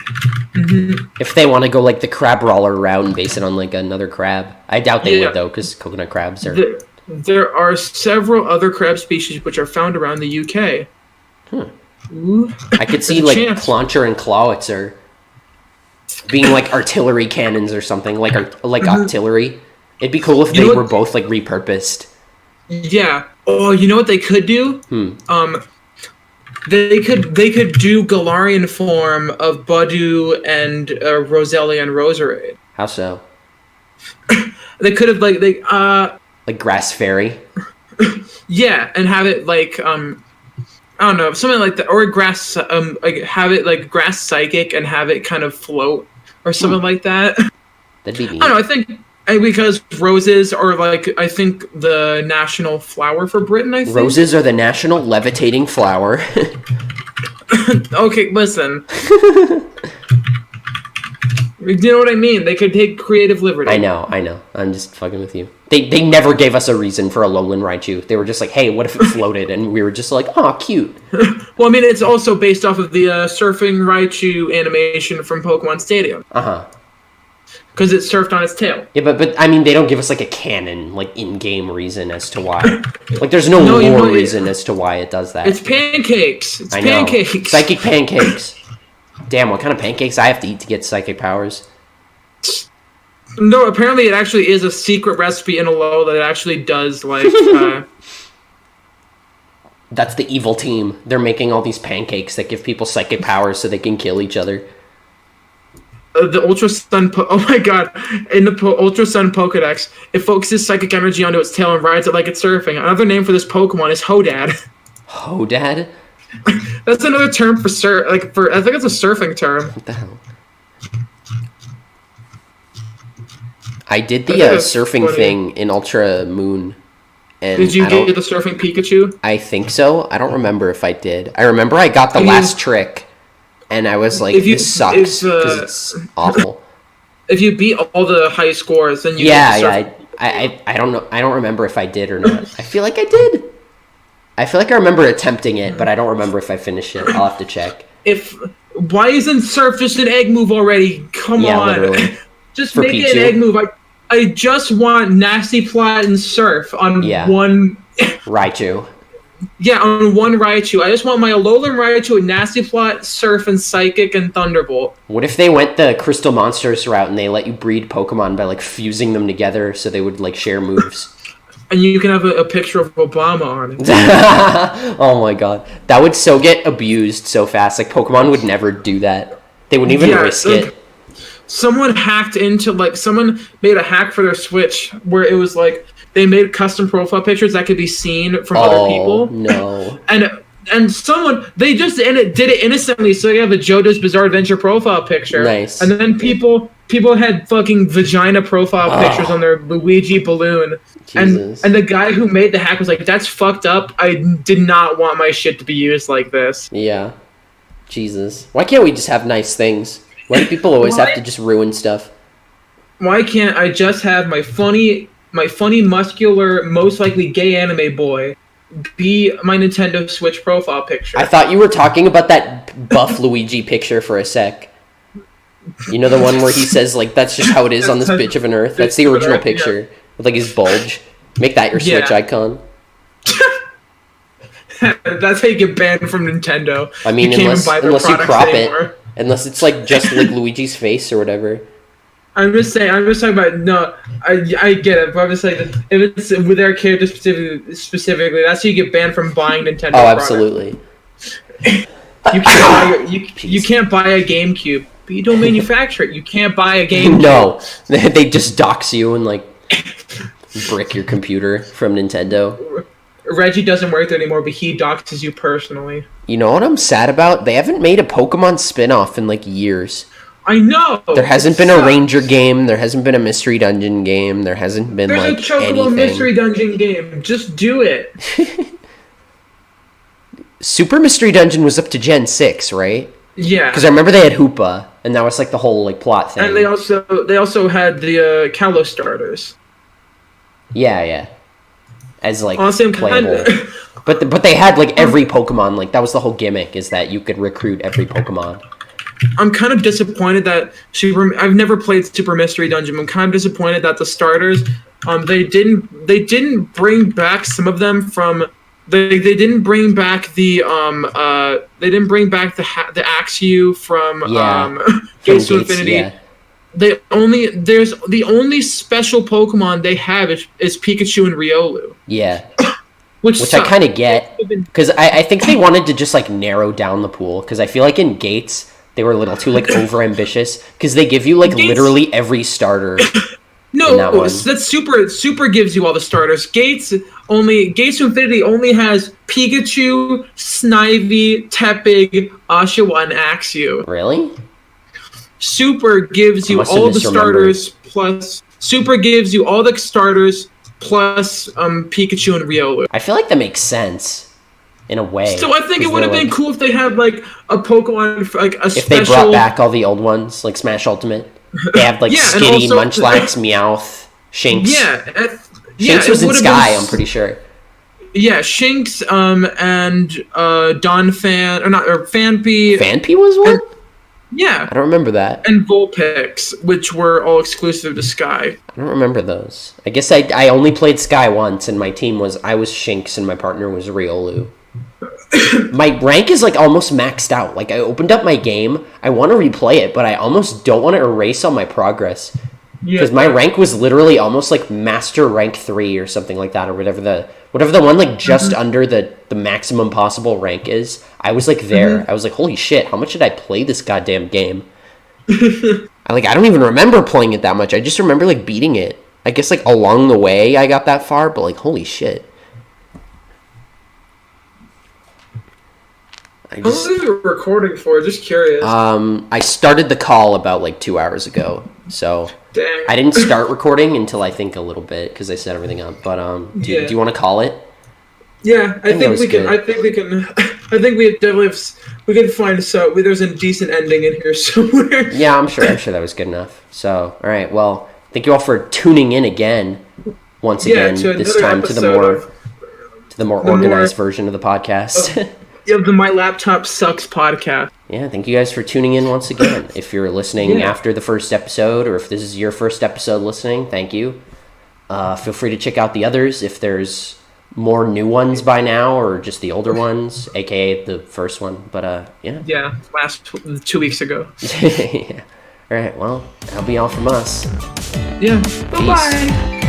If they want to go like the crab roller route and base it on like another crab. I doubt they would though, because coconut crabs are... There are several other crab species which are found around the UK. Ooh. I could see like Plancher and Clawitzer being like artillery cannons or something, like artillery. It'd be cool if they were both like repurposed. Yeah. Oh, you know what they could do? They could do Galarian form of Budew and Roselia and Roserade. How so? They could have like Grass Fairy. Yeah, and have it like I don't know, something like that, or grass like have it like Grass Psychic and have it kind of float or something like that. That'd be neat. I don't know. I think because roses are like I think the national flower for Britain. I think roses are the national levitating flower. Okay, listen. You know what I mean? They could take creative liberty. I know. I'm just fucking with you. They never gave us a reason for a Alolan Raichu. They were just like, hey, what if it floated? And we were just like, oh, cute. Well, I mean, it's also based off of the surfing Raichu animation from Pokemon Stadium. Because it surfed on its tail. Yeah, but I mean, they don't give us like a canon, like in-game reason as to why. Like, there's no lore reason as to why it does that. It's pancakes. It's pancakes. Psychic pancakes. Damn, what kind of pancakes I have to eat to get psychic powers? No, apparently it actually is a secret recipe in Alola that actually does, like... That's the evil team. They're making all these pancakes that give people psychic powers so they can kill each other. The Ultra Sun... oh my god. In the Ultra Sun Pokédex, it focuses psychic energy onto its tail and rides it like it's surfing. Another name for this Pokemon is Hodad. Hodad? That's another term for I think it's a surfing term. What the hell? I did the surfing thing in Ultra Moon. And did you get the surfing Pikachu? I think so. I don't remember if I did. I remember I got the last trick, and I was like, this sucks, because it's awful. If you beat all the high scores, then you I don't know. I don't remember if I did or not. I feel like I did. I feel like I remember attempting it, but I don't remember if I finished it. I'll have to check. Why isn't Surf just an egg move already? Come on. Literally. Just make it an egg move. I just want Nasty Plot and Surf on one... Raichu. Yeah, on one Raichu. I just want my Alolan Raichu and Nasty Plot, Surf, and Psychic, and Thunderbolt. What if they went the Crystal Monsters route and they let you breed Pokemon by, like, fusing them together so they would, like, share moves? And you can have a picture of Obama on it. Oh my god. That would so get abused so fast. Like, Pokemon would never do that. They wouldn't even risk it. Someone someone made a hack for their Switch where it was like, they made custom profile pictures that could be seen from other people. No. And someone, they just did it innocently, so they have a JoJo's Bizarre Adventure profile picture. Nice. And then people had fucking vagina profile pictures on their Luigi balloon. Jesus. And the guy who made the hack was like, that's fucked up. I did not want my shit to be used like this. Yeah. Jesus. Why can't we just have nice things? Why do people always have to just ruin stuff? Why can't I just have my funny, muscular, most likely gay anime boy be my Nintendo Switch profile picture? I thought you were talking about that buff Luigi picture for a sec. You know the one where he says, like, that's just how it is on this bitch of an earth? That's the original picture with, like, his bulge. Make that your Switch icon. That's how you get banned from Nintendo. I mean, unless you crop it. Unless it's, like, just, like, Luigi's face or whatever. I'm just talking about, no, I get it, but I'm just saying, if it's with their character specifically, that's how you get banned from buying Nintendo products. Absolutely. You can't buy a GameCube, but you don't manufacture it. You can't buy a GameCube. No, they just dox you and, like, brick your computer from Nintendo. Reggie doesn't work there anymore, but he doxes you personally. You know what I'm sad about? They haven't made a Pokemon spin-off in, like, years. I know! There hasn't been a Ranger game, there hasn't been a Mystery Dungeon game, there hasn't been, There's like, a Chocobo anything. Mystery Dungeon game. Just do it. Super Mystery Dungeon was up to Gen 6, right? Yeah. Because I remember they had Hoopa, and that was, like, the whole, like, plot thing. And they also had the Kalos starters. Yeah. As, like, honestly, playable. But they had, like, every Pokemon. Like, that was the whole gimmick, is that you could recruit every Pokemon. I'm kind of disappointed that I've never played Super Mystery Dungeon. I'm kind of disappointed that the starters, they didn't bring back some of them from. They didn't bring back the the Axew from Gates to Infinity. Yeah. The only special Pokemon they have is Pikachu and Riolu. Yeah. Which I kind of get, because I think they wanted to just like narrow down the pool, because I feel like in Gates they were a little too like over ambitious, because they give you like literally every starter. No, that's super gives you all the starters. Gates to Infinity only has Pikachu, Snivy, Tepig, Oshawa, and Axew. Really? Super gives you all the starters plus Pikachu and Riolu. I feel like that makes sense in a way. So I think it would have been cool if they had like a Pokemon like a special. If they brought back all the old ones like Smash Ultimate. They have like Skitty, Munchlax, Meowth, Shinx. Shinx was in Sky, I'm pretty sure. Yeah, Shinx, and Donphan, or Phanpy. Phanpy was one? Yeah. I don't remember that. And Vulpix, which were all exclusive to Sky. I don't remember those. I guess I only played Sky once, and my team I was Shinx, and my partner was Riolu. My rank is like almost maxed out. Like I opened up my game, I want to replay it, but I almost don't want to erase all my progress, because my rank was literally almost like master rank 3 or something like that, or whatever the one like just under the maximum possible rank is. I was like there. I was like, holy shit, how much did I play this goddamn game? I don't even remember playing it that much. I just remember like beating it. I guess like along the way I got that far, but like holy shit. How long are you recording for? Just curious. I started the call about like 2 hours ago, so dang. I didn't start recording until I think a little bit, because I set everything up. But do you want to call it? Yeah, I think we can. I think we can. I think we definitely we can find there's a decent ending in here somewhere. Yeah, I'm sure that was good enough. So all right, well, thank you all for tuning in again. Once again, this time to the more organized version of the podcast. The My Laptop Sucks podcast. Yeah, thank you guys for tuning in once again. If you're listening after the first episode, or if this is your first episode listening, thank you. Feel free to check out the others if there's more new ones by now, or just the older ones, aka the first one. But yeah, last 2 weeks ago. Yeah. All right, well, that'll be all from us. Yeah. Bye-bye.